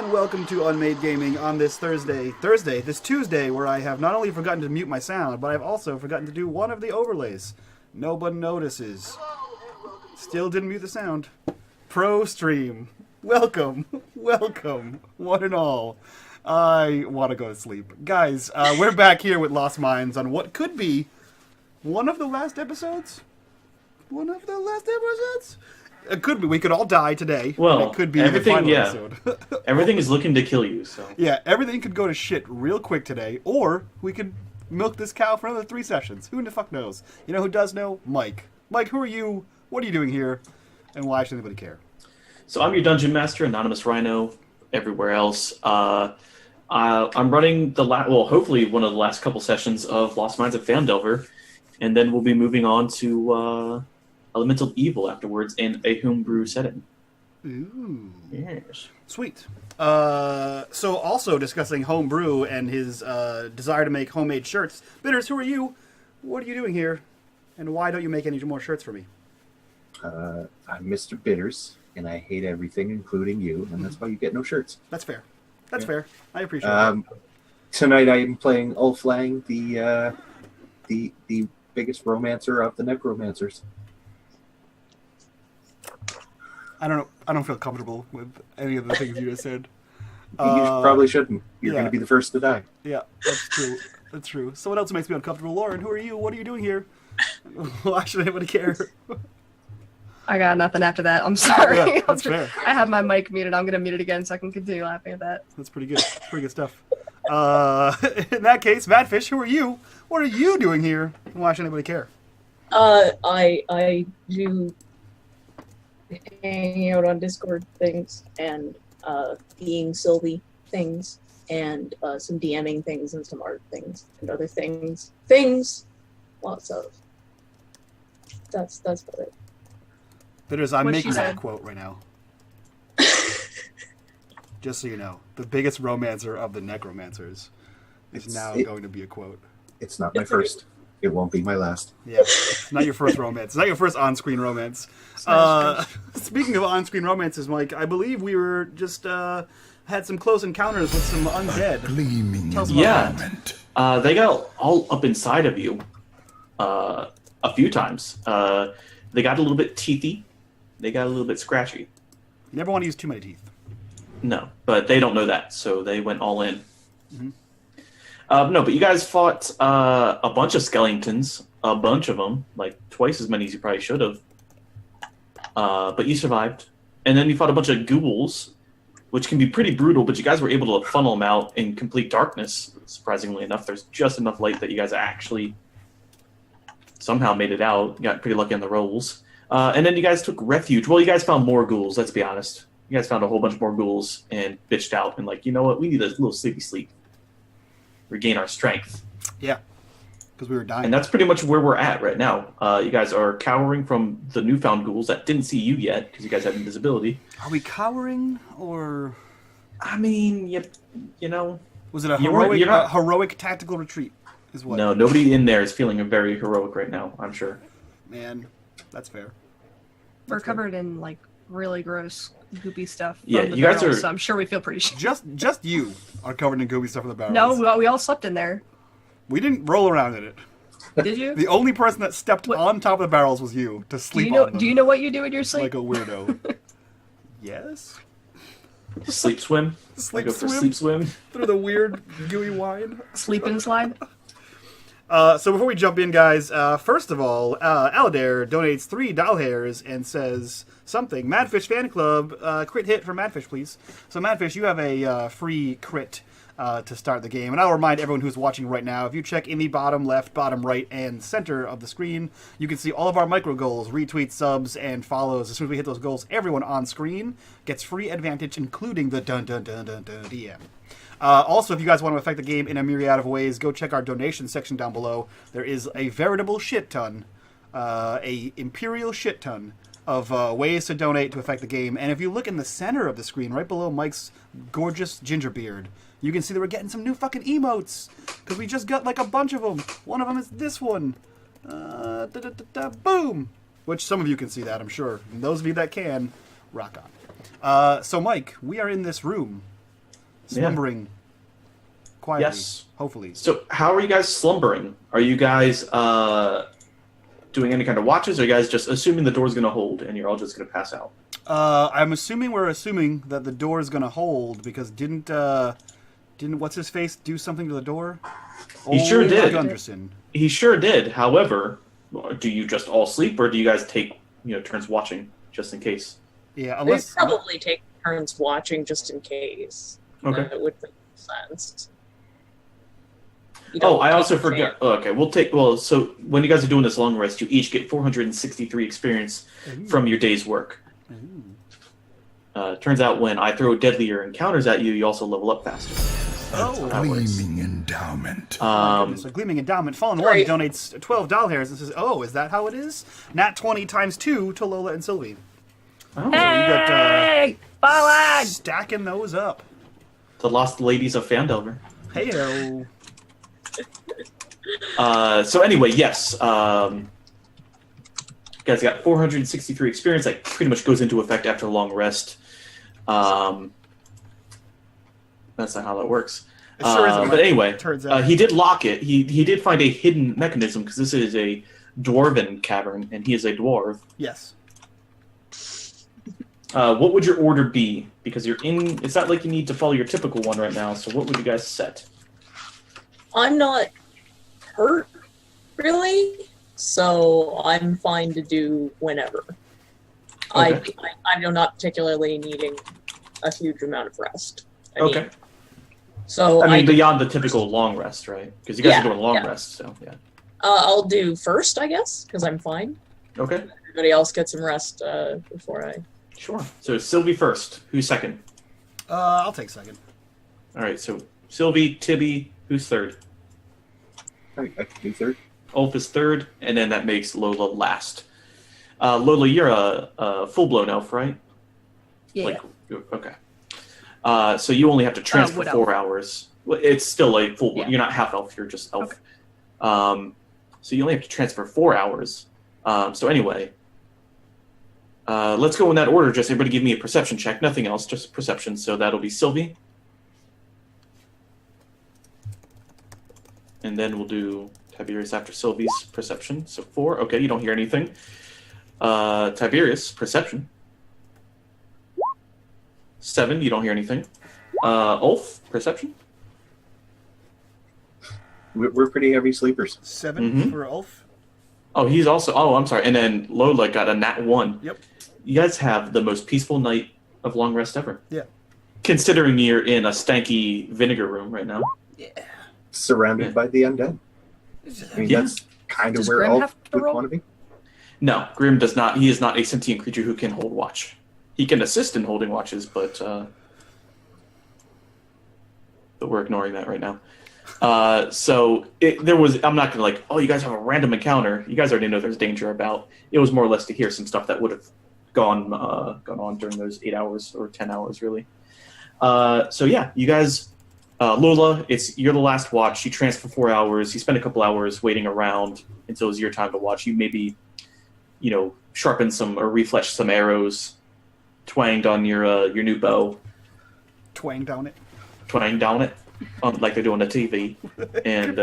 and welcome to unMadeGaming on this this Tuesday, where I have not only forgotten to mute my sound, but I've also forgotten to do one of the overlays. Nobody notices. Still didn't mute the sound. Pro stream. Welcome, one and all. I want to go to sleep. Guys, we're back here with Lost Mines on what could be one of the last episodes? It could be. We could all die today. Well, it could be everything, the final episode. Everything is looking to kill you, so. Yeah, everything could go to shit real quick today, or we could milk this cow for another 3 sessions. Who the fuck knows? You know who does know? Mike. Mike, who are you? What are you doing here? And why should anybody care? So I'm your Dungeon Master, Anonymous Rhino, everywhere else. I'm running hopefully one of the last couple sessions of Lost Mines of Phandelver, and then we'll be moving on to Elemental Evil afterwards in a homebrew setting. Ooh. Yes. Sweet. So also discussing homebrew and his desire to make homemade shirts. Bitters, who are you? What are you doing here? And why don't you make any more shirts for me? I'm Mr. Bitters, and I hate everything, including you, and that's why you get no shirts. That's fair. That's fair. I appreciate it. Tonight I am playing Ulflang, the biggest romancer of the necromancers. I don't feel comfortable with any of the things you just said. Probably shouldn't. You're yeah. going to be the first to die. Yeah, that's true. That's true. So what else makes me uncomfortable? Lauren, who are you? What are you doing here? Why should anybody care? I got nothing after that. I'm sorry. Yeah, that's fair. I have my mic muted. I'm going to mute it again so I can continue laughing at that. That's pretty good. Pretty good stuff. In that case, Madfish, who are you? What are you doing here? Why should anybody care? I do hanging out on Discord things and being Sylvie things and some DMing things and some art things and other things. Lots of. That's about it. Bitters, I'm What making she that said. quote right now. Just so you know, the biggest romancer of the necromancers is now going to be a quote. It's not my first. It won't be my last. Yeah, it's not your first romance. It's not your first on-screen romance. Speaking of on-screen romances, Mike, I believe we were just had some close encounters with some undead. Gleaming Tell us about that. They got all up inside of you a few times. They got a little bit teethy. They got a little bit scratchy. You never want to use too many teeth. No, but they don't know that, so they went all in. Mm-hmm. No, but you guys fought a bunch of skeletons, a bunch of them, like twice as many as you probably should have. But you survived. And then you fought a bunch of ghouls, which can be pretty brutal, but you guys were able to funnel them out in complete darkness, surprisingly enough. There's just enough light that you guys actually somehow made it out. You got pretty lucky on the rolls. And then you guys took refuge. Well, you guys found more ghouls, let's be honest. You guys found a whole bunch more ghouls and bitched out and like, you know what, we need a little sleepy sleep. Regain our strength. Yeah, because we were dying. And that's pretty much where we're at right now. You guys are cowering from the newfound ghouls that didn't see you yet because you guys have invisibility. Are we cowering, or... I mean, you know... Was it a you're not- heroic tactical retreat? Is what? No, nobody in there is feeling very heroic right now, I'm sure. Man, that's fair. We're covered in like really gross, goopy stuff. Yeah, from the you guys barrels, are- So I'm sure we feel pretty shit. Just you are covered in gooey stuff in the barrels. No, we all slept in there. We didn't roll around in it. Did you? The only person that stepped What? on top of the barrels was you to Do sleep you know? on them. Do you know what you do in your sleep? Like a weirdo. Yes. Sleep swim? Sleep I go for swim? sleep swim? Through the weird gooey wine. Sleep and slide. So before we jump in, guys, first of all, Aladir donates 3 doll hairs and says something. Madfish Fan Club, crit hit for Madfish, please. So Madfish, you have a free crit to start the game. And I'll remind everyone who's watching right now, if you check in the bottom left, bottom right, and center of the screen, you can see all of our micro goals, retweets, subs, and follows. As soon as we hit those goals, everyone on screen gets free advantage, including the dun-dun-dun-dun-dun DM. Also, if you guys want to affect the game in a myriad of ways, go check our donation section down below. There is a veritable shit ton, a imperial shit ton of ways to donate to affect the game. And if you look in the center of the screen, right below Mike's gorgeous ginger beard, you can see that we're getting some new fucking emotes. Because we just got like a bunch of them. One of them is this one. Boom! Which some of you can see that, I'm sure. And those of you that can, rock on. So Mike, we are in this room. slumbering quietly. Yes. Hopefully. So, how are you guys slumbering? Are you guys doing any kind of watches, or are you guys just assuming the door's going to hold and you're all just going to pass out? I'm assuming that the door is going to hold because didn't what's his face do something to the door? He sure did. Gunderson. He sure did. However, do you just all sleep, or do you guys take turns watching just in case? Yeah, We unless probably take turns watching just in case. Okay. That would make sense. Oh, I also forgot. Oh, okay, so when you guys are doing this long rest, you each get 463 experience from your day's work. Turns out when I throw deadlier encounters at you, you also level up faster. Oh, Gleaming endowment. So Gleaming Endowment, Fallen One donates 12 doll hairs and says, "Oh, is that how it is? Nat 20 times 2 to Lola and Sylvie." Oh, So you got Hey, Fallen! stacking those up. the Lost Ladies of Phandelver. Heyo. So anyway, yes. You guys got 463 experience. That pretty much goes into effect after a long rest. That's not how that works. It sure isn't. But anyway, Turns out. he did lock it. He did find a hidden mechanism because this is a dwarven cavern, and he is a dwarf. Yes. What would your order be? Because you're in. It's not like you need to follow your typical one right now. So what would you guys set? I'm not hurt, really, so I'm fine to do whenever. Okay. I'm not particularly needing a huge amount of rest. Okay. So I mean, beyond the typical long rest, right? Because you guys are doing long rest, so yeah. I'll do first, I guess, because I'm fine. Okay. Everybody else get some rest before I. Sure. So Sylvie first. Who's second? I'll take second. All right. So Sylvie, Tibby. Who's third? I can do third. Ulf is third, and then that makes Lola last. Lola, you're a full-blown elf, right? Yeah. Okay. So you only have to transfer wood 4 hours. Well, it's still a full. Yeah. You're not half elf. You're just elf. Okay. So you only have to transfer 4 hours. So anyway, let's go in that order. Just everybody give me a perception check. Nothing else. Just perception. So that'll be Sylvie. And then we'll do Tiberius after Sylvie's perception. So 4. Okay, you don't hear anything. Tiberius, perception. 7, you don't hear anything. Ulf, perception. We're pretty heavy sleepers. 7 for Ulf. Oh, he's also. Oh, I'm sorry. And then Lola got a nat 1. Yep. You guys have the most peaceful night of long rest ever. Yeah. Considering you're in a stanky vinegar room right now. Yeah. Surrounded by the undead. I mean, that's kind of Does where Grim Ulf have to would roll? want to be. No, Grim does not. He is not a sentient creature who can hold watch. He can assist in holding watches, but we're ignoring that right now. I'm not gonna oh, you guys have a random encounter. You guys already know there's danger about. It was more or less to hear some stuff that would have gone on during those 8 hours or 10 hours, really. So yeah, you guys, Lola, you're the last watch. You transfer 4 hours. You spend a couple hours waiting around until it's your time to watch. You maybe, sharpen some or reflesh some arrows, twanged on your new bow. Twang down it. Twang down it, like they do on the TV, and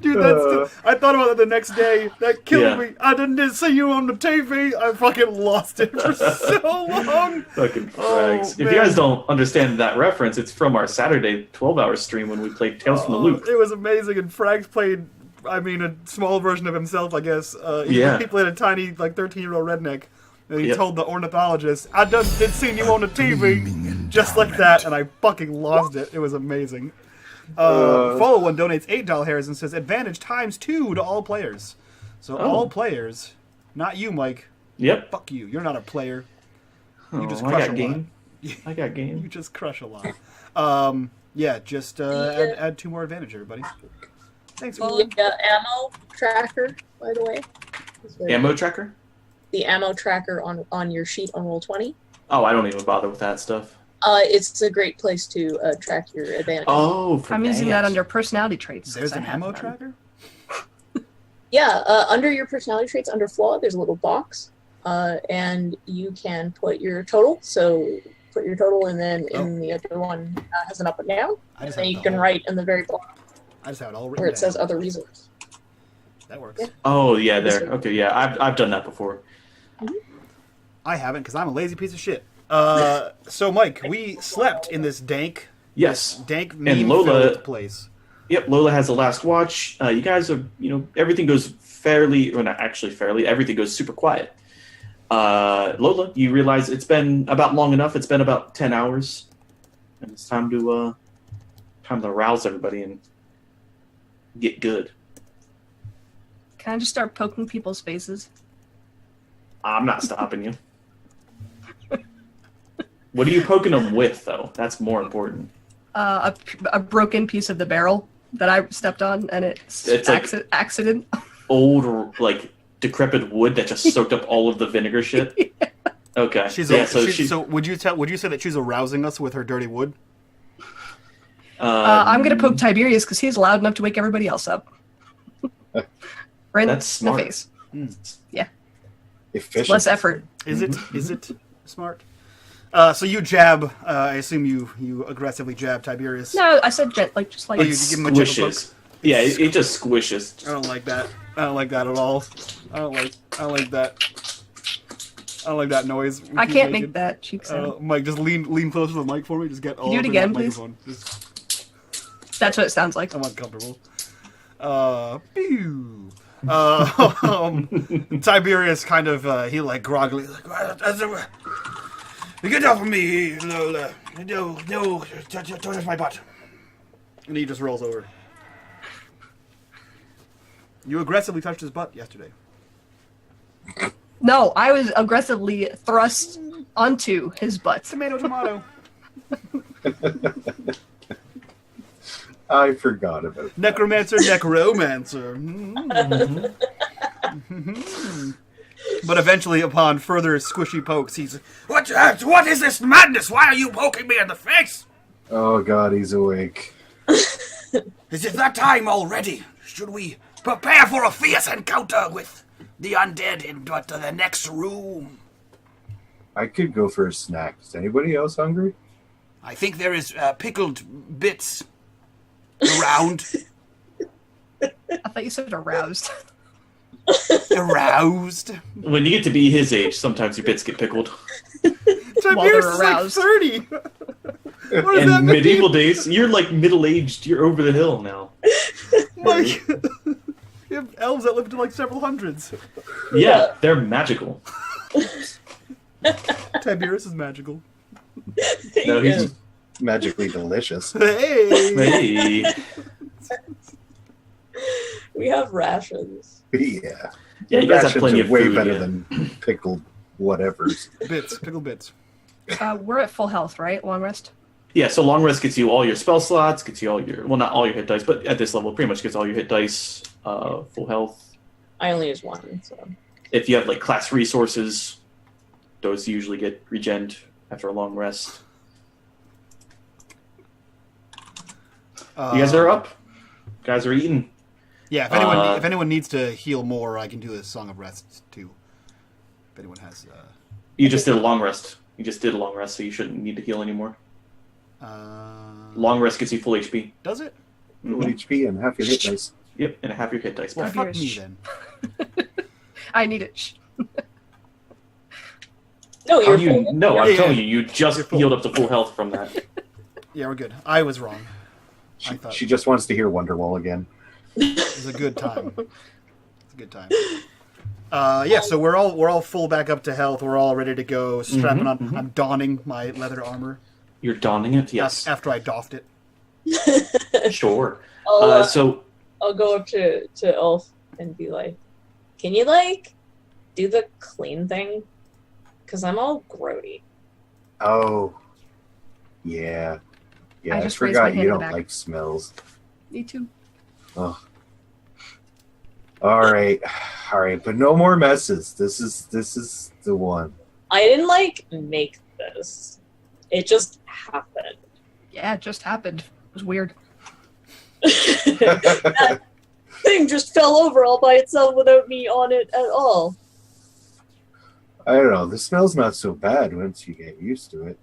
Dude, I thought about that the next day. That killed me. I didn't see you on the TV. I fucking lost it for so long. Fucking frags. Oh, If you man. guys don't understand that reference, it's from our Saturday 12-hour stream when we played Tales from the Loop. It was amazing, and Frags played, a small version of himself, I guess. He played a tiny, 13-year-old redneck, and he told the ornithologist, I did seen you on the TV, just like that, and I fucking lost it. It was amazing. Follow One donates $8 hairs and says, advantage times 2 to all players. So all players, not you, Mike. Yep. Fuck you. You're not a player. You just I crush got a game. lot. I got game. You just crush a lot. Just add 2 more advantage, everybody. Thanks, Follow. The ammo tracker, by the way. Ammo tracker? The ammo tracker on your sheet on Roll20. Oh, I don't even bother with that stuff. It's a great place to track your advantage. Oh, I'm using that under personality traits. There's 'cause I an have ammo none. tracker? Yeah, under your personality traits, under flaw, there's a little box, and you can put your total. So put your total, and then in the other one has an up and down. I just And have you the can whole- write in the very bottom I just have it all written where it down. says other resources. That works. Yeah. Oh yeah, there. Okay, yeah, I've done that before. I haven't because I'm a lazy piece of shit. So Mike, we slept in this dank, Yes. meme Lola- filled place. Yep, Lola has the last watch. You guys are, everything goes fairly, or not actually fairly, everything goes super quiet. Lola, you realize it's been about long enough. It's been about 10 hours. And it's time to rouse everybody and get good. Can I just start poking people's faces? I'm not stopping you. What are you poking them with, though? That's more important. A broken piece of the barrel that I stepped on, and it's like- accident. Old, like, decrepit wood that just soaked up all of the vinegar shit. Okay. So would you say that she's arousing us with her dirty wood? I'm gonna poke Tiberius because he's loud enough to wake everybody else up. Right in That's the smart. face. Yeah, Efficient. less effort. Is it smart? So you jab. I assume you aggressively jab Tiberius. No, I said just like Oh, you give him a gentle poke? Squishes. Yeah, it just squishes. I don't like that. I don't like that at all. I don't like that. I don't like that noise. we I keep can't making. make that cheek sound. Mike, just lean closer to the mic for me. Just get all do it over again, that please? microphone. Just, That's what it sounds like. I'm uncomfortable. Pew. Tiberius kind of he like groggily like, get off of me, Lola. No, don't touch my butt. And he just rolls over. You aggressively touched his butt yesterday. No, I was aggressively thrust onto his butt. Tomato. I forgot about that. Necromancer. But eventually, upon further squishy pokes, he's what is this madness? Why are you poking me in the face? Oh god, he's awake. Is it that time already? Should we prepare for a fierce encounter with the undead in the next room? I could go for a snack. Is anybody else hungry? I think there is pickled bits around. I thought you said aroused. Aroused. When you get to be his age, sometimes your bits get pickled. Tiberius they're is aroused. like 30. What does that In mean? medieval days, you're like middle-aged. You're over the hill now. Like, you have elves that live to like several hundreds. Yeah, they're magical. Tiberius is magical. No, he's Magically delicious. Hey! hey. We have rations. Yeah. Yeah, you guys have Rations plenty are of way food. better Yeah. than pickled whatevers. Pickled bits. We're at full health, right? Long rest. Yeah, so long rest gets you all your spell slots, gets you all your, well, not all your hit dice, but at this level, pretty much gets all your hit dice, full health. I only use one, so. If you have like class resources, those usually get regened after a long rest. You guys are up. You guys are eating. Yeah, if anyone needs to heal more, I can do a Song of Rest too. If anyone has. You just did a long rest. You just did a long rest, so you shouldn't need to heal anymore. Long rest gets you full HP. Does it? Full HP and half your hit dice. Yep, and a half your hit dice Well, back. fuck me then. I need it. No, How you're do you? full. No, I'm Yeah. telling you, you just You're full. healed up to full health from that. Yeah, we're good. I was wrong. I thought She just wants to hear Wonderwall again. it was a good time. It's a good time. Yeah, so we're all full back up to health. We're all ready to go. Strapping on. I'm donning my leather armor. You're donning it, yes. After I doffed it. Sure. I'll, So I'll go up to Elf and be like, can you, like, do the clean thing? Because I'm all grody. Oh. Yeah. Yeah, I I just raised my forgot hand you in the don't back. like smells. Me too. Oh. All right. All right, but no more messes. This is the one. I didn't, like, make this. It just happened. Yeah, it just happened. It was weird. That thing just fell over all by itself without me on it at all. I don't know. The smell's not so bad once you get used to it.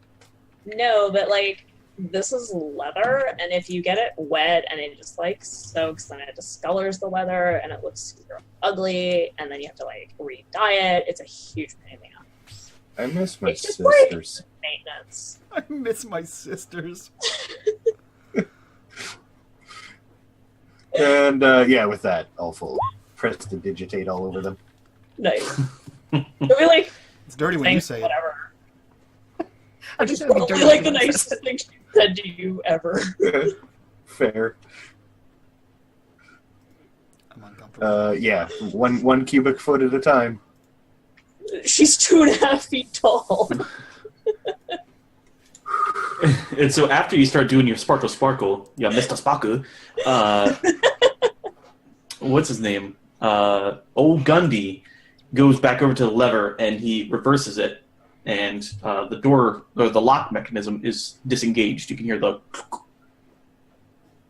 No, but like this is leather, and if you get it wet and it just like soaks, then it discolors the leather and it looks super ugly, and then you have to like re-dye it. It's a huge pain in the ass. I miss my It's just like- sisters. Maintenance. I miss my sisters. And yeah, with that, I'll full prestidigitate all over them. Nice. It'll be like, It's dirty when you thanks, say it. whatever. I Which is just would be probably dirty like the when I said nicest thing she said to you ever. Fair. I'm uncomfortable. Yeah, one cubic foot at a time. She's 2.5 feet tall. And so after you start doing your sparkle, yeah, Mr. Sparkle, what's his name? Old Gundy goes back over to the lever and he reverses it, and the door or the lock mechanism is disengaged. You can hear the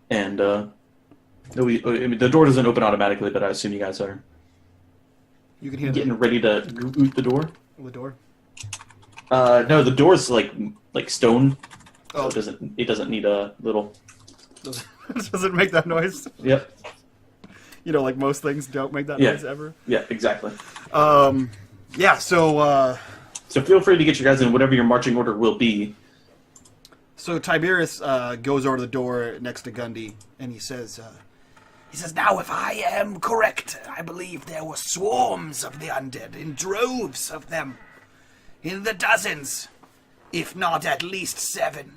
and I mean the door doesn't open automatically, but I assume you guys are You can hear getting ready to oot the door. the door. No, the door's like stone. Oh, So it doesn't need a little. does it make that noise? Yep. You know, like most things don't make that Yeah. noise ever. Yeah, exactly. Yeah, so So feel free to get your guys in whatever your marching order will be. so Tiberius goes over to the door next to Gundy, and he says, now if I am correct, I believe there were swarms of the undead, in droves of them, in the dozens, if not at least 7.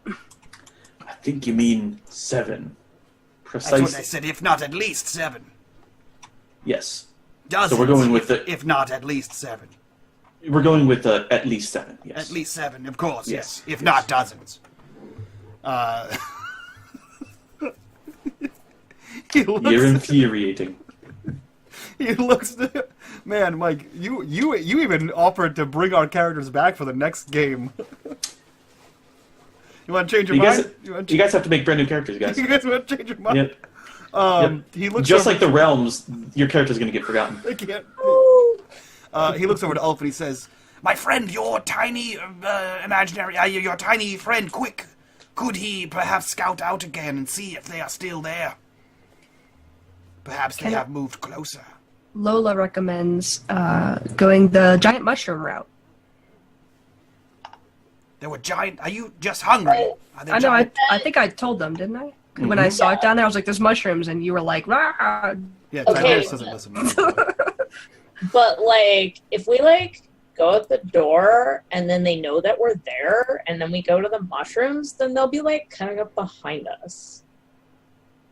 I think you mean 7. That's what I Precisely. said, if not at least 7. Yes. Dozens, we're going with the- if not at least 7. We're going with at least 7. Yes. At least 7, of course, yes. Yes. If not dozens. He looks, You're infuriating. he looks. Man, Mike, you even offered to bring our characters back for the next game. You want to change your You mind? guys, you guys have to make brand new characters, guys. You guys want to change your mind? Yep. He looks Just over, like the realms, your character's going to get forgotten. I can't. He looks over to Ulf and he says, "My friend, your tiny your tiny friend, quick. Could he perhaps scout out again and see if they are still there? Perhaps they Can I- have moved closer." Lola recommends going the giant mushroom route. There were giant. Are you just hungry? Are they I know. giant? I think I told them, didn't I? When I saw it down there, I was like, "There's mushrooms," and you were like, "Rah!" Yeah, Okay. Tiberius doesn't listen. But like, if we like go at the door and then they know that we're there, and then we go to the mushrooms, then they'll be like kind of up behind us,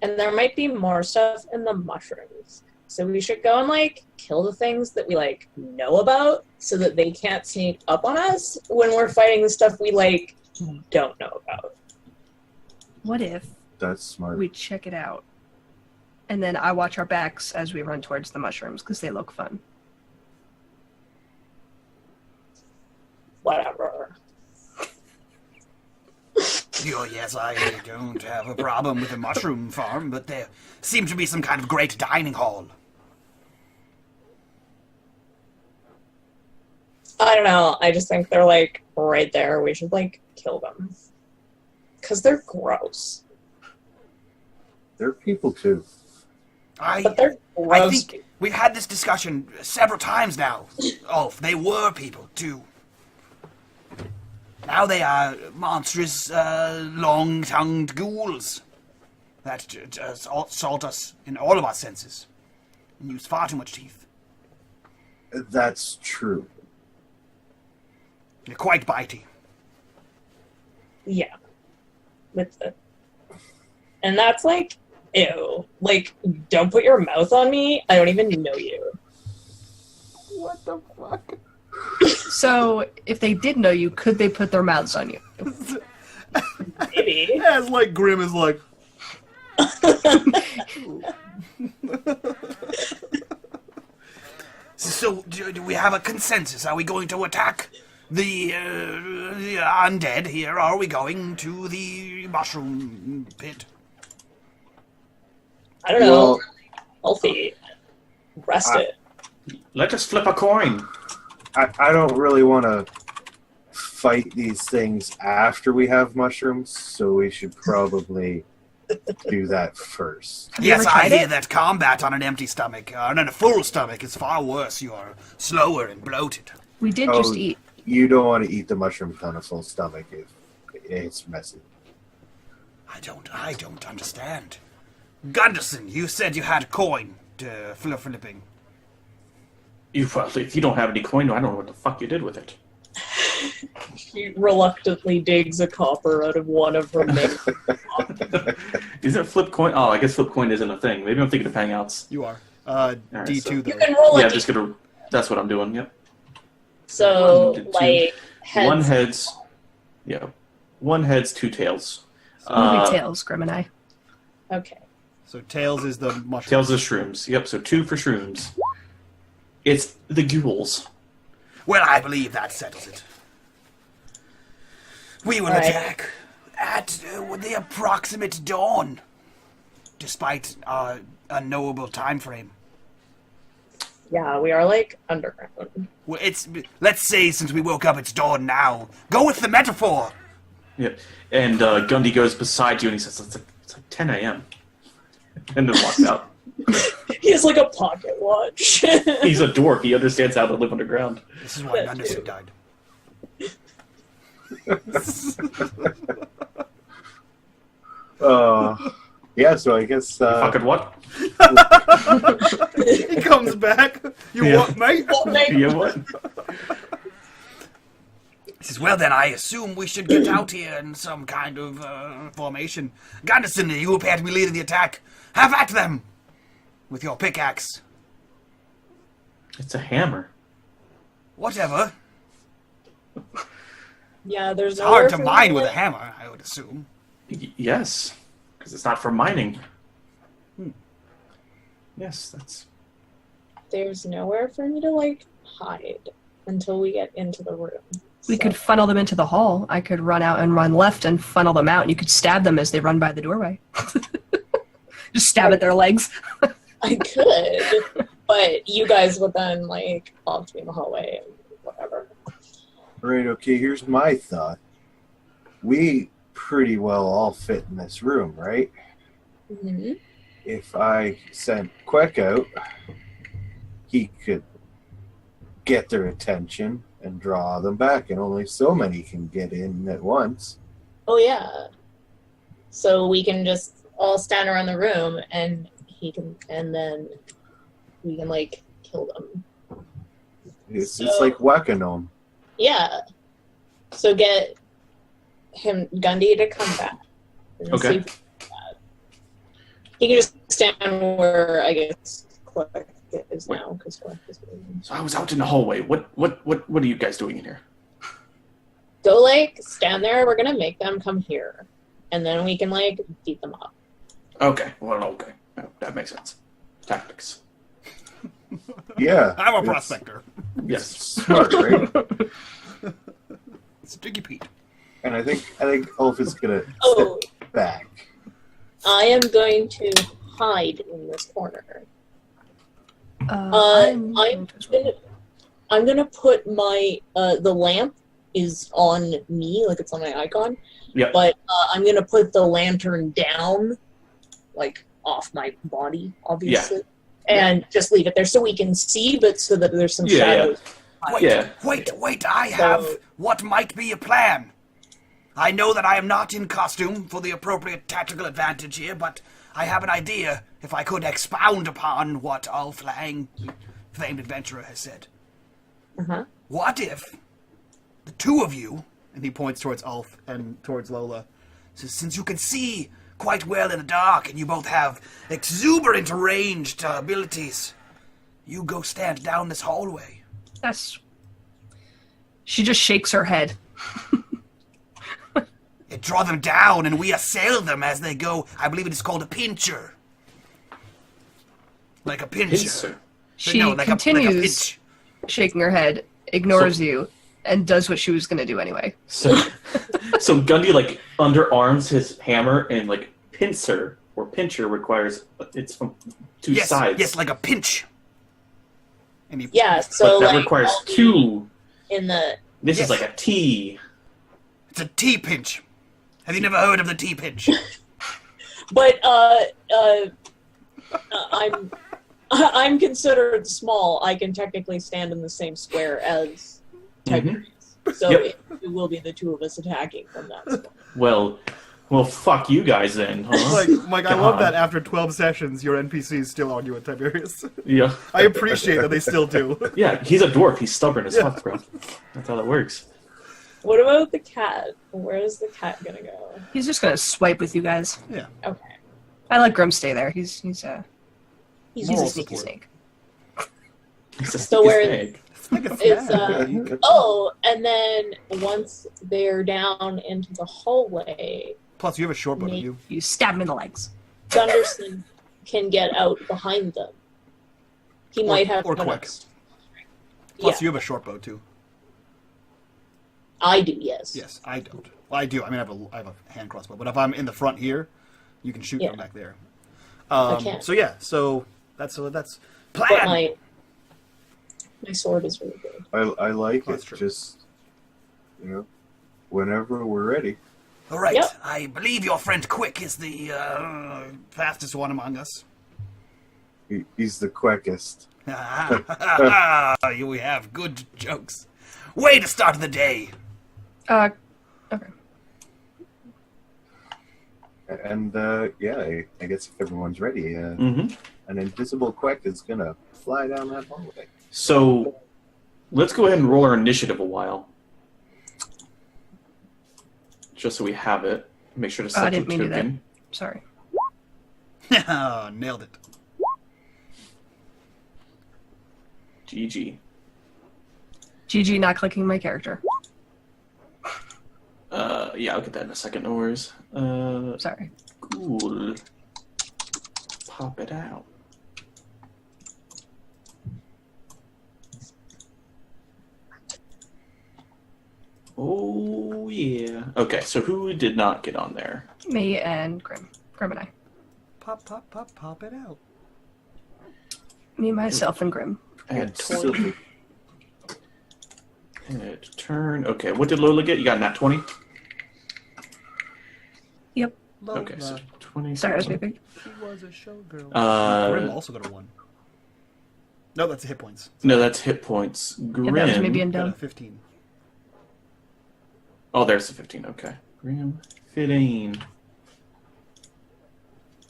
and there might be more stuff in the mushrooms. So we should go and like kill the things that we like know about, so that they can't sneak up on us when we're fighting the stuff we like don't know about. What if That's smart. we check it out, and then I watch our backs as we run towards the mushrooms because they look fun? Whatever. Oh, yes, I don't have a problem with the mushroom farm, but there seemed to be some kind of great dining hall. I don't know. I just think they're like right there. We should like kill them because they're gross. They're people too. But they're I gross. think we've had this discussion several times now. Ulf, they were people, too. Now they are monstrous, long-tongued ghouls that assault us in all of our senses and use far too much teeth. That's true. They're quite bitey. Yeah. With the... And that's like, ew. Like, don't put your mouth on me. I don't even know you. What the fuck? So, if they did know you, could they put their mouths on you? Maybe. As like Grim is like, so do we have a consensus? Are we going to attack the undead here? Or are we going to the mushroom pit? I don't know. Well, Healthy. Rest it. Let us flip a coin. I don't really want to fight these things after we have mushrooms, so we should probably do that first. Have you Yes, ever I tried hear it? that combat on an empty stomach, and on a full stomach is far worse. You are slower and bloated. We did Oh. just eat. You don't want to eat the mushrooms on a full stomach if it's messy. I don't understand. Gunderson, you said you had coin to flipping. If you don't have any coin, I don't know what the fuck you did with it. She reluctantly digs a copper out of one of her many. Isn't flip coin? Oh, I guess flip coin isn't a thing. Maybe I'm thinking of hangouts. You are. right, D2 so- You though. can roll Yeah, a I'm just gonna. That's what I'm doing. Yep. So, 1, 2. like, heads. One heads. Yeah. One heads, 2 tails. Movie tails, Grim and I. Okay. So tails is the mushroom. Tails of shrooms. Yep. So 2 for shrooms. It's the ghouls. Well, I believe that settles it. We will All right. attack at the approximate dawn, despite our unknowable time frame. Yeah, we are, like, underground. Well, let's say since we woke up, it's dawn now. Go with the metaphor. Yep. And Gundy goes beside you and he says, "It's like 10 a.m." and then walks out. He has, like, a pocket watch. He's a dork. He understands how to live underground. This is why That Gunderson too. died. Yeah, so I guess Fucking what? He comes back. You Yeah. what, mate? Yeah, what? He says, well then, I assume we should get out here in some kind of formation. Gunderson, you appear to be leading the attack. Have at them! With your pickaxe. It's a hammer. Whatever. Yeah, there's It's nowhere hard to for mine me with a to- hammer, I would assume. Yes, because it's not for mining. Yes, that's. There's nowhere for me to, like, hide until we get into the room. We could funnel them into the hall. I could run out and run left and funnel them out, and you could stab them as they run by the doorway. Just stab at their legs. I could, but you guys would then, like, off to me in the hallway and whatever. right, okay, here's my thought. We pretty well all fit in this room, right? Mm-hmm. If I sent Quack out, he could get their attention and draw them back, and only so many can get in at once. Oh, yeah. So we can just all stand around the room, and he can, and then we can, like, kill them. It's So- like whacking them. Yeah. So get him, Gundy, to come back. And Okay. see if- he can just stand where, I guess, Clark is now, because Clark is moving. So I was out in the hallway. What are you guys doing in here? Go, like, stand there. We're going to make them come here. And then we can, like, beat them up. Okay. Well, okay. That makes sense. Tactics. Yeah. I'm a it's prospector. Yes. Smart, right? Sticky Pete. And I think Ulf is gonna Oh, step back. I am going to hide in this corner. I'm I'm gonna put my the lamp is on me, like it's on my icon. Yep. But I'm gonna put the lantern down, like off my body, obviously, and just leave it there so we can see, but so that there's some Yeah, shadows. Wait, I have what might be a plan. I know that I am not in costume for the appropriate tactical advantage here, but I have an idea if I could expound upon what Ulf Lang, famed adventurer, has said. Uh-huh. What if the two of you, and he points towards Ulf and towards Lola, says, since you can see quite well in the dark and you both have exuberant ranged abilities, you go stand down this hallway. That's. She just shakes her head. And draw them down, and we assail them as they go. I believe it is called a pincher. Like a pincher. Pincer. She No, like a continues pinch. shaking her head, ignores you, and does what she was going to do anyway. So Gundy like underarms his hammer and like pincer or pincher requires it's from two Yes, sides. yes, like a pinch. And he, Yeah, but so that like requires I'll be two. in the This Yes. is like a T. It's a T-pinch. Have you never heard of the T-pinch? But I'm considered small. I can technically stand in the same square as Tiberius. So Yep. it will be the two of us attacking from that spot. Well, fuck you guys then, huh? Mike, I love that after 12 sessions, your NPCs still argue with Tiberius. Yeah. I appreciate that they still do. Yeah, he's a dwarf. He's stubborn as fuck, bro. That's how that works. What about the cat? Where is the cat gonna go? He's just gonna swipe with you guys. Yeah. Okay. I let Grim stay there. He's a Moral sneaky support. snake. He's a So where- snake. It's oh, and then once they're down into the hallway, Plus, you have a short bow, don't you? You stab him in the legs. Gunderson can get out behind them. He might have or enough Quick. strength. Plus, Yeah, you have a short bow, too. I do. Yes. Yes, I don't. Well, I do. I mean, I have a hand crossbow. But if I'm in the front here, you can shoot Yeah. from back there. I can. So, yeah. So, that's plan! But my sword is really good. I like That's it. true. Just, whenever we're ready. All right. Yep. I believe your friend Quick is the fastest one among us. He's the quickest. We have good jokes. Way to start the day. Okay. And, I guess if everyone's ready, Mm-hmm. an invisible Quick is going to fly down that hallway. So, let's go ahead and roll our initiative a while. Just so we have it. Make sure to set I the didn't mean to do that. token. Sorry. Nailed it. GG. GG not clicking my character. Yeah, I'll get that in a second. No worries. Sorry. Cool. Pop it out. Oh, yeah. Okay, so who did not get on there? Me and Grim. Grim and I. Pop it out. Me, myself, and Grim. Add 20. Sylvie. Add turn. Okay, what did Lola get? You got nat 20? Yep. Okay, so 20. Sorry, I was maybe. She was a showgirl. Grim Uh, also got a 1. No, that's hit points. no, that's hit points. Grim. Yeah, that was maybe Got a undone. 15. Oh, there's the 15. Okay. Grim. Fitting.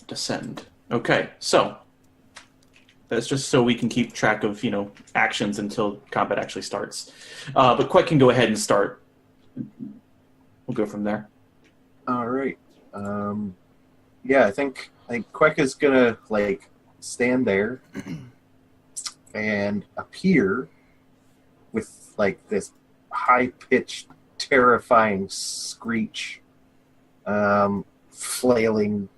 Descend. Okay, so that's just so we can keep track of, actions until combat actually starts. But Quite can go ahead and start. We'll go from there. All right. I think Quick is gonna stand there and appear with this high-pitched, terrifying screech, flailing,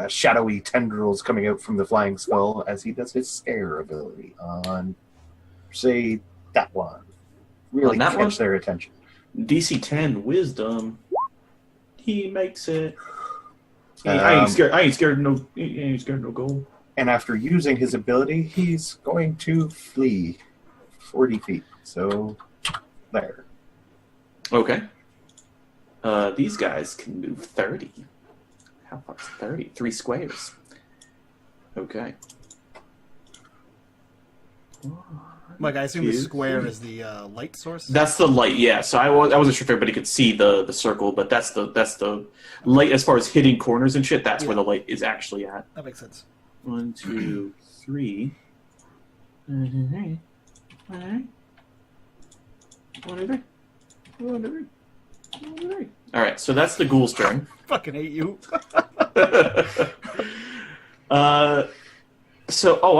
shadowy tendrils coming out from the flying skull as he does his scare ability on, say, that one. Really On that catch one? their attention. DC 10 Wisdom. He makes it. I ain't scared. I ain't scared of no goal. And after using his ability, he's going to flee 40 feet. So, there. Okay. These guys can move 30. How far's 30? 3 squares. Okay. Mike, I assume the Two, square three. is the light source? That's the light, yeah. So I wasn't sure if everybody could see the circle, but that's the light as far as hitting corners and shit. That's where the light is actually at. That makes sense. 1, 2, 3. 1, 2, 3. 1, 2, 3. All right, so that's the ghoul's turn. Fucking hate you. I'm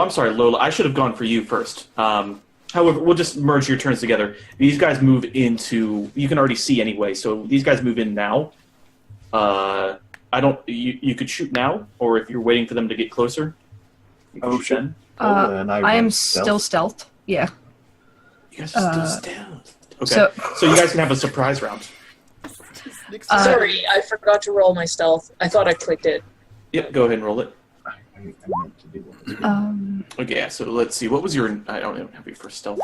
sorry, Lola. I should have gone for you first. However, we'll just merge your turns together. These guys move into. You can already see anyway, so these guys move in now. You could shoot now, or if you're waiting for them to get closer. You can shoot then. And I am rolled still stealth. Yeah. You guys are still stealth. Okay, so- so you guys can have a surprise round. Sorry, I forgot to roll my stealth. I thought I clicked it. Yep, go ahead and roll it. I meant to do that. Okay, yeah, so let's see. What was your... I don't even have your first stealth.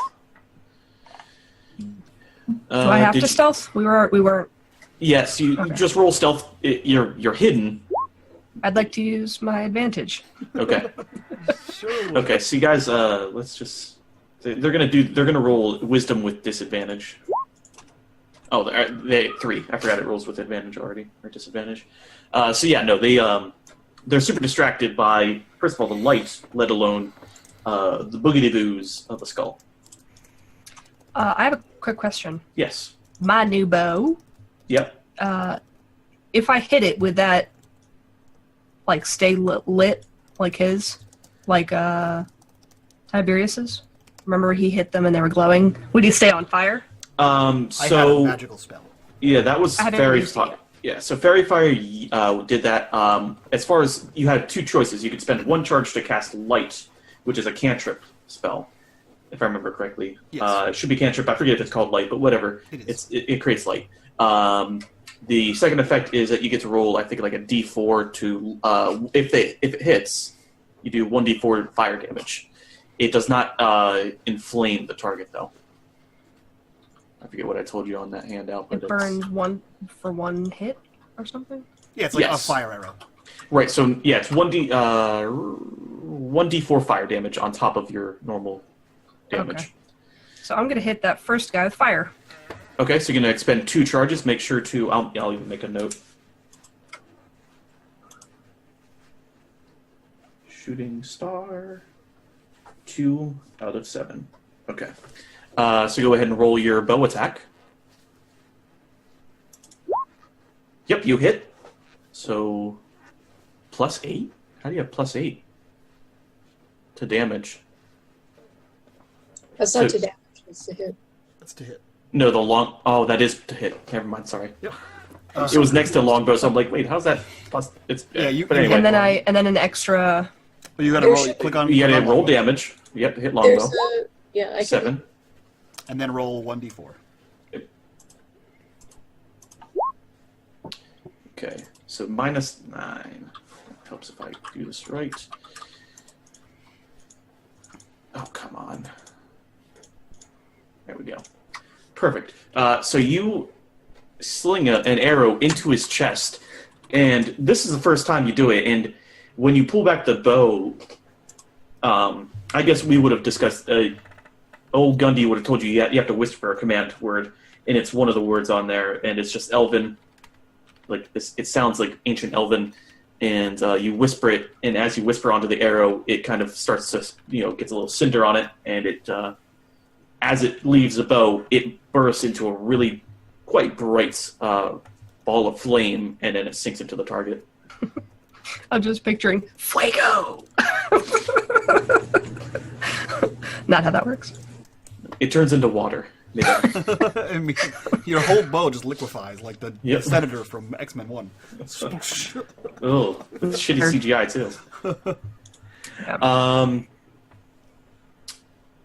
Do I have to stealth? We weren't. Yes, you Okay. just roll stealth. You're hidden. I'd like to use my advantage. Okay. Sure. Okay. So you guys, let's just. They're gonna roll wisdom with disadvantage. Oh, they 3. I forgot it rolls with advantage already or disadvantage. So yeah, no, they're super distracted by first of all the light, let alone the boogity-boos of the skull. I have a quick question. Yes. My new bow. Yep. If I hit it, would that like stay lit like his, like Tiberius's? Remember he hit them and they were glowing. Would he stay on fire? I have a So magical spell. yeah, that was I haven't Fairy used it Fire. yet. Yeah, so Fairy Fire did that. As far as you had 2 choices, you could spend 1 charge to cast Light, which is a cantrip spell, if I remember correctly. Yes. It should be cantrip. I forget if it's called Light, but whatever. It is. It creates light. The second effect is that you get to roll, I think, like a D4 to if it hits, you do 1d4 fire damage. It does not inflame the target, though. I forget what I told you on that handout. But It burns 1 for 1 hit or something? Yeah, it's like Yes. a fire arrow. Right, so yeah, it's 1d4 fire damage on top of your normal damage. Okay. So I'm going to hit that first guy with fire. Okay, so you're going to expend 2 charges. Make sure to... I'll even make a note. Shooting star. 2 out of 7. Okay. So go ahead and roll your bow attack. Yep, you hit. So, +8? How do you have +8 to damage? That's not So- to damage. It's to hit. That's to hit. No, the long... Oh, that is to hit. Never mind, sorry. Yep. It was next to longbow, so I'm like, wait, how's that plus... It's, Yeah, you- but you- anyway, And then an extra. But you got to There roll. should- Click on. you gotta click on roll longbow, damage. Yep, hit There's longbow. a yeah. I can 7. and then roll 1d4. Okay, so -9. Helps if I do this right. Oh, come on. There we go. Perfect. So you sling an arrow into his chest, and this is the first time you do it, and when you pull back the bow, I guess we would have discussed, old Gundy would have told you you have to whisper a command word, and it's one of the words on there, and it's just Elven. Like this, it sounds like ancient Elven, and you whisper it, and as you whisper onto the arrow, it kind of starts to, gets a little cinder on it, and it, as it leaves the bow, it bursts into a really quite bright ball of flame, and then it sinks into the target. I'm just picturing Fuego! Not how that works. It turns into water. I mean, your whole bow just liquefies like the Yep. senator from X-Men 1. Oh, shitty CGI too.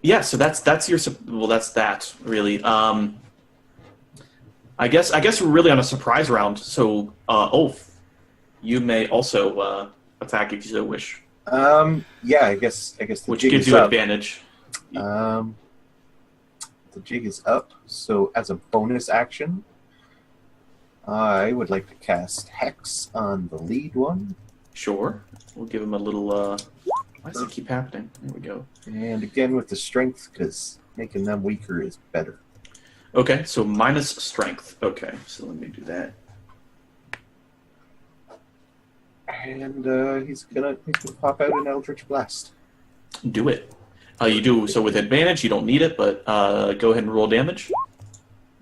Yeah, so that's your that's that really. I guess we're really on a surprise round. So Ulf, you may also attack if you so wish, Yeah, I guess the which jig gives is you up. advantage. The jig is up, so as a bonus action, I would like to cast Hex on the lead one. Sure, we'll give him a little. Why does it keep happening? There we go. And again with the strength, because making them weaker is better. Okay, so minus strength. Okay, so let me do that. And he's gonna pop out an Eldritch Blast. Do it. You do so with advantage. You don't need it, but go ahead and roll damage.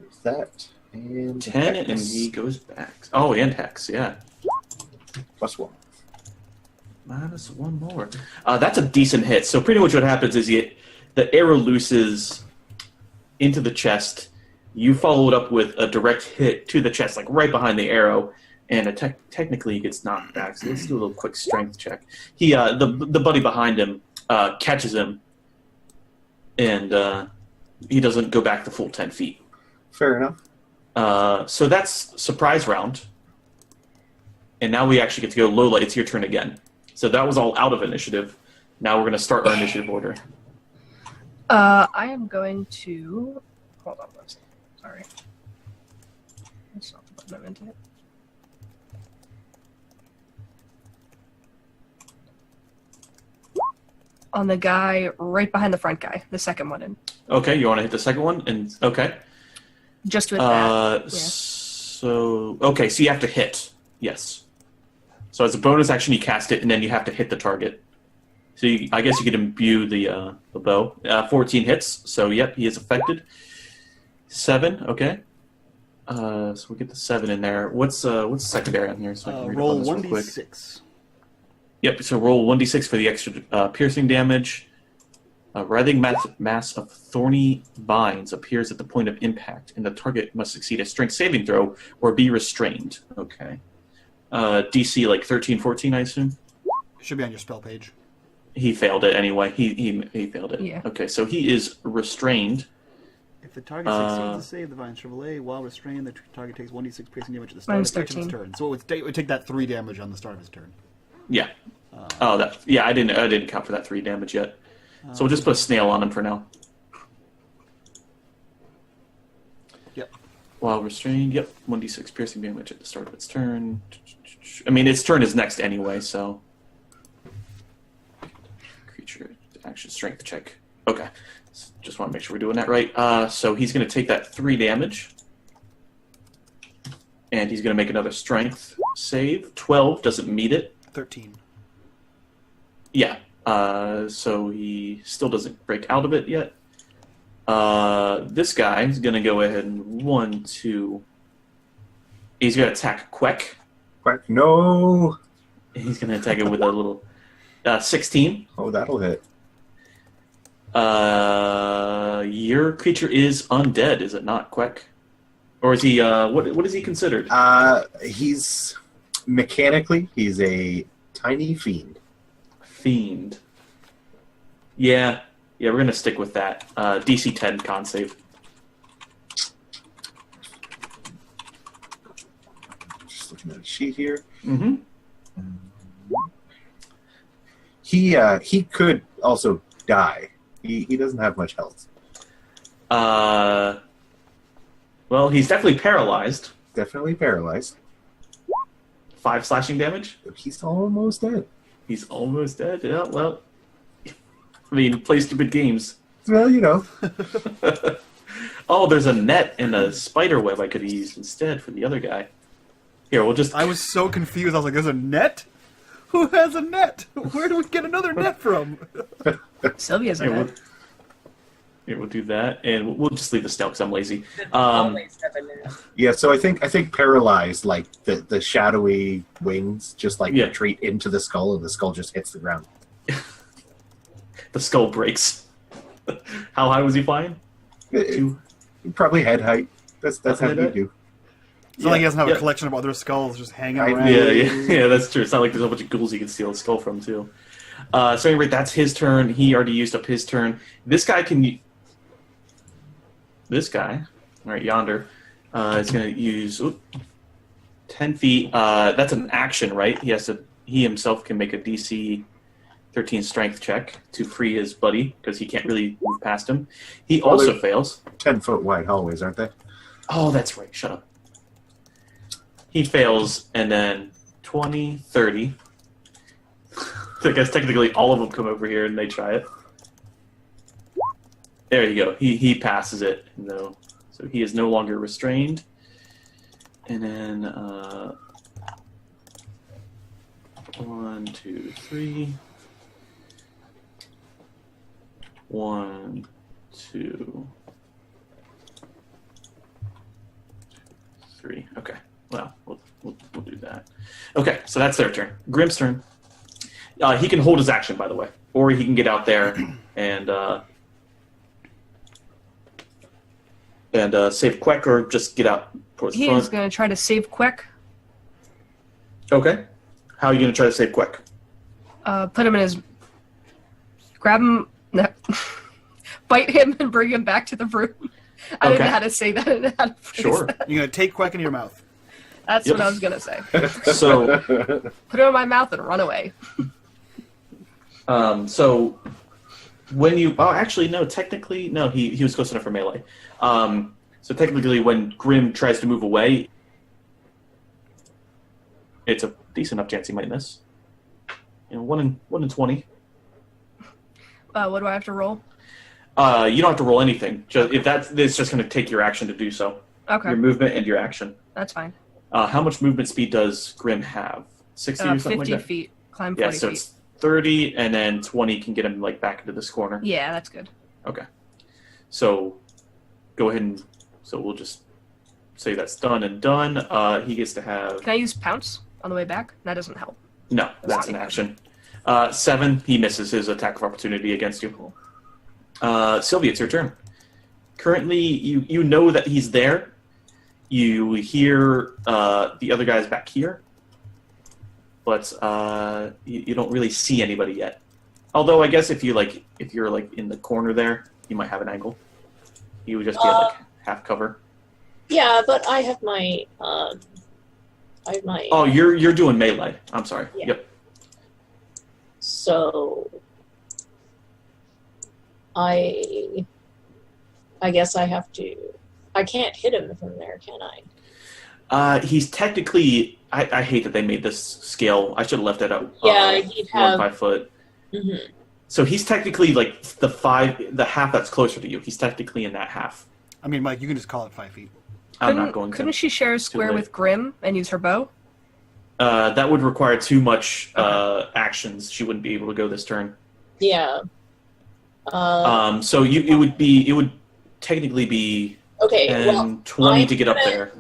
There's that. And 10, Hex. and he goes back. Oh, and Hex, yeah. +1. Minus 1 more. That's a decent hit. So pretty much what happens is the arrow looses into the chest. You follow it up with a direct hit to the chest, like right behind the arrow, and technically he gets knocked back. So let's do a little quick strength check. He, the buddy behind him, catches him, and he doesn't go back the full 10 feet. Fair enough. So that's surprise round. And now we actually get to go Lola. It's your turn again. So that was all out of initiative. Now we're going to start our initiative order. I am going to... Hold on one second. Alright. Let's not put them into it. On the guy right behind the front guy, the second one in. Okay, you want to hit the second one? And okay. Just with that. Yeah. So you have to hit. Yes. So as a bonus action, you cast it, and then you have to hit the target. So I guess you could imbue the bow. 14 hits. So yep, he is affected. 7. Okay. So we get the 7 in there. What's secondary on here? So I can read Roll this real quick. 1d6. Yep. So roll 1d6 for the extra piercing damage. A writhing mass of thorny vines appears at the point of impact, and the target must succeed a strength saving throw or be restrained. Okay. DC like 13, 14, I assume? It should be on your spell page. He failed it anyway. He failed it. Yeah. Okay, so he is restrained. If the target succeeds to save the vine chevrolet while restrained, the target takes 1d6 piercing damage at the start Minus of each of 13. his turn. So it would take that 3 damage on the start of his turn. Yeah. I didn't count for that 3 damage yet. So we'll just put a snail on him for now. Yep. While restrained, yep. 1d6 piercing damage at the start of its turn. I mean, its turn is next anyway, so... Creature action strength check. Okay. Just want to make sure we're doing that right. So he's going to take that 3 damage. And he's going to make another strength save. 12 doesn't meet it. 13. Yeah. So he still doesn't break out of it yet. This guy is going to go ahead and 1, 2... He's going to attack Quek. Quack, no! He's going to attack it with a little 16. Oh, that'll hit. Your creature is undead, is it not, Quek? Or is he, what is he considered? He's, mechanically, he's a tiny fiend. Fiend. Yeah, we're going to stick with that. DC 10 con save. Just looking at a sheet here. Mm-hmm. He could also die. He doesn't have much health. Well, he's definitely paralyzed. Definitely paralyzed. 5 slashing damage. He's almost dead. He's almost dead. Yeah, well, I mean, play stupid games. Well, you know. Oh, there's a net and a spider web I could have used instead for the other guy. Here, we'll just... I was so confused. I was like, there's a net? Who has a net? Where do we get another net from? Sylvia's in it. We'll do that, and we'll just leave the snail because I'm lazy. Always have a net. Yeah, so I think paralyzed, like the shadowy wings just retreat into the skull, and the skull just hits the ground. The skull breaks. How high was he flying? Probably head height. That's how you do. It's not like he doesn't have a collection of other skulls just hanging around. Yeah, that's true. It's not like there's a bunch of ghouls he can steal a skull from, too. So anyway, that's his turn. He already used up his turn. This guy, right yonder, is going to use 10 feet. That's an action, right? He himself can make a DC 13 strength check to free his buddy, because he can't really move past him. He also fails. 10-foot wide hallways, aren't they? Oh, that's right. Shut up. He fails, and then 20, 30. I guess technically all of them come over here and they try it. There you go. He passes it, though. So he is no longer restrained. And then 1, 2, 3. 1, 2, 3. Okay. Well, we'll do that. Okay, so that's their turn. Grimm's turn. He can hold his action, by the way, or he can get out there and save Quek, or just get out towards the front. He's going to try to save Quek. Okay. How are you going to try to save Quek? Put him in his... Grab him... No. Bite him and bring him back to the room. I didn't know how to say that. I didn't know how to phrase Sure. that. You're going to take Quack into your mouth. That's what I was going to say. So, Put him in my mouth and run away. so when you... Oh, actually, no. Technically, no. He was close enough for melee. So technically, when Grim tries to move away, it's a decent enough chance he might miss. 1 in 20. What do I have to roll? You don't have to roll anything. It's just going to take your action to do so. Okay. Your movement and your action. That's fine. How much movement speed does Grim have? 60 or something 50 like that? feet. Climb 40 Yeah, so feet. it's 30, and then 20 can get him back into this corner. Yeah, that's good. Okay. So go ahead and... So we'll just say that's done and done. He gets to have... Can I use pounce on the way back? That doesn't help. No, that's an action. 7, he misses his attack of opportunity against you. Sylvie, it's your turn. Currently, you know that he's there. You hear the other guys back here, but you don't really see anybody yet. Although I guess if you're in the corner there, you might have an angle. You would just be at half cover. Yeah, but I have my. Oh, you're doing melee. I'm sorry. Yeah. Yep. So I guess I have to. I can't hit him from there, can I? He's technically. I hate that they made this scale. I should have left it at he'd have 5 foot. Mm-hmm. So he's technically like the half that's closer to you. He's technically in that half. I mean, Mike, you can just call it 5 feet. I'm not going to. Couldn't she share a square late. with Grim and use her bow? That would require too much actions. She wouldn't be able to go this turn. Yeah. So it would technically be Okay. 20 to get up there.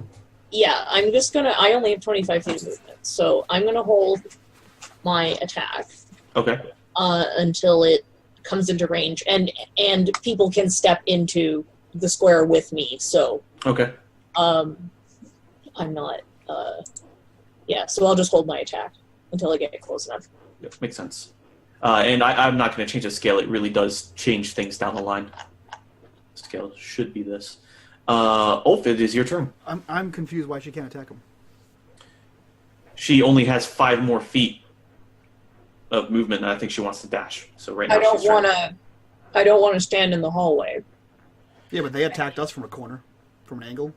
Yeah, I'm just gonna. I only have 25 feet of movement, so I'm gonna hold my attack. Okay. Until it comes into range, and people can step into the square with me. So. Okay. I'm not. Yeah, so I'll just hold my attack until I get close enough. Yep, makes sense. And I'm not going to change the scale. It really does change things down the line. The scale should be this. Ulf, it is your turn. I'm confused why she can't attack him. She only has 5 more feet of movement, and I think she wants to dash. So right now I don't she's trying want to. I don't want to stand in the hallway. Yeah, but they attacked us from a corner, from an angle.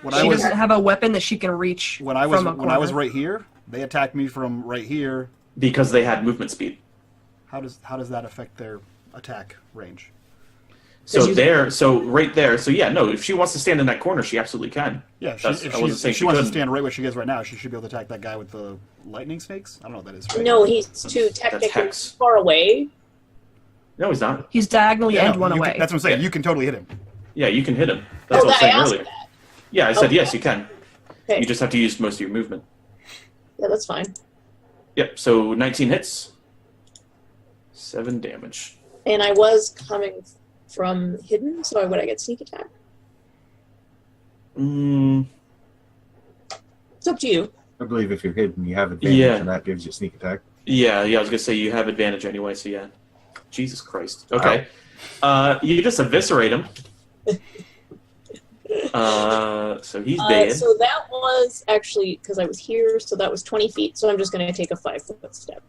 She doesn't have a weapon that she can reach when I from a was right here, they attacked me from right here. because they had movement speed. How does that affect their attack range? So right there. So yeah, no. If she wants to stand in that corner, she absolutely can. Yeah, if she wants to stand right where she is right now, she should be able to attack that guy with the lightning snakes. I don't know what that is. Right? No, he's too technically hex. far away. No, he's not. He's diagonally end one away. That's what I'm saying. Yeah. You can totally hit him. Yeah, you can hit him. That's what I was I saying asked earlier. that. Yeah, I said Okay. yes, you can. Okay. You just have to use most of your movement. Yeah, that's fine. Yep. So 19 hits, 7 damage. And I was coming from hidden, so would I get sneak attack? Mm, It's up to you. I believe if you're hidden, you have advantage, Yeah. and that gives you sneak attack. yeah. I was gonna say you have advantage anyway. So yeah. Jesus Christ. Okay. You just eviscerate him. So he's dead. So that was actually, because I was here, so that was 20 feet, so I'm just going to take a 5-foot step.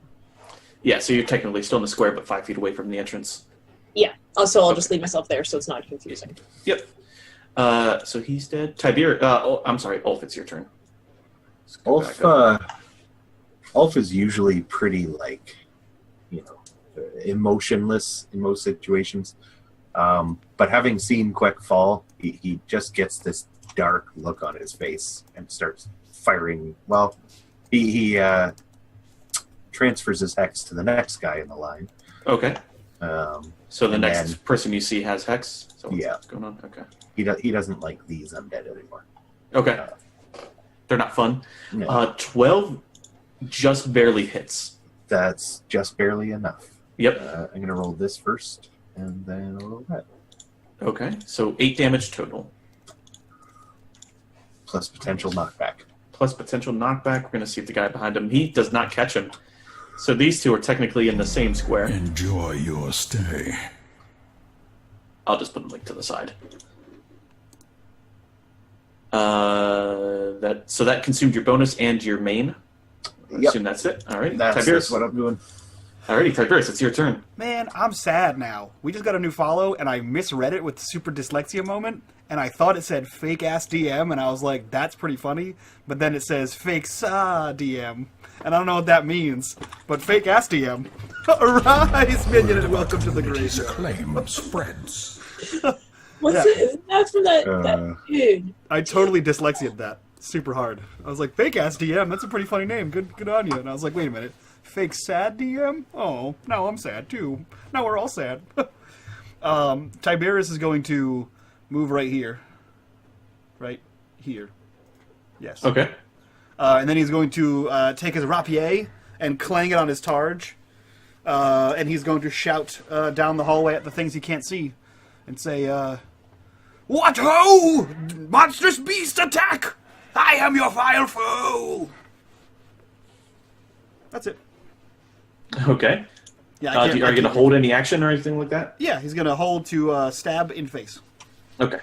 Yeah. So you're technically still in the square, but 5 feet away from the entrance. Yeah, so I'll just leave myself there so it's not confusing. Yep. So he's dead. Tiberius. I'm sorry, Ulf. It's your turn. Let's go back up. Ulf is usually pretty, emotionless in most situations. But having seen Quek fall, he just gets this dark look on his face and starts firing. Well, he transfers his hex to the next guy in the line. Okay. So the and next then- person you see has hex. So what's going on? Okay. He doesn't like these undead anymore. Okay. They're not fun. No, 12 just barely hits. that's just barely enough. Yep. I'm going to roll this first, and then I'll roll that. Okay. So 8 damage total. Plus potential knockback. Plus potential knockback. We're going to see if the guy behind him, he does not catch him. So these two are technically in the same square. Enjoy your stay. I'll just put them to the side. So that consumed your bonus and your main. I Yep. assume that's it. All right. That's Tiberius. what I'm doing. Alrighty, Tiberius, it's your turn. Man, I'm sad now. We just got a new follow, and I misread it with the super dyslexia moment, and I thought it said fake ass DM, and I was like, that's pretty funny. But then it says fake sa DM, and I don't know what that means. But fake ass DM. Arise, minion, and welcome to the His grave. acclaim spreads. What's Yeah. it? Isn't that from that kid? I totally dyslexiated that super hard. I was like, fake ass DM. That's a pretty funny name. Good on you. And I was like, wait a minute, fake sad DM? Oh, now I'm sad too. Now we're all sad. Tiberius is going to move right here. Right here. Yes. Okay. And then he's going to take his rapier and clang it on his targe. And he's going to shout down the hallway at the things he can't see and say, "What ho! Monstrous beast attack! I am your vile foe!" That's it. Okay. Yeah, Are you going to hold any action or anything like that? Yeah, he's going to hold to stab in face. Okay.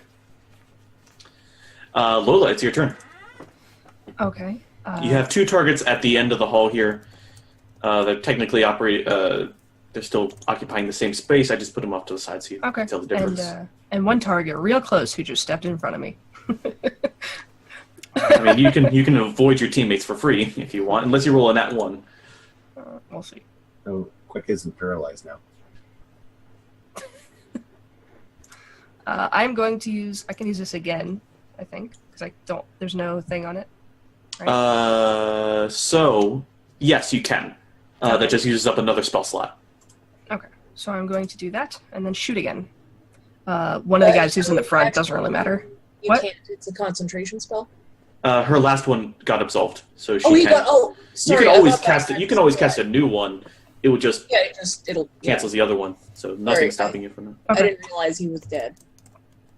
Lola, it's your turn. Okay. You have 2 targets at the end of the hall here. They're technically they're still occupying the same space. I just put them off to the side so you Okay. can tell the difference. And one target real close who just stepped in front of me. I mean, you can avoid your teammates for free if you want, unless you roll a nat 1. We'll see. So Quick isn't paralyzed now. I'm going to use. I can use this again, I think, because there's no thing on it. So yes, you can. That just uses up another spell slot. Okay. So I'm going to do that and then shoot again. One of the guys who's in the front doesn't really matter. You What? can't. It's a concentration spell. Her last one got absolved, so she Oh, he can't. got. Oh, sorry. you can I always thought that cast it. You can always cast a new one. It would just Yeah, it'll cancels the other one, so nothing's Sorry. stopping you from that. I Okay. didn't realize he was dead.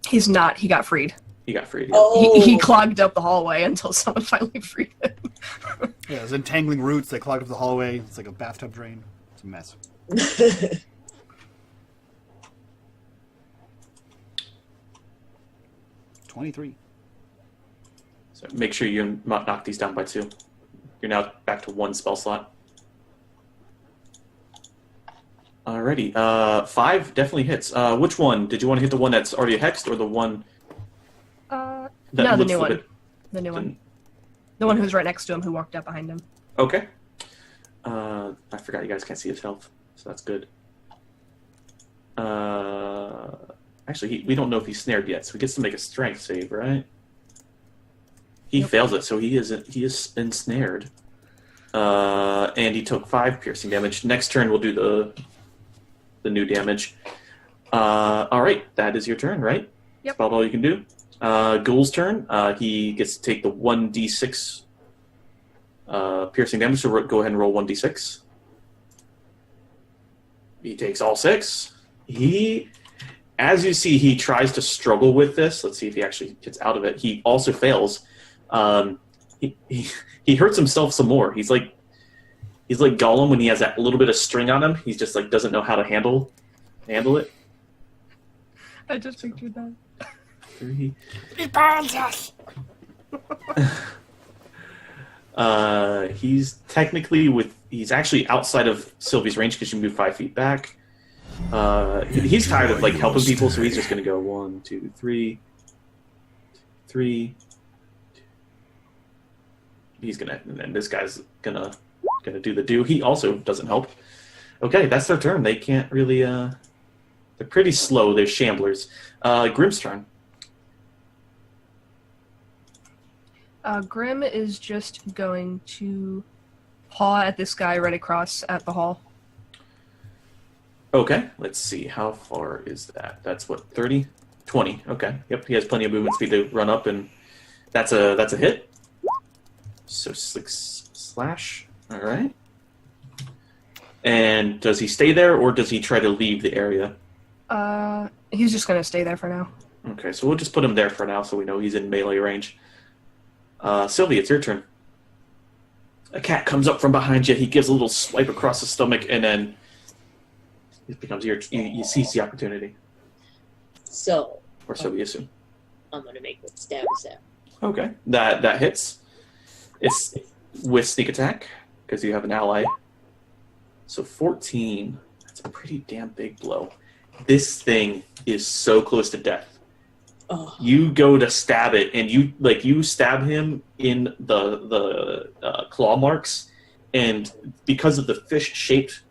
He's not. He got freed. You got freed. Oh, He clogged up the hallway until someone finally freed him. Yeah, there's entangling roots. They clogged up the hallway. It's like a bathtub drain. It's a mess. 23. So make sure you knock these down by 2. You're now back to 1 spell slot. Alrighty. 5 definitely hits. Which one? Did you want to hit the one that's already hexed or the one that No, the looks new a one. bit- The new one. The one who's right next to him, who walked up behind him. Okay. I forgot you guys can't see his health, so that's good. Actually, we don't know if he's snared yet, so he gets to make a strength save, right? He fails it, so he is ensnared. And he took 5 piercing damage. Next turn, we'll do the new damage. All right, that is your turn, right? Yep. That's about all you can do. Ghoul's turn. He gets to take the 1d6 piercing damage, so go ahead and roll 1d6. He takes all 6. As you see, he tries to struggle with this. Let's see if he actually gets out of it. He also fails. He hurts himself some more. He's like Gollum when he has that little bit of string on him. He's just like doesn't know how to handle it. I just pictured that. 3. He burns us! He's actually outside of Sylvie's range because you move 5 feet back. He's tired of like helping people, so he's just gonna go 1, 2, 3. He's gonna, and this guy's gonna do the do. He also doesn't help. Okay, that's their turn. They can't really. They're pretty slow. They're shamblers. Grim's turn. Grim is just going to paw at this guy right across at the hall. Okay, let's see. How far is that? That's what, 30? 20. Okay. Yep, he has plenty of movement speed to run up, and that's a hit. So 6 slash. All right. And does he stay there, or does he try to leave the area? He's just going to stay there for now. Okay, so we'll just put him there for now so we know he's in melee range. Sylvie, it's your turn. A cat comes up from behind you. He gives a little swipe across the stomach, and then it becomes you seize the opportunity. So, Or so we assume. I'm gonna make what stab is at. Okay, that hits. It's with sneak attack, because you have an ally. So 14. That's a pretty damn big blow. This thing is so close to death. Oh. You go to stab it, and you stab him in the claw marks, and because of the fish-shaped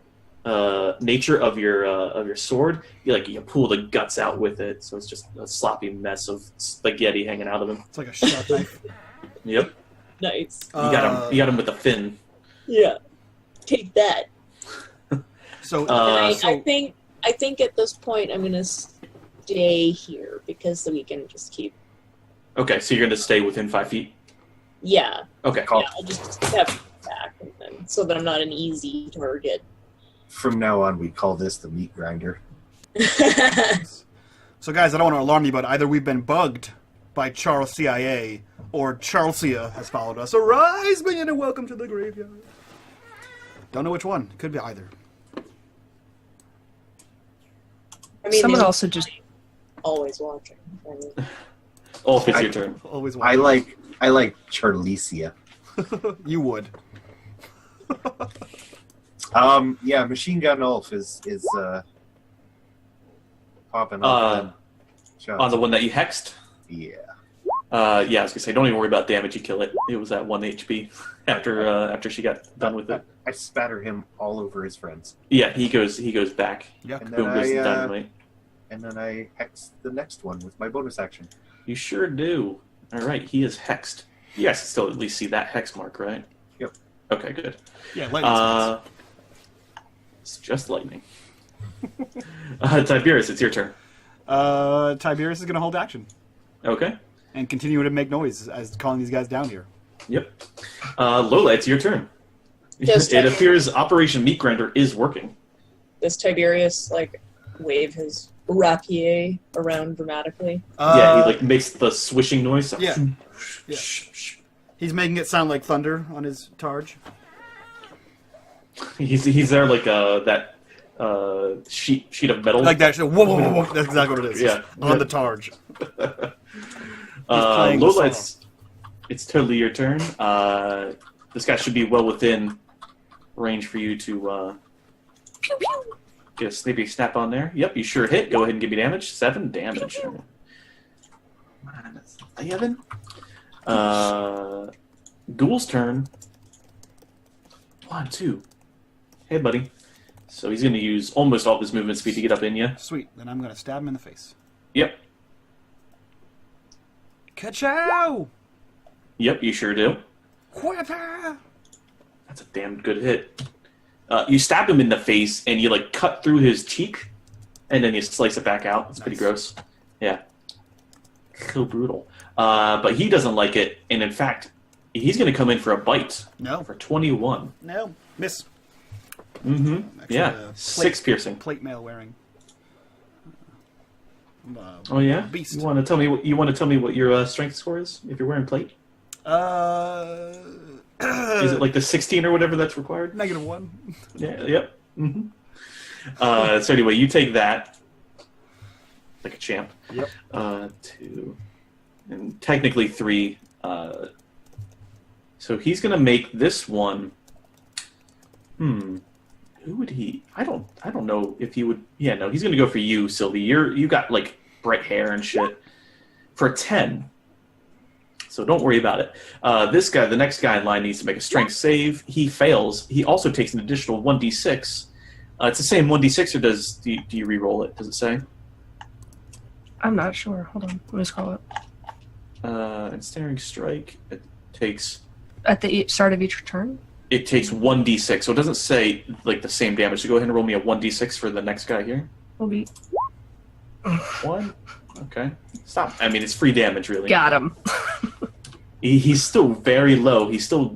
nature of your sword, you pull the guts out with it, so it's just a sloppy mess of spaghetti hanging out of him. It's like a sharp knife. Yep. Nice. You got him with a fin. Yeah. Take that. So, I think at this point I'm gonna stay here because we can just keep. Okay, so you're going to stay within 5 feet? Yeah. Okay. Yeah, I'll just step back and then, so that I'm not an easy target. From now on, we call this the meat grinder. so guys, I don't want to alarm you, but either we've been bugged by Charles CIA, or Charlesia has followed us. Arise, minion, and welcome to the graveyard. Don't know which one. Could be either. I mean, Someone they're also just always watching. I mean, Oh, if it's your turn. Always I one. like Charlesia. You would. Yeah, Machine Gun Ulf is popping off. On the one that you hexed? Yeah. Yeah, I was going to say, don't even worry about damage, you kill it. It was at 1 HP after she got done with it. I spatter him all over his friends. Yeah, he goes back. Yeah. And Boom then goes the dynamite. and then I hex the next one with my bonus action. You sure do. All right, he is hexed. You guys can still at least see that hex mark, right? Yep. Okay, good. Yeah, lightning It's just lightning. Tiberius, it's your turn. Tiberius is going to hold action Okay. and continue to make noise as calling these guys down here. Yep. Lola, it's your turn. Yes, It appears Operation Meat Grinder is working. does Tiberius wave his rapier around dramatically? Yeah, he makes the swishing noise. Yeah. Yeah. He's making it sound like thunder on his targe. He's there like that sheet of metal. Like that. Whoa, whoa, whoa, whoa. That's exactly what it is. Yeah. On the targe. playing the Lola, song. it's totally your turn. This guy should be well within range for you to get a snippy snap on there. Yep, you sure hit. Go ahead and give me damage. 7 damage. Minus 11. Ghoul's turn. 1, 2. Hey, buddy. So he's going to use almost all of his movement speed to get up in you. Sweet. Then I'm going to stab him in the face. Yep. Ka-chow! Yep, you sure do. Quata! That's a damn good hit. You stab him in the face, and you cut through his cheek, and then you slice it back out. It's pretty gross. Yeah. So brutal. But he doesn't like it, and in fact, he's going to come in for a bite. No. For 21. No. Miss. Mm-hmm. Actually, Yeah. 6 piercing. Plate mail wearing. Oh yeah. Beast. You want to tell me what your strength score is if you're wearing plate? Is it like the 16 or whatever that's required? -1. Yeah. Yep. Mm-hmm. So anyway, you take that like a champ. Yep. 2, and technically 3. So he's gonna make this one. Who would he? I don't know if he would. Yeah, no, he's gonna go for you, Sylvie. You got bright hair and shit. For 10. So don't worry about it. This guy, the next guy in line, needs to make a strength save. He fails. He also takes an additional 1d6. It's the same 1d6, or do you re-roll it? Does it say? I'm not sure. Hold on. Let me just call it. Ensnaring strike. It takes. At the start of each turn? It takes 1d6, so it doesn't say the same damage. So go ahead and roll me a 1d6 for the next guy here. Will be. 1. Okay. Stop. I mean, it's free damage, really. Got him. He's still very low. He's still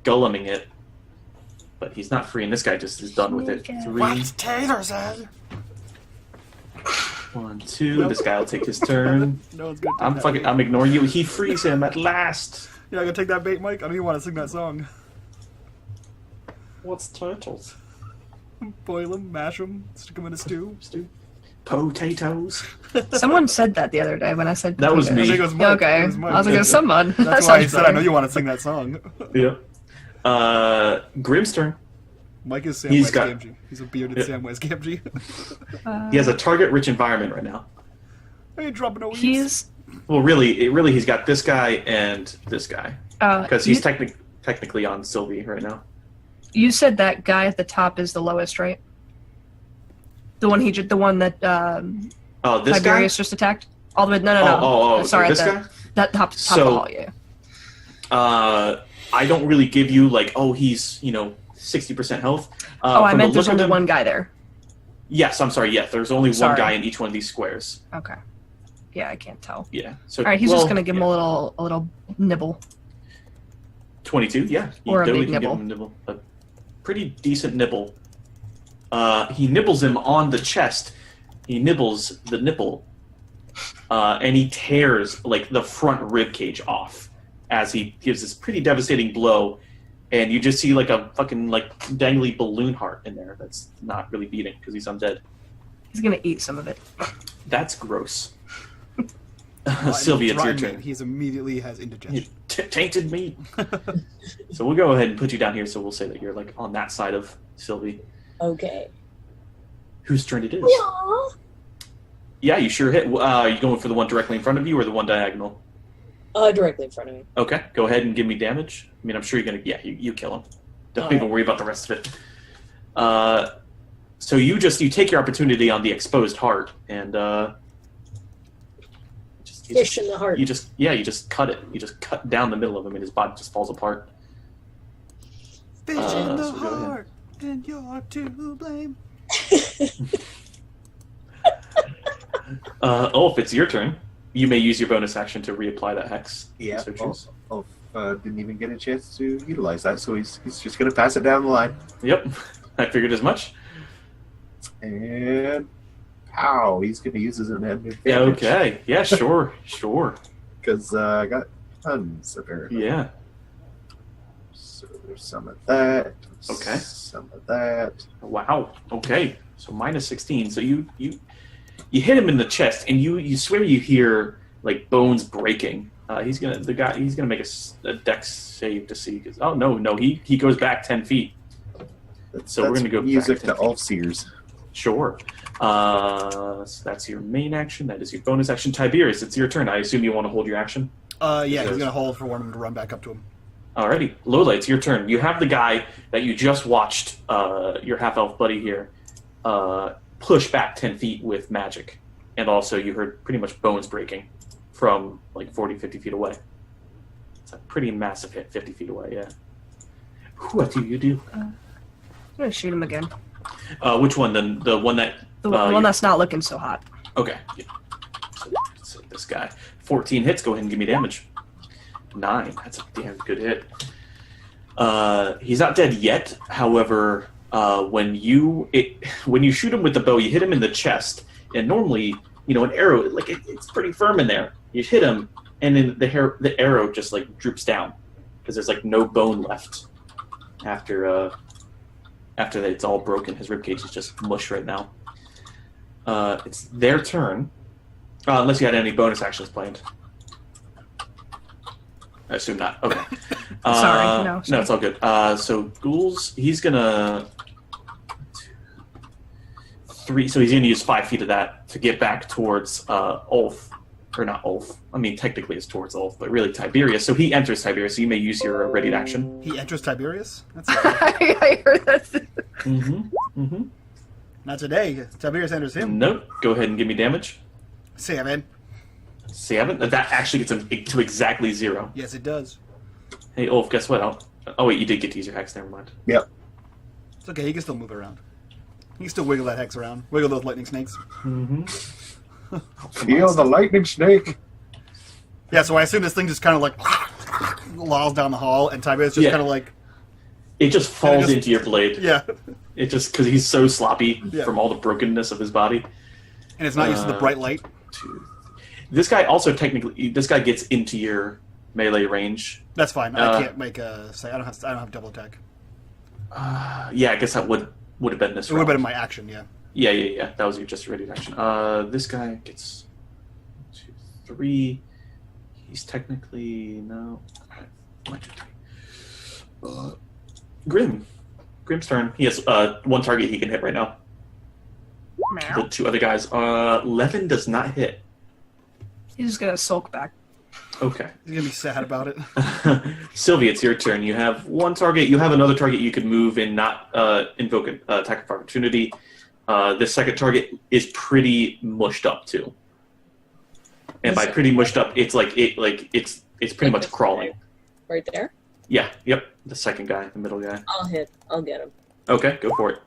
gulluming it, but he's not free. And this guy just is done with it. 3. Tater said? 1, 2. This guy will take his turn. No one's gonna take that bait. I'm ignoring you. He frees him at last. You're not gonna take that bait, Mike? I don't even want to sing that song. What's turtles? Boil them, mash them, stick them in a stew. Potatoes. Someone said that the other day when I said That was I me. think it was Mike. Okay. It was Mike. I was like, it's someone. That's why I said I know you want to sing that song. Yeah. Grim's turn. Mike is He's Samwise got- Gamgee. He's a bearded Samwise Gamgee. He has a target-rich environment right now. I ain't dropping no weeds. He's Well, really, he's got this guy and this guy because he's technically on Sylvie right now. You said that guy at the top is the lowest, right? The one that Oh, this Tiberius guy. just attacked. All the way. No. Oh, Sorry, this the, guy. that top of So- the hall. Yeah. I don't really give you like, oh, he's 60% health. I from meant the there's look of only them- one guy there. Yes, I'm sorry. Yeah, there's only one Sorry. guy in each one of these squares. Okay. Yeah, I can't tell. Yeah. So All right, he's just gonna give him a little nibble. 22. Yeah, you Or a totally big can give him a nibble. A pretty decent nibble. He nibbles him on the chest. He nibbles the nipple, and he tears like the front rib cage off as he gives this pretty devastating blow. And you just see like a fucking like dangly balloon heart in there that's not really beating because he's undead. He's gonna eat some of it. That's gross. Rotten- Sylvie, it's your rotten turn. meat. He's immediately has indigestion. Tainted meat. So we'll go ahead and put you down here. So we'll say that you're like on that side of Sylvie. Okay. Whose turn it is? Yeah. Yeah, you sure hit. Are you going for the one directly in front of you or the one diagonal? Directly in front of me. Okay, go ahead and give me damage. I mean, I'm sure you're gonna. Yeah, you kill him. Don't Alright. even worry about the rest of it. So you take your opportunity on the exposed heart and Fish in the heart. you just cut it. You just cut down the middle of him, and his body just falls apart. Fish in the so go ahead. heart, and you're to blame. Ulf, it's your turn. You may use your bonus action to reapply that hex. Yeah. So choose. Ulf didn't even get a chance to utilize that, so he's just going to pass it down the line. Yep, I figured as much. And pow, he's going to use his own advantage. Yeah. Okay. Yeah. Sure. Because I got tons apparently. Yeah. So there's some of that. Okay. Some of that. Wow. Okay. So minus 16. So you hit him in the chest, and you swear you hear like bones breaking. He's gonna make a dex save to see. Oh no, he goes back 10 feet. So we're gonna go back music 10 to Ulf's ears. Sure. So that's your main action. That is your bonus action. Tiberius, it's your turn. I assume you want to hold your action. Yeah, Yes. he's gonna hold for one of them to run back up to him. Alrighty, Lola, it's your turn. You have the guy that you just watched, your half-elf buddy here, push back 10 feet with magic. And also you heard pretty much bones breaking from like 40, 50 feet away. It's a pretty massive hit, 50 feet away, yeah. What do you do? I'm gonna shoot him again. Which one? The one that... The one that's not looking so hot. Okay. Yeah. So this guy. 14 hits, go ahead and give me damage. 9. That's a damn good hit. He's not dead yet. However, when you shoot him with the bow, you hit him in the chest. And normally, an arrow, like it's pretty firm in there. You hit him, and then the arrow just like droops down because there's like no bone left after that it's all broken. His ribcage is just mush right now. It's their turn, unless you had any bonus actions planned. I assume not. Okay. Sorry, no. No, it's all good. So ghouls, he's gonna 3. So he's gonna use 5 feet of that to get back towards Ulf, or not Ulf. I mean, technically it's towards Ulf, but really Tiberius. So he enters Tiberius. So you may use your ready to action. He enters Tiberius. That's I heard that. not today. Tiberius enters him. Nope. Go ahead and give me damage. 7. 7. That actually gets him to exactly 0. Yes, it does. Hey, Ulf, guess what? Oh, wait, you did get to use your hex. Never mind. Yep. It's okay. He can still move it around. He can still wiggle that hex around. Wiggle those lightning snakes. Feel the lightning snake. Yeah, so I assume this thing just kind of like lolls down the hall, and Tiberius just Yeah. kind of like, It just falls just- into your blade. yeah. It just, because he's so sloppy Yeah. from all the brokenness of his body. And it's not used to the bright light. 2. This guy also technically, this guy gets into your melee range. That's fine. I can't make a say. I don't have double attack. Yeah, I guess that would have been this It would have round. been my action, yeah. Yeah. That was just your ready to action. This guy gets 1, 2, 3. He's technically no. 1, 2, 3. Grim. Grim's turn. He has one target he can hit right now. The two other guys. 11 does not hit. He's just gonna sulk back. Okay. He's gonna be sad about it. Sylvie, it's your turn. You have one target. You have another target you could move and not invoke an attack of opportunity. The second target is pretty mushed up too. And by pretty mushed up, it's it's pretty much crawling. Right there? Yeah, yep. The second guy, the middle guy. I'll hit. I'll get him. Okay, go for it.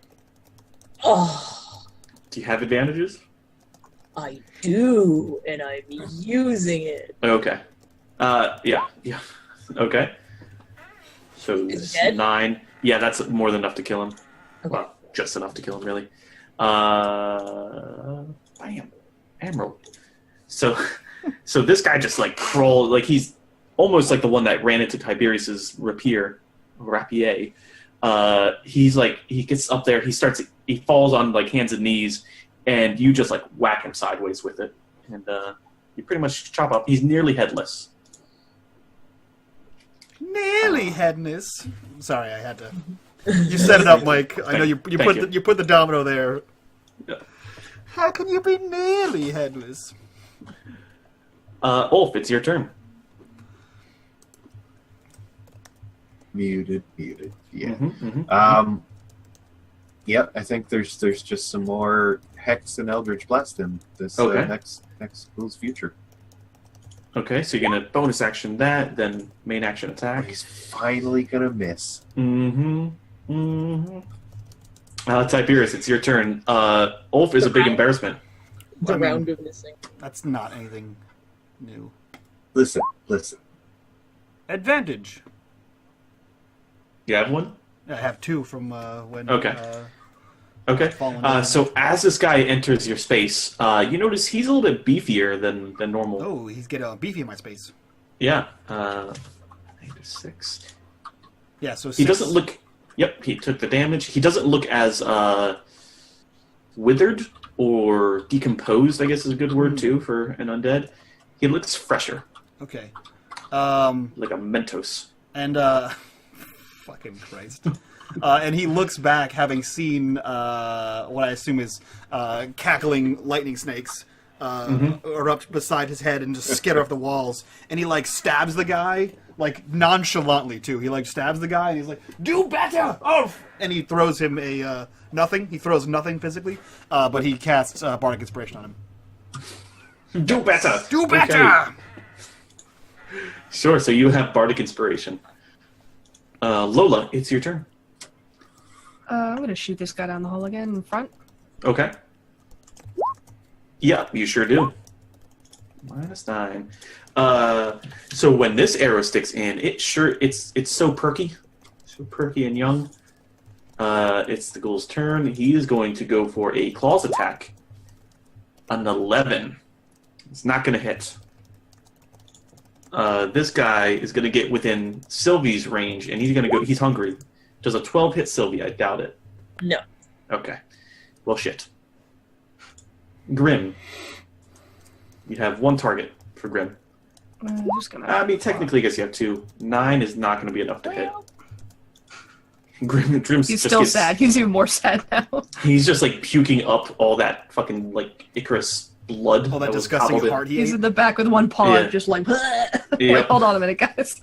Oh, Do you have advantages? I do, and I'm using it. Okay. Yeah. Okay. So Is he dead? 9. Yeah, that's more than enough to kill him. Okay. Well, just enough to kill him, really. Bam. Emerald. So this guy just crawled, he's almost like the one that ran into Tiberius's rapier. He gets up there, he falls on hands and knees, and you just whack him sideways with it, and you pretty much chop up. He's nearly headless. Nearly headless. Sorry, I had to. You set it up, Mike. I know you put the domino there. Yeah. How can you be nearly headless? Ulf, it's your turn. Muted. Yeah. Mm-hmm. I think there's just some more Hex and Eldritch Blast in this Okay. next Ghoul's Future. Okay, so you're going to bonus action that, then main action attack. He's finally gonna miss. Tiberius, it's your turn. Ulf is a big embarrassment. The round of missing. That's not anything new. Listen. Advantage. You have one? I have 2 from when. Okay. Okay. Fallen down. So as this guy enters your space, you notice he's a little bit beefier than normal. Oh, he's getting beefy in my space. Yeah. 6. Yeah, so He 6. doesn't look... Yep, he took the damage. He doesn't look as withered or decomposed, I guess is a good word, too, for an undead. He looks fresher. Okay. Like a Mentos. And, fucking Christ. And he looks back, having seen what I assume is cackling lightning snakes erupt beside his head and just skitter off the walls. And he, stabs the guy, nonchalantly, too. He, stabs the guy, and he's like, "Do better! Oh!" And he throws him a nothing. He throws nothing physically, but he casts Bardic Inspiration on him. Do better! Do better! Okay. Sure, so you have Bardic Inspiration. Lola, it's your turn. I'm gonna shoot this guy down the hole again in front. Okay. Yeah, you sure do. -9. So when this arrow sticks in, it's so perky. So perky and young. It's the ghoul's turn. He is going to go for a claws attack. An 11. It's not going to hit. This guy is going to get within Sylvie's range, and he's hungry. Does a 12 hit Sylvie? I doubt it. No. Okay. Well, shit. Grim. You have one target for Grim. I'm just gonna. Technically, I guess you have 2. 9 is not going to be enough to hit. Grim's He's just still sad. He's even more sad now. He's just puking up all that fucking Icarus blood. All that was disgusting cobbled in. heart he He's ate. in the back with one paw, Yeah. just Yeah. Wait, hold on a minute, guys.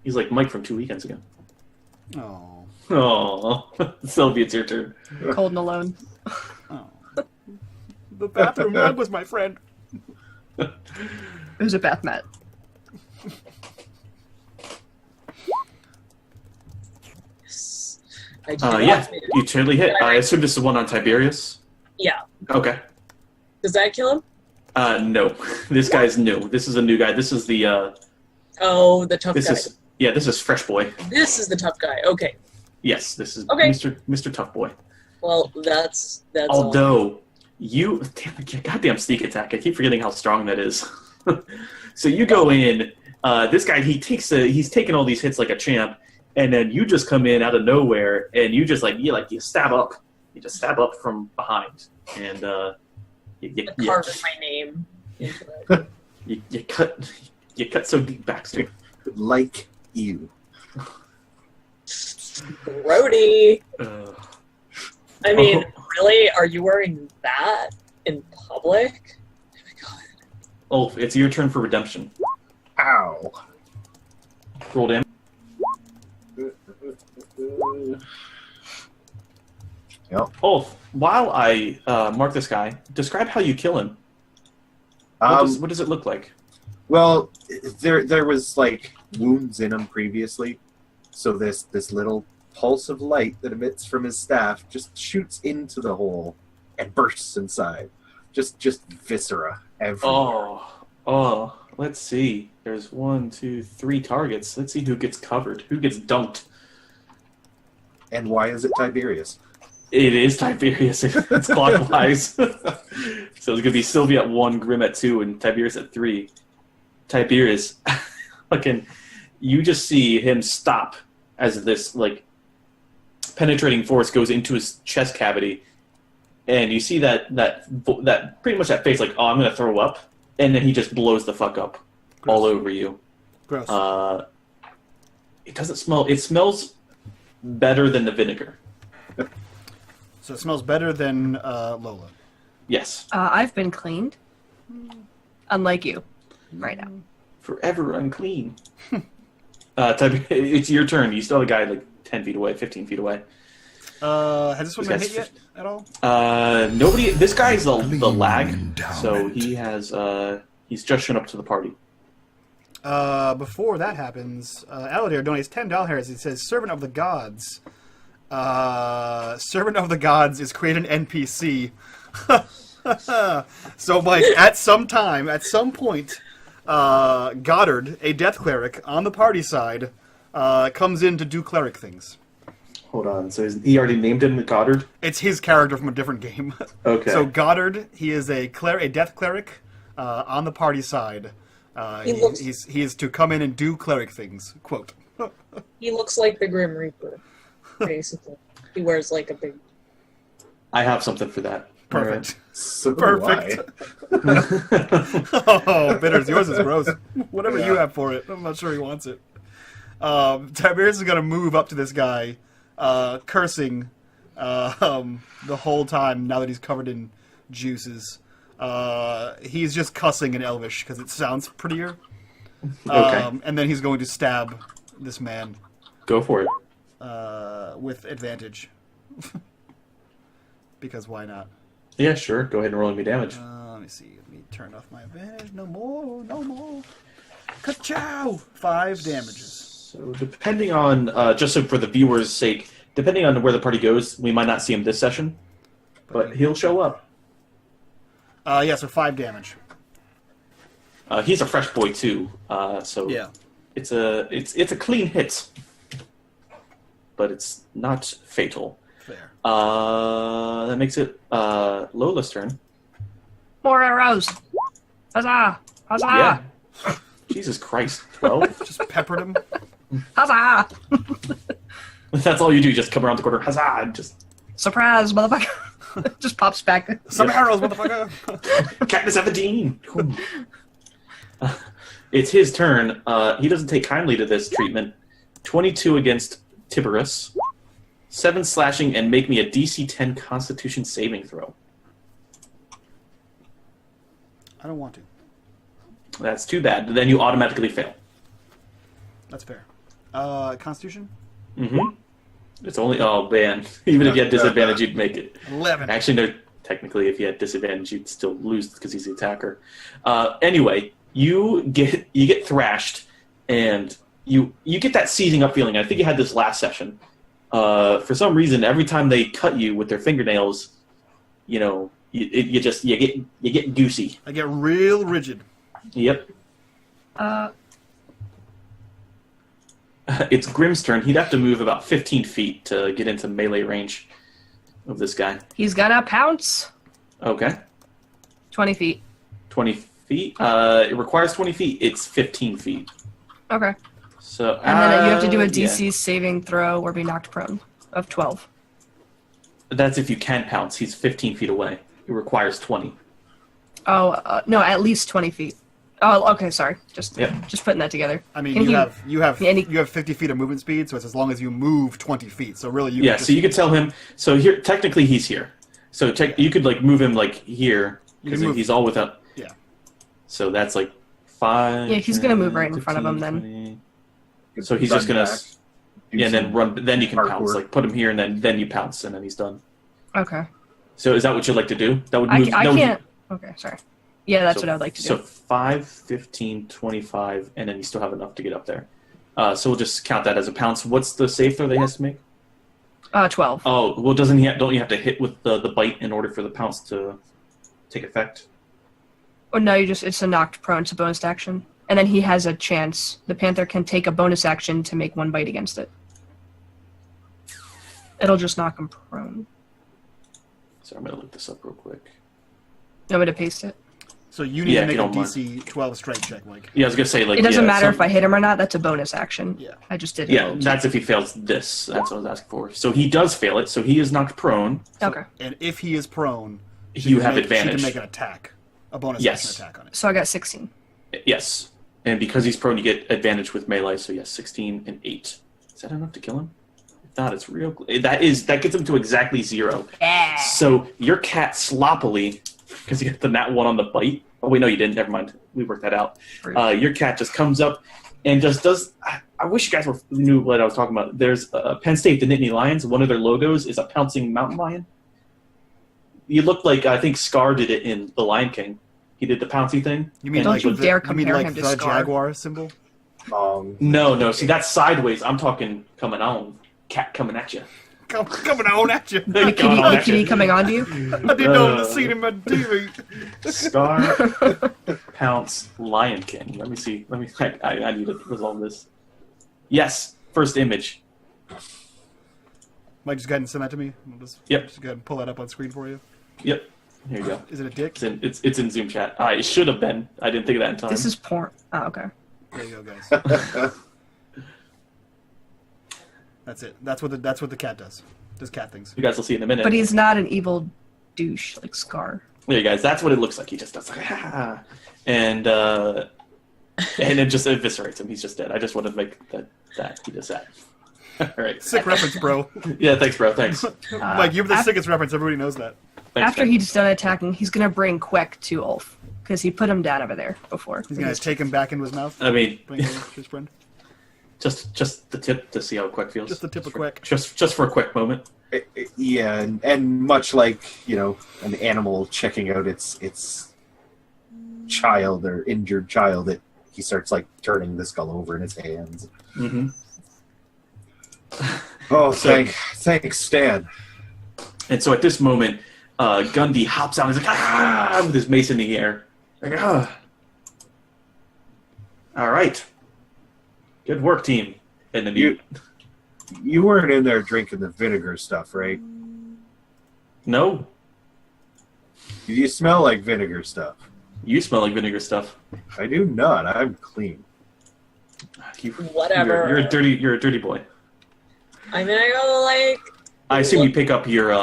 He's like Mike from 2 weekends ago. Oh. Oh, Sylvie, it's your turn. Cold and alone. Oh. The bathroom rug was my friend. It was a bath mat. Yes. I do Yeah, want it. you totally hit. I assume this is the one on Tiberius. Yeah. Okay. Does that kill him? No. This guy's new. This is a new guy. This is the Oh, the tough this guy. this is Fresh Boy. This is the tough guy. Okay. Yes, this is Okay. Mr. Tough Boy. Well, that's all. Although goddamn sneak attack. I keep forgetting how strong that is. So you go in. This guy he's taking all these hits like a champ, and then you just come in out of nowhere, and you just you stab up. You just stab up from behind, and Carving my name into it. you cut so deep, Baxter. Like you. Grody. I mean, Oh. really? Are you wearing that in public? Oh my god. Ulf, it's your turn for redemption. Ow. Roll damage. Yep. Ulf, while I mark this guy, describe how you kill him. What does it look like? Well, there was like wounds in him previously, so this little pulse of light that emits from his staff just shoots into the hole and bursts inside. Just viscera everywhere. Oh, let's see. There's 1, 2, 3 targets. Let's see who gets covered. Who gets dunked? And why is it Tiberius? It is Tiberius. It's clockwise. So it's going to be Sylvie at 1, Grim at 2, and Tiberius at 3. Tiberius, fucking, you just see him stop as this, like, penetrating force goes into his chest cavity, and you see that pretty much that face, like, oh, I'm going to throw up, and then he just blows the fuck up all over you. Gross. It doesn't smell. It smells better than the vinegar. So it smells better than Lola. Yes. I've been cleaned. Unlike you, right now. Forever unclean. It's your turn. You still have a guy like 10 feet away, 15 feet away. Has this one This been guy's hit yet at all? Nobody. This guy's the lag, Endowment. so he has. He's just shown up to the party. Before that happens, Aladir donates $10. He says, "Servant of the gods." Servant of the gods is create an NPC. So, Mike, at some point, Goddard, a death cleric on the party side, comes in to do cleric things. Hold on. So he already named him Goddard. It's his character from a different game. Okay. So Goddard, he is a death cleric on the party side. He is to come in and do cleric things. Quote. He looks like the Grim Reaper, basically. He wears like a big... I have something for that. Perfect. So Perfect. Oh, Bitters, yours is gross. Whatever you have for it, I'm not sure he wants it. Tiberius is going to move up to this guy, cursing the whole time now that he's covered in juices. He's just cussing in Elvish because it sounds prettier. Okay. And then he's going to stab this man Go for it. with advantage. Because why not? Yeah, sure. Go ahead and roll me damage. Let me see. Let me turn off my advantage. No more. Ka-chow! 5 damages. So depending on, just so for the viewers' sake, depending on where the party goes, we might not see him this session, but he'll show up. Yeah, so 5 damage. He's a fresh boy too, so Yeah. it's a clean hit, but it's not fatal. Fair. That makes it Lola's turn. More arrows. Huzzah! Huzzah! Yeah. Jesus Christ, 12? Just peppered him. Huzzah! That's all you do, just come around the corner, huzzah, and just... Surprise, motherfucker! Just pops back. Some arrows, motherfucker! Cactus 17! It's his turn. He doesn't take kindly to this treatment. 22 against Tiberius. 7 slashing, and make me a DC 10 Constitution saving throw. I don't want to. That's too bad. Then you automatically fail. That's fair. Constitution? Mm-hmm. It's only... Oh, man. Even if you had disadvantage, you'd make it. 11. Actually, no. Technically, if you had disadvantage, you'd still lose because he's the attacker. Anyway, you get thrashed, and you get that seizing up feeling. I think you had this last session. For some reason, every time they cut you with their fingernails, you know, you get goosey. I get real rigid. Yep. It's Grim's turn. He'd have to move about 15 feet to get into melee range of this guy. He's gonna pounce. Okay. 20 feet. 20 feet. It requires 20 feet. It's 15 feet. Okay. So And then you have to do a yeah. DC saving throw or be knocked prone of 12. That's if you can pounce. He's 15 feet away. It requires 20. Oh, no, at least 20 feet. Oh, okay. Sorry. Just Yep. just putting that together. I mean, Can you have Yeah, and he- 50 feet of movement speed, so it's as long as you move 20 feet. So really, you Yeah, could just, so you could tell him. So here, technically, he's here. So you could like move him like here You because can move- he's all without. Yeah. So that's like 5. Yeah, he's gonna move right in 10, front of him then. 20. So he's Run just gonna. back, do Yeah, and then some run. Then you can parkour. pounce. Like put him here, and then you pounce, and then he's done. Okay. So is that what you'd like to do? That would I move. that would- can't. Okay. Sorry. Yeah, that's so- what I would like to do. So 5, 15, 25, and then you still have enough to get up there. So we'll just count that as a pounce. What's the save throw that he has to make? 12. Oh, well, doesn't he? Don't you have to hit with the bite in order for the pounce to take effect? Oh no, it's a knocked prone. It's a bonus action, and then he has a chance. The panther can take a bonus action to make one bite against it. It'll just knock him prone. So I'm gonna look this up real quick. You want me to paste it? so you need Yeah, to if make you a don't mind. DC 12 strike check, Mike. Yeah, I was gonna say like It doesn't matter some- if I hit him or not. That's a bonus action. Yeah. I just did it. Yeah, that's if he fails this. That's what I was asking for. So he does fail it. So he is knocked prone. Okay. And if he is prone, You have She advantage. can make an attack, a bonus Yes. action attack on it. So I got 16. Yes, and because he's prone, you get advantage with melee. So yes, 16 and 8. Is that enough to kill him? If not, it's real. That gets him to exactly 0. Yeah. So your cat sloppily, because you got the nat 1 on the bite. Oh wait, no, you didn't. Never mind. We worked that out. Your cat just comes up and just does. I wish you guys knew what I was talking about. There's Penn State, the Nittany Lions. One of their logos is a pouncing mountain lion. You look like I think Scar did it in The Lion King. He did the pouncy thing. You mean Don't like you with dare you mean compare like him to the Scar. jaguar symbol? No. See, that's sideways. I'm talking coming on. Cat coming at you. Coming on at you. The kitty coming onto you? I didn't know the scene in my TV. Scar, Pounce, Lion King. Let me see. I need to resolve this. Yes, first image. Mike, just go ahead and send that to me. We'll just go ahead and pull that up on screen for you. Yep. Here you go. Is it a dick? It's in Zoom chat. It should have been. I didn't think of that in time. This is porn. Oh, okay. There you go, guys. That's it. That's what the cat does. Does cat things. You guys will see in a minute. But he's not an evil douche like Scar. There you guys. That's what it looks like. He just does and it just eviscerates him. He's just dead. I just wanted to make that he does that. All right. Sick reference, bro. Yeah, thanks, bro. Thanks. Mike, you're the sickest reference. Everybody knows that. Thanks, After man. he's done attacking, he's gonna bring Quek to Ulf because he put him down over there before. He's gonna take him back into his mouth. I mean, Bring him to his friend. just the tip to see how quick feels. Just the tip of quick. Just for a quick moment. Yeah, and much like an animal checking out its child or injured child, he starts like turning the skull over in his hands. Mm-hmm. Oh, thanks, Stan. And so at this moment, Gundy hops out. He's like, with his mace in the air. Like, All right. Good work, team. And then You weren't in there drinking the vinegar stuff, right? No, You smell like vinegar stuff. you smell like vinegar stuff. I do not. I'm clean. Whatever. You're a dirty boy. I mean, I go like. I assume you pick up your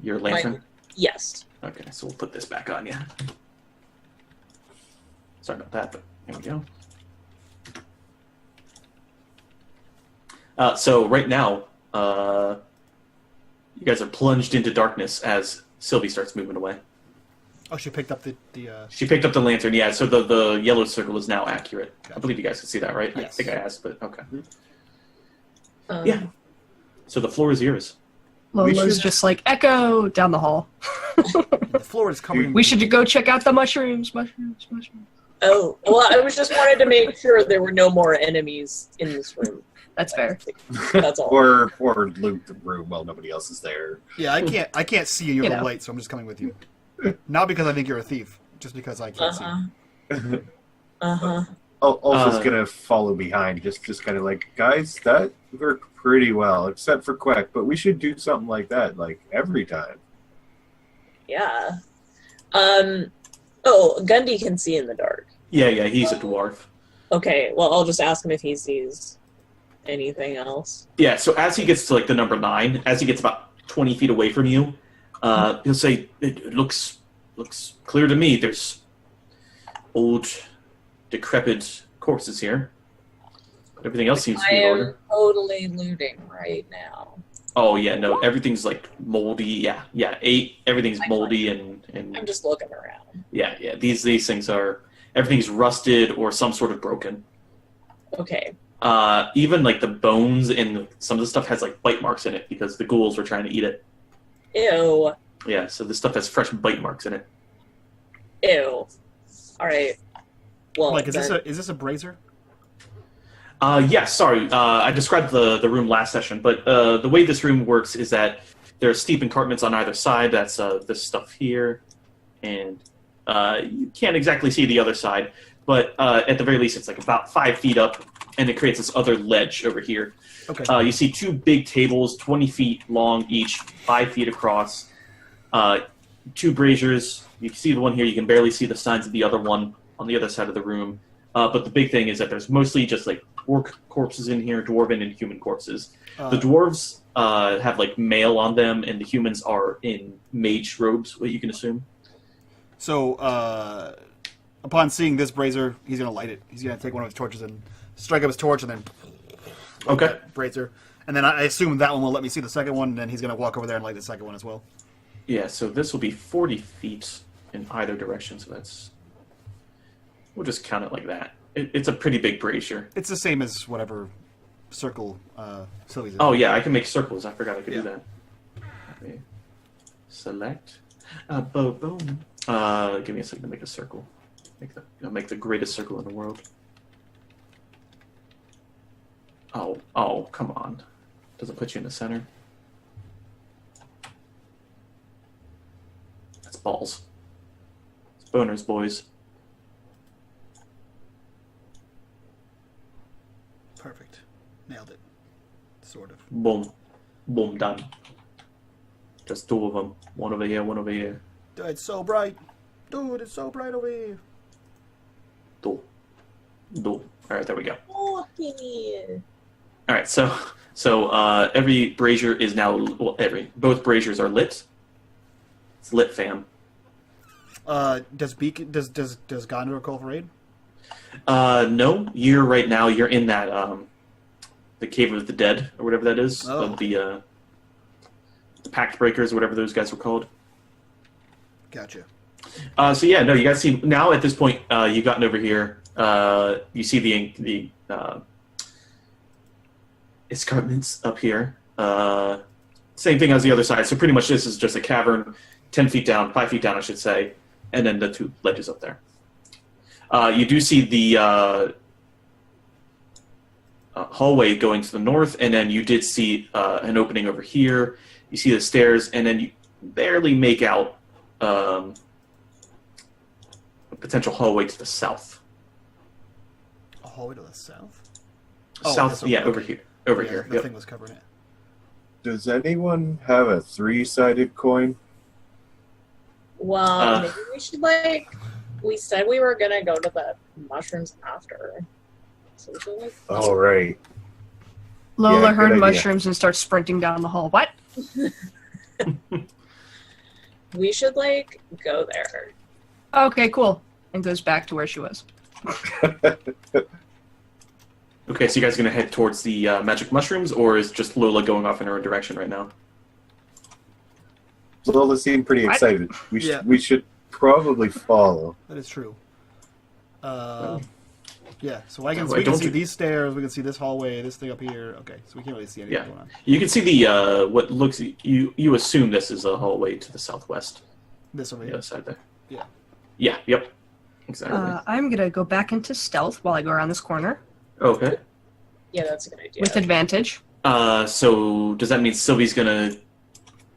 lantern. Yes. Okay, so we'll put this back on you. Sorry about that, but here we go. So right now, you guys are plunged into darkness as Sylvie starts moving away. Oh, she picked up the She picked up the lantern, yeah, so the yellow circle is now accurate. I believe you guys can see that, right? Yes. I think I asked, but okay. Yeah. So the floor is yours. Lola's just like echo down the hall. the floor is covered. We should go check out the mushrooms. Oh, well, I was just wanted to make sure there were no more enemies in this room. That's fair. That's all. or loot the room while nobody else is there. Yeah, I can't see you in the know. light, so I'm just coming with you. Not because I think you're a thief, just because I can't see. Ulfa's gonna follow behind, just kind of like, guys, that worked pretty well, except for Quack, but we should do something like that, like every time. Yeah. Oh, Gundy can see in the dark. Yeah, he's a dwarf. Okay, well, I'll just ask him if he sees anything else. Yeah, so as he gets to like the number 9, as he gets about 20 feet away from you, he'll say, it looks clear to me. There's old decrepit corpses here. But everything else seems to I be in am order. totally looting right now. Oh yeah, no, everything's like moldy. Yeah, everything's moldy and I'm just looking around. yeah. These things are everything's rusted or some sort of broken. Okay. Even like the bones and some of the stuff has like bite marks in it because the ghouls were trying to eat it. Ew. Yeah, so this stuff has fresh bite marks in it. Ew. Alright. Well, Like, is then, this a brazier? Yeah, sorry. I described the room last session, but the way this room works is that there are steep encartments on either side. That's this stuff here, and you can't exactly see the other side, but at the very least, it's like about 5 feet up, and it creates this other ledge over here. Okay. You see 2 big tables, 20 feet long each, 5 feet across. 2 braziers. You can see the one here. You can barely see the signs of the other one on the other side of the room. But the big thing is that there's mostly just like orc corpses in here, dwarven and human corpses. The dwarves have like mail on them, and the humans are in mage robes, what you can assume. So, upon seeing this brazier, he's going to light it. He's going to take one of his torches and strike up his torch and then Okay. that brazier. And then I assume that one will let me see the second one, and then he's going to walk over there and light the second one as well. Yeah, so this will be 40 feet in either direction, so that's... We'll just count it like that. It's a pretty big brazier. It's the same as whatever circle Sylvie's in. Oh, yeah, I can make circles. I forgot I could Yeah. do that. Okay. Select. Boom. Give me a second to make a circle. Make the greatest circle in the world. Oh, come on. Does it put you in the center? That's balls. It's boners, boys. Perfect. Nailed it. Sort of. Boom. Boom, done. Just 2 of them. One over here, one over here. Dude, it's so bright. Dude, it's so bright over here. 2. Alright, there we go. okay. Alright, so every brazier is now... Well, both braziers are lit. It's lit, fam. Does Gondor call for aid? No. Right now, you're in that, the Cave of the Dead, or whatever that is, Oh. of the Pact Breakers, whatever those guys were called. Gotcha. So yeah, no, you guys see, now at this point, you've gotten over here, you see the escarpments up here. Same thing as the other side, so pretty much this is just a cavern, 10 feet down, 5 feet down, I should say, and then the 2 ledges up there. You do see the hallway going to the north, and then you did see an opening over here. You see the stairs, and then you barely make out a potential hallway to the south. A hallway to the south? South, that's yeah, okay. over here. Over Yeah, here. that Yep. thing was covering it. Does anyone have a 3-sided coin? Well, maybe we should we said we were gonna go to the mushrooms after. So we should All right. Lola Yeah, good heard idea. mushrooms and starts sprinting down the hall. What? we should go there. Okay, cool. And goes back to where she was. Okay, so you guys are going to head towards the magic mushrooms, or is just Lola going off in her own direction right now? Lola seemed pretty What? excited. Yeah. We should probably follow. That is true. Yeah, so we can don't see do- these stairs, we can see this hallway, this thing up here. Okay, so we can't really see anything Yeah. going on. You can see the what looks... You assume this is a hallway to the southwest. This over The here. other side there. Yeah. Yeah, yep. Exactly. I'm going to go back into stealth while I go around this corner Okay. Yeah, that's a good idea. with advantage. So does that mean Sylvie's going to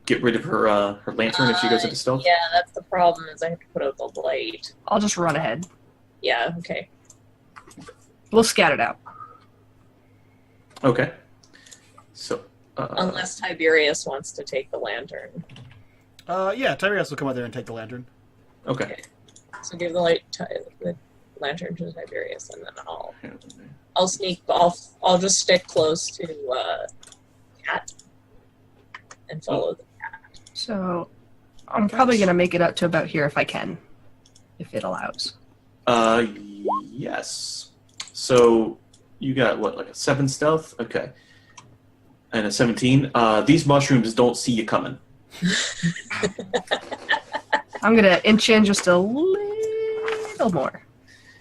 get rid of her lantern if she goes into stealth? Yeah, that's the problem is I have to put out the light. I'll just run ahead. Yeah, okay. We'll scat it out. Okay. So... Unless Tiberius wants to take the lantern. Yeah, Tiberius will come out there and take the lantern. Okay. So give the lantern to Tiberius, and then I'll sneak off. I'll just stick close to Cat and follow the cat. So I'm probably going to make it up to about here if I can, if it allows. Yes. So you got what, like a 7 stealth? Okay. And a 17. These mushrooms don't see you coming. I'm gonna inch in just a little more.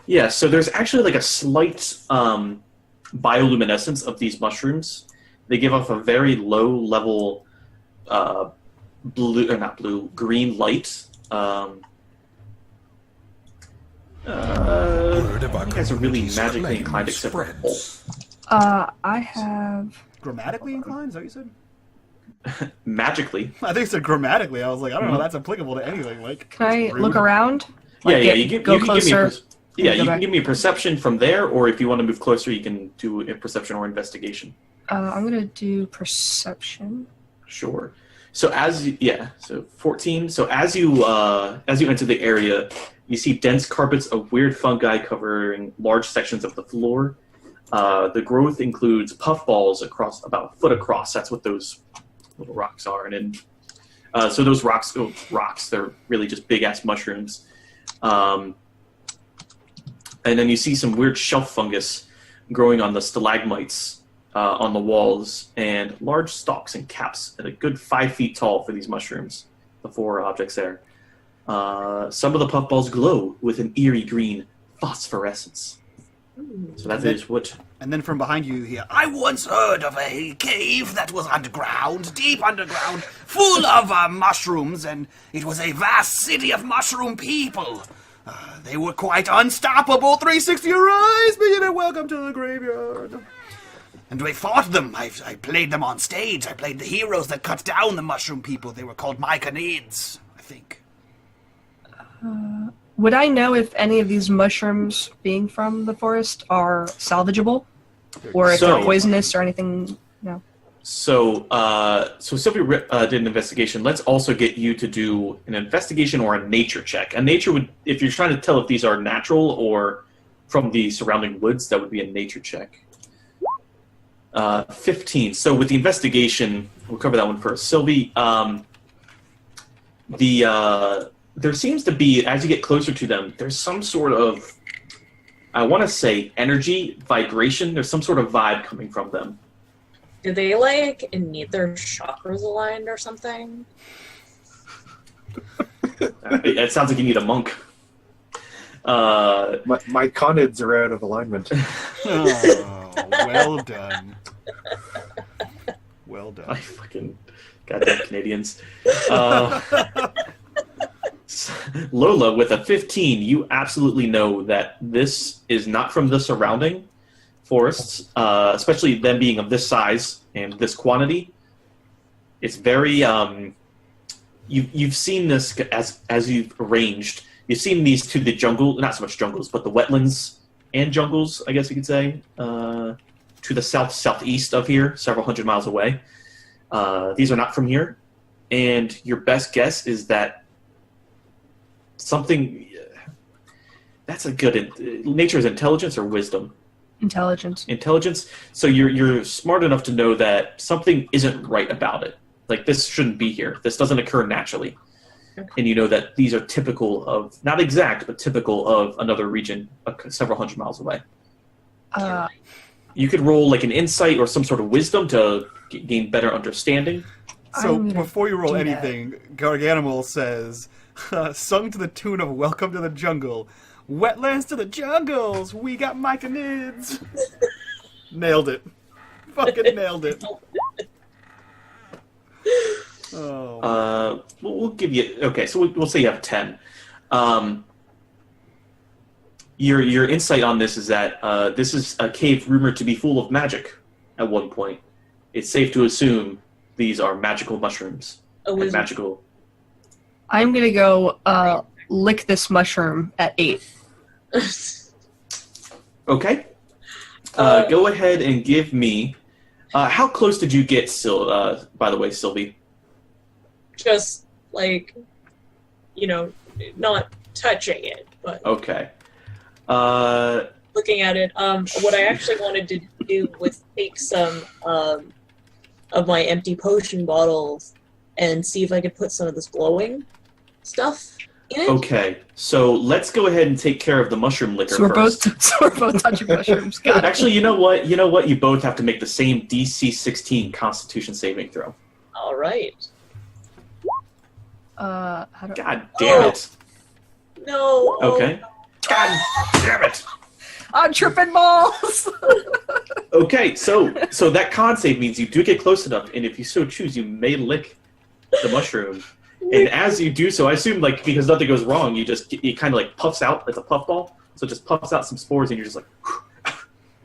Yeah, so there's actually like a slight bioluminescence of these mushrooms. They give off a very low level green light. You guys are really magically inclined except for Wolf. I have... Grammatically inclined? Is that what you said? Magically. I think it said grammatically. I was like, I don't know, that's applicable to anything. Like, Can I rude. look around? Yeah, Like, yeah. get- You can go give me closer. you Go can back. give me a perception from there, or if you want to move closer, you can do a perception or investigation. I'm gonna do perception. Sure. So so 14. So as you enter the area, you see dense carpets of weird fungi covering large sections of the floor. The growth includes puffballs across about a foot across. That's what those little rocks are. And then, so those rocks, they're really just big ass mushrooms. And then you see some weird shelf fungus growing on the stalagmites on the walls, and large stalks and caps at a good 5 feet tall for these mushrooms, the 4 objects there. Some of the puffballs glow with an eerie green phosphorescence. So that is what... And then from behind you hear, I once heard of a cave that was underground, deep underground, full of mushrooms, and it was a vast city of mushroom people. They were quite unstoppable, 360 your eyes, begin and welcome to the graveyard. And we fought them. I played them on stage. I played the heroes that cut down the mushroom people. They were called Myconids, I think. Would I know if any of these mushrooms being from the forest are salvageable? Or if they're poisonous or anything? No. So Sylvie did an investigation. Let's also get you to do an investigation or a nature check. A nature would, if you're trying to tell if these are natural or from the surrounding woods, that would be a nature check. 15. So with the investigation, we'll cover that one first. Sylvie, there seems to be, as you get closer to them, there's some sort of, I want to say, energy, vibration. There's some sort of vibe coming from them. Do they, need their chakras aligned or something? It sounds like you need a monk. My conids are out of alignment. Oh, well done. Well done. I fucking goddamn Canadians. Lola, with a 15, you absolutely know that this is not from the surrounding forests, especially them being of this size and this quantity. It's very you've seen this as you've arranged. You've seen these to the jungle, not so much jungles, but the wetlands and jungles, I guess you could say, to the southeast of here, several hundred miles away. These are not from here, and your best guess is that something. That's a good. Nature is intelligence or wisdom. Intelligence. Intelligence. So you're smart enough to know that something isn't right about it. Like, this shouldn't be here. This doesn't occur naturally. Okay. And you know that these are typical of, not exact, but typical of another region several hundred miles away. You could roll like an insight or some sort of wisdom to gain better understanding. So before you roll anything, Garganimal says, sung to the tune of Welcome to the Jungle. Wetlands to the jungles! We got Myconids! Nailed it. Fucking nailed it. Oh. We'll give you... Okay, so we'll say you have 10. Your insight on this is that this is a cave rumored to be full of magic at one point. It's safe to assume these are magical mushrooms. Magical... I'm going to go lick this mushroom at 8. Okay. Go ahead and give me... how close did you get, by the way, Sylvie? Just, not touching it, but... Okay. Looking at it, what I actually wanted to do was take some of my empty potion bottles and see if I could put some of this glowing stuff Okay, so let's go ahead and take care of the mushroom liquor So we're first. both touching mushrooms. Got it. Actually, you know what? You know what? You both have to make the same DC 16 Constitution saving throw. All right. How do God damn it. No. Okay. God damn it. I'm tripping balls. Okay, so that con save means you do get close enough, and if you so choose, you may lick the mushroom. And as you do so, I assume like because nothing goes wrong, it kind of like puffs out like a puff ball. So it just puffs out some spores, and you're just like,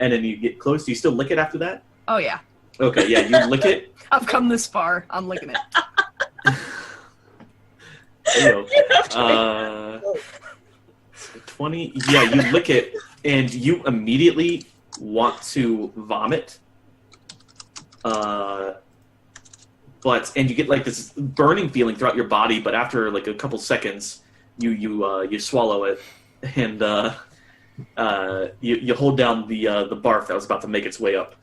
and then you get close. Do you still lick it after that? Oh yeah, Okay, yeah, you lick it. I've come this far. I'm licking it. Ew. You have to make 20. Yeah, you lick it, and you immediately want to vomit. And you get like this burning feeling throughout your body, but after like a couple seconds, you swallow it, and you hold down the barf that was about to make its way up.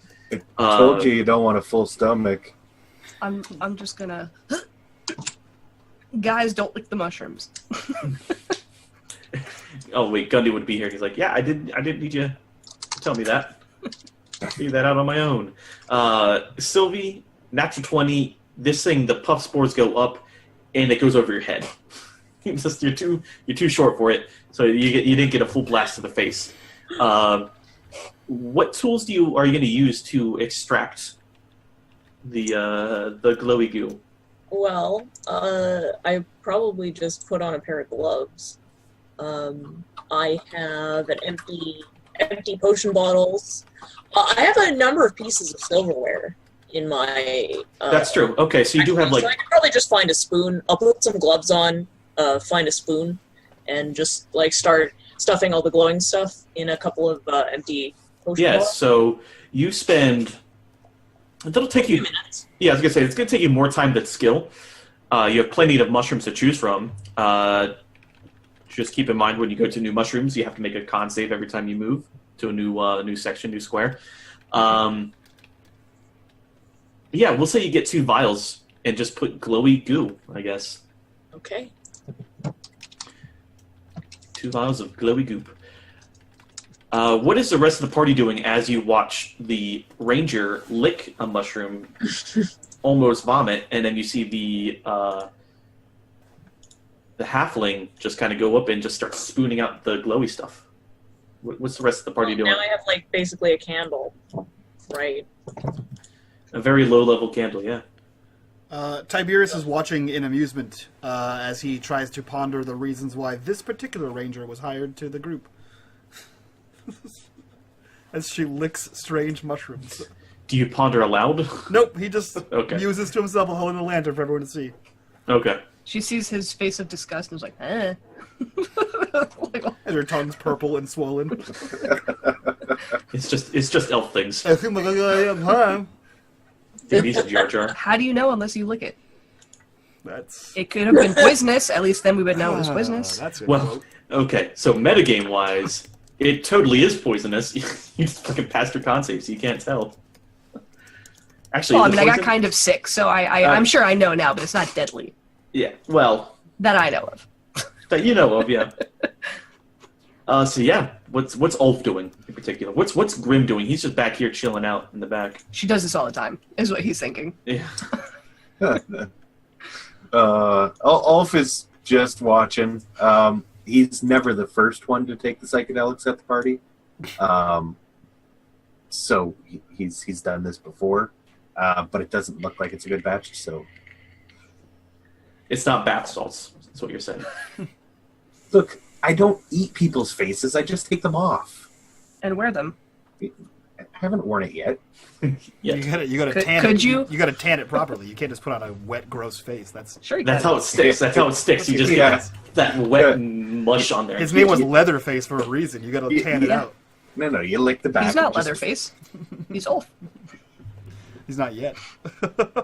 I told you don't want a full stomach. I'm just gonna. Guys, don't lick the mushrooms. Oh wait, Gundy would be here. He's like, yeah, I didn't need you to tell me that. I figured that out on my own. Sylvie, natural 20. This thing, the puff spores go up, and it goes over your head. You're too short for it, so you didn't get a full blast to the face. What tools are you going to use to extract the glowy goo? Well, I probably just put on a pair of gloves. I have an empty potion bottles. I have a number of pieces of silverware in my. That's true. Okay, so you do have like. So I could probably just find a spoon. I'll put some gloves on, find a spoon, and just like start stuffing all the glowing stuff in a couple of empty potion bottles. Yes. So you spend. That'll take you. 2 minutes. Yeah, I was gonna say it's gonna take you more time than skill. You have plenty of mushrooms to choose from. Just keep in mind when you go to new mushrooms, you have to make a con save every time you move to a new section, new square. Yeah, we'll say you get 2 vials and just put glowy goo, I guess. Okay. 2 vials of glowy goop. What is the rest of the party doing as you watch the ranger lick a mushroom, almost vomit, and then you see the halfling just kind of go up and just start spooning out the glowy stuff? What's the rest of the party doing? Now I have like basically a candle, right? A very low-level candle, yeah. Tiberius is watching in amusement as he tries to ponder the reasons why this particular ranger was hired to the group. As she licks strange mushrooms. Do you ponder aloud? Nope, he just Okay. muses to himself while holding a lantern for everyone to see. Okay. She sees his face of disgust and is like, eh. Like, And her tongue's purple and swollen. It's just elf things. I think I am, huh? Take it easy, Jar Jar. how do you know unless you lick it? That's... It could have been poisonous. At least then we would know it was poisonous. That's a Well, quote. okay, so metagame-wise, it totally is poisonous. You just fucking passed your con save, so you can't tell. Actually, Well, I is mean, it I got poison? kind of sick, so I'm sure I know now, but it's not deadly. Yeah, well, That I know of. that you know of, yeah. So yeah, what's Ulf doing in particular? What's Grim doing? He's just back here chilling out in the back. She does this all the time, is what he's thinking. Yeah. Ulf is just watching. He's never the first one to take the psychedelics at the party. So he's done this before, but it doesn't look like it's a good batch. So It's not bath salts. That's what you're saying. look, I don't eat people's faces. I just take them off. And wear them. I haven't worn it yet. Yeah. You gotta Could- tan could it. you? You gotta tan it properly. You can't just put on a wet, gross face. That's Sure you That's can. how it sticks. That's how it sticks. You just Yeah. get that wet mush on there. his name was Leatherface for a reason. You gotta tan it Yeah. out. No, you lick the back. He's not and just- Leatherface. He's Ulf. He's not yet.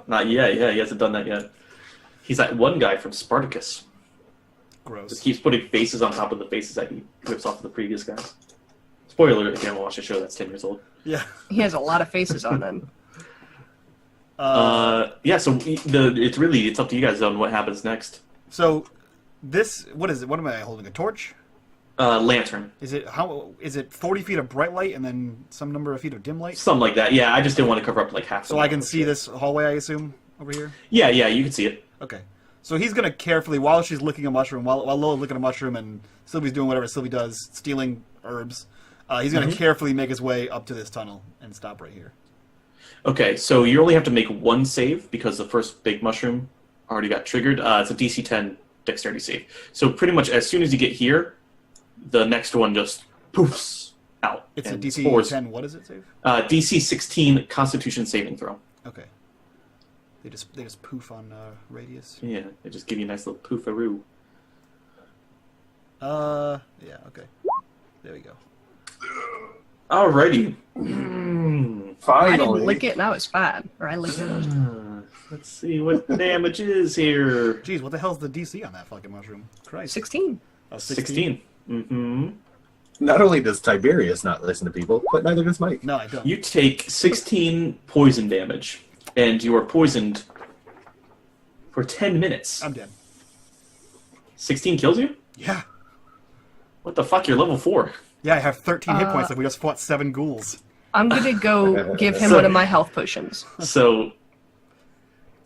Not yet. Yeah, he hasn't done that yet. He's that one guy from Spartacus. Just Gross. keeps putting faces on top of the faces that he rips off of the previous guys. Spoiler alert, if you haven't watched a show that's 10 years old. Yeah. He has a lot of faces on then. Yeah, so it's up to you guys on what happens next. So This, what is it? What am I holding? A torch? Lantern. Is it 40 feet of bright light and then some number of feet of dim light? Something like that. Yeah, I just didn't want to cover up like half. So I can see this hallway, I assume, over here? Yeah, you can see it. Okay. So he's going to carefully, while she's licking a mushroom, while Lola's licking a mushroom and Sylvie's doing whatever Sylvie does, stealing herbs, he's going to carefully make his way up to this tunnel and stop right here. Okay, so you only have to make one save because the first big mushroom already got triggered. It's a DC 10 dexterity save. So pretty much as soon as you get here, the next one just poofs out. It's a DC spores. 10, what does it save? DC 16 Constitution saving throw. Okay. They just poof on radius. Yeah, they just give you a nice little poofaroo. Yeah, okay. There we go. Alrighty. I didn't lick it, now it's fine. Or I licked it. Let's see what the damage is here. Jeez, what the hell's the DC on that fucking mushroom? Christ. 16. Oh, 16. Mm-hmm. Not only does Tiberius not listen to people, but neither does Mike. No, I don't. You take 16 poison damage, and you are poisoned for 10 minutes. I'm dead. 16 kills you? Yeah. What the fuck? You're level 4. Yeah, I have 13 hit points like we just fought 7 ghouls. I'm gonna go give him one of my health potions. So,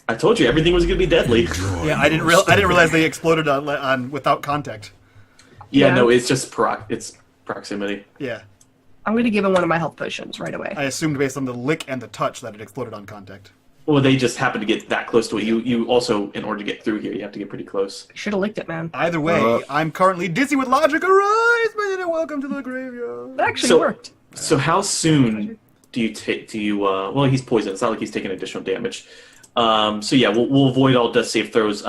I told you everything was gonna be deadly. Yeah, I didn't realize they exploded on without contact. Yeah, no, it's just it's proximity. Yeah. I'm gonna give him one of my health potions right away. I assumed based on the lick and the touch that it exploded on contact. Well, they just happened to get that close to it. You also, in order to get through here, you have to get pretty close. Should have licked it, man. Either way, I'm currently dizzy with logic. Arise, but welcome to the graveyard. That actually worked. So how soon do you take? Well, he's poisoned. It's not like he's taking additional damage. So yeah, we'll avoid all death save throws.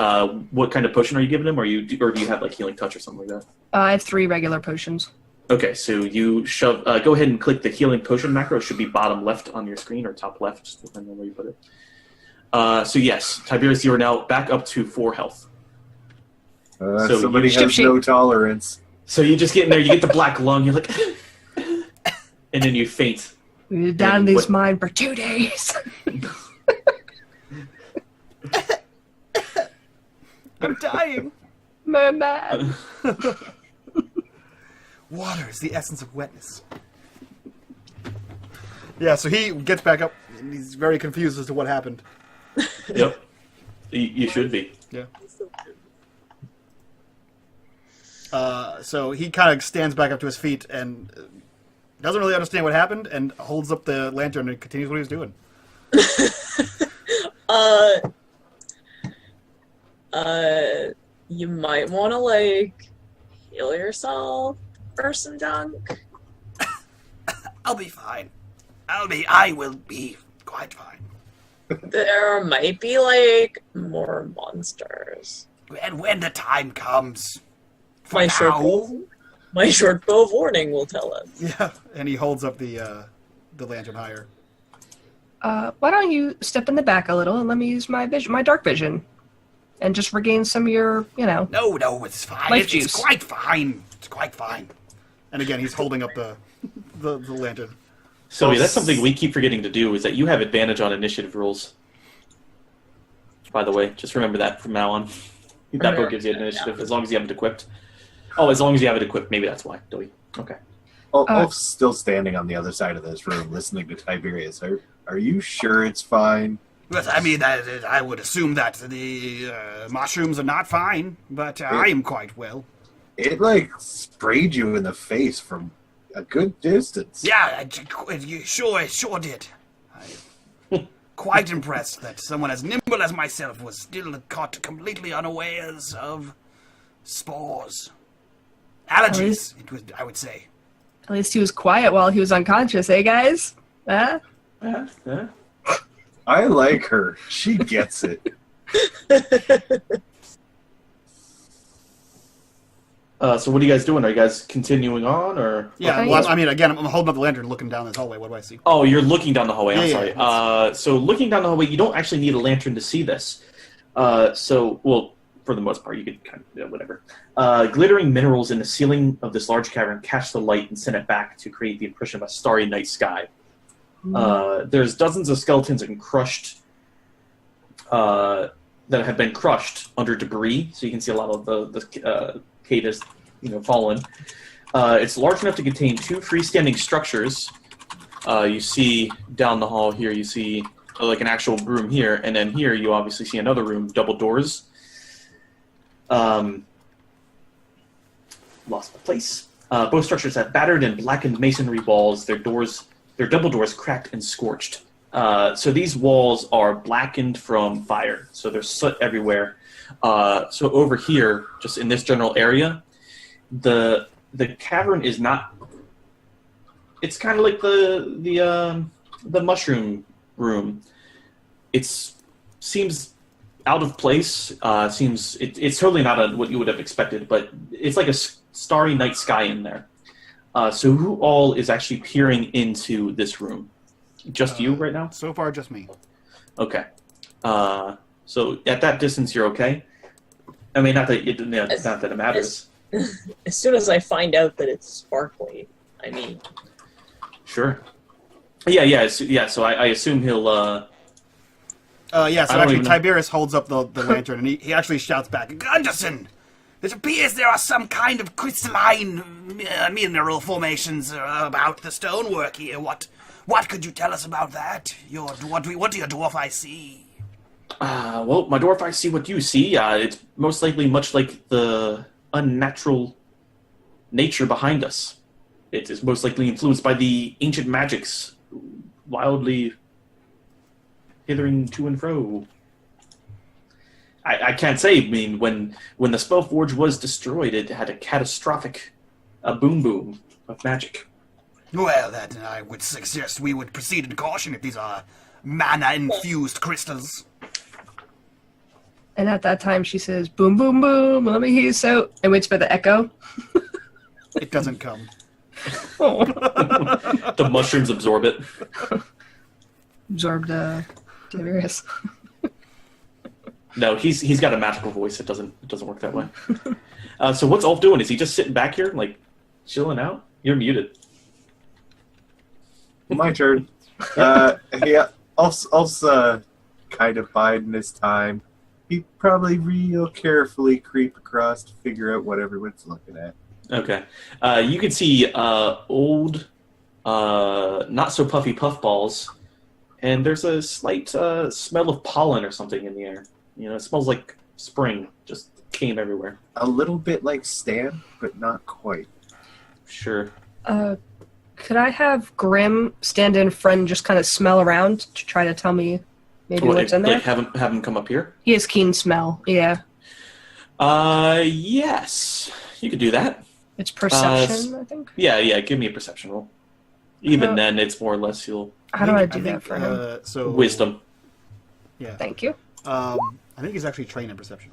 What kind of potion are you giving him? Or do you have like healing touch or something like that? I have 3 regular potions. Okay, so you shove. Go ahead and click the healing potion macro. It should be bottom left on your screen or top left, just depending on where you put it. So yes, Tiberius, you are now back up to 4 health. So somebody has no tolerance. So you just get in there, you get the black lung, you're like, and then you faint. We were down in this mine for 2 days. I'm dying. Merman. Water is the essence of wetness. Yeah, so he gets back up, and he's very confused as to what happened. Yep. You should be. Yeah. So he kind of stands back up to his feet and doesn't really understand what happened and holds up the lantern and continues what he's doing. You might want to, like, heal yourself or some junk. I'll be fine. I will be quite fine. There might be, like, more monsters. And when the time comes. My short bow of warning will tell us. Yeah, and he holds up the lantern higher. Why don't you step in the back a little and let me use my dark vision, and just regain some of your, No, it's fine. Life juice. It's quite fine. It's quite fine. And again, he's holding up the lantern. Sylvie, that's something we keep forgetting to do, is that you have advantage on initiative rolls. By the way, just remember that from now on. That book gives you initiative, as long as you have it equipped. Oh, as long as you have it equipped, maybe that's why. Okay. Ulf's still standing on the other side of this room, listening to Tiberius. Are you sure it's fine? But I mean, I would assume that the mushrooms are not fine, but I am quite well. It, sprayed you in the face from a good distance. Yeah, you sure did. I'm quite impressed that someone as nimble as myself was still caught completely unawares of spores. Allergies, I would say. At least he was quiet while he was unconscious, eh, guys? Huh? I like her. She gets it. So what are you guys doing? Are you guys continuing on, or? Yeah, well, I mean, again, I'm holding up the lantern looking down this hallway. What do I see? Oh, you're looking down the hallway. I'm Yeah, sorry. So looking down the hallway, you don't actually need a lantern to see this. For the most part, you could kind of, whatever. Glittering minerals in the ceiling of this large cavern catch the light and send it back to create the impression of a starry night sky. There's dozens of skeletons and crushed that have been crushed under debris. So you can see a lot of the cave is fallen. It's large enough to contain 2 freestanding structures. You see down the hall here, you see like an actual room here, and then here you obviously see another room, double doors. Lost my place. Both structures have battered and blackened masonry walls. Their double doors cracked and scorched. So these walls are blackened from fire. So there's soot everywhere. So over here, just in this general area, the cavern is not. It's kind of like the mushroom room. Seems out of place. It's totally not what you would have expected, but it's like a starry night sky in there. So who all is actually peering into this room? Just you right now? So far, just me. Okay. So at that distance, you're okay. I mean, not that it matters. As soon as I find out that it's sparkly, I mean. Sure. Yeah. So I assume he'll. So actually, Tiberius holds up the lantern, and he actually shouts back, "Gunderson! It appears there are some kind of crystalline mineral formations about the stonework here. What could you tell us about that? What do your dwarf eye see?" Well, my dwarf eye see what you see. It's most likely much like the unnatural nature behind us. It is most likely influenced by the ancient magics, wildly hithering to and fro. I can't say. I mean, when the Spellforge was destroyed, it had a catastrophic boom of magic. Well, then I would suggest we would proceed in caution if these are mana-infused crystals. And at that time, she says, "Boom, boom, boom, let me hear you out," and waits for the echo. It doesn't come. Oh. The mushrooms absorb it. Absorbed Tiberius. No, he's got a magical voice. It doesn't work that way. So what's Ulf doing? Is he just sitting back here, like chilling out? You're muted. My turn. Yeah, Ulf's kind of biding his time. He probably real carefully creep across to figure out what everyone's looking at. Okay. You can see old, not so puffy puffballs, and there's a slight smell of pollen or something in the air. It smells like spring. Just came everywhere. A little bit like Stan, but not quite. Sure. Could I have Grim stand in front and just kind of smell around to try to tell me maybe what's in there? Like have him come up here? He has keen smell, yeah. Yes. You could do that. It's perception, I think? Yeah, give me a perception roll. Even then, it's more or less you'll... How do I do that for him? So Wisdom. Yeah. Thank you. I think he's actually trained in perception.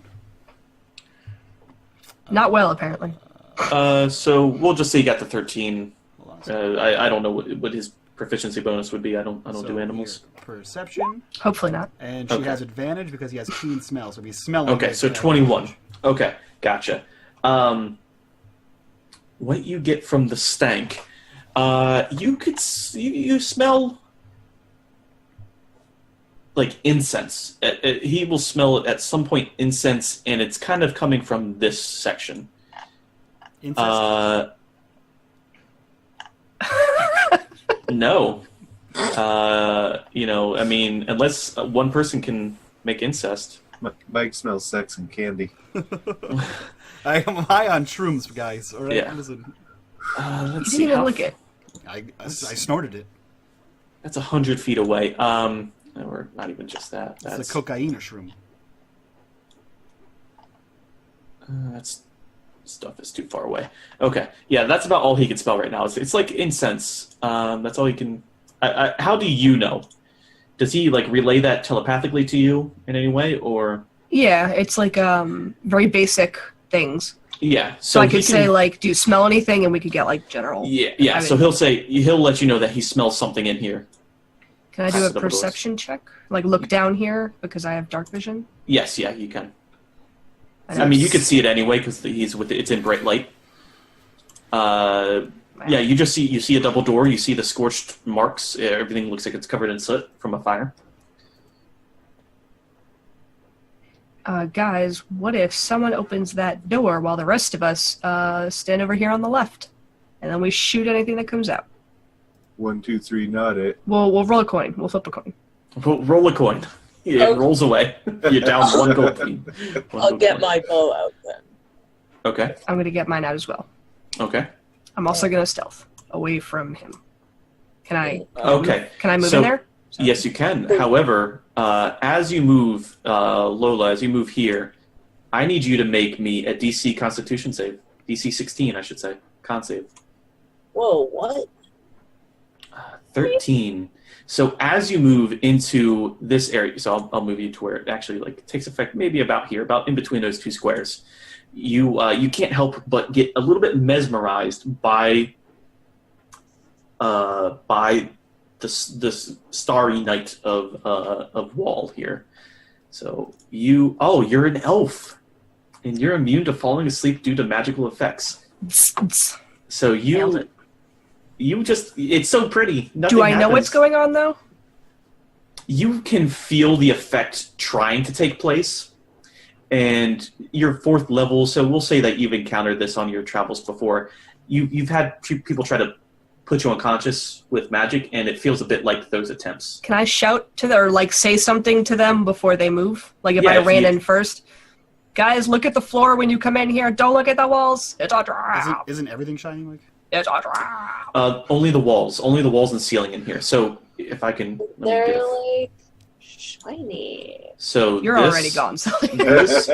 Not well, apparently. So we'll just say you got the 13. Hold on. I don't know what his proficiency bonus would be. I don't do animals. Perception. Hopefully not. And she has advantage because he has keen smell, so he's smelling. Okay, so 21. Okay, gotcha. What you get from the stank, you smell like incense. He will smell at some point incense, and it's kind of coming from this section. Incest? No. I mean, unless one person can make incest. Mike smells sex and candy. I am high on shrooms, guys. All right, Yeah. listen. Let's You see. didn't even look it. I snorted it. That's 100 feet away. Or not even just that. It's That's a cocaine or shroom. that's stuff is too far away. Okay, yeah, that's about all he can spell right now. It's like incense. That's all he can. How do you know? Does he like relay that telepathically to you in any way, or? Yeah, it's like very basic things. Yeah, So I could say like, do you smell anything, and we could get like general. Yeah. So he'll let you know that he smells something in here. Can I do a perception check? Like look down here because I have dark vision. Yes, yeah, you can. I I mean, you can see it anyway because it's in bright light. Yeah, you see a double door. You see the scorched marks. Everything looks like it's covered in soot from a fire. Guys, what if someone opens that door while the rest of us stand over here on the left? And then we shoot anything that comes out. 1, 2, 3, not it. We'll roll a coin. We'll flip a coin. Roll a coin. It rolls away. You're down 1 gold coin. I'll get my bow out then. Okay. I'm going to get mine out as well. Okay. I'm also going to stealth away from him. Can I? Okay. Can I move So- in there? Yes, you can. However, as you move, Lola, as you move here, I need you to make me a DC Constitution save. DC 16, I should say. Con save. Whoa, what? 13. So as you move into this area, so I'll move you to where it actually takes effect, maybe about here, about in between those 2 squares. You can't help but get a little bit mesmerized by this starry night of wall here. So you're an elf, and you're immune to falling asleep due to magical effects. So Nailed it. it's so pretty. Nothing Do I know happens. what's going on, though? You can feel the effect trying to take place, and you're 4th level, so we'll say that you've encountered this on your travels before. You've had people try to put you unconscious with magic, and it feels a bit like those attempts. Can I shout to them or say something to them before they move? Like if Yeah, I if ran you- in first? Guys, look at the floor when you come in here. Don't look at the walls. It's a trap. Isn't everything shining like? It's a trap. Only the walls and ceiling in here. So if I can, let me They're get like shiny. so You're this- already gone, so This, we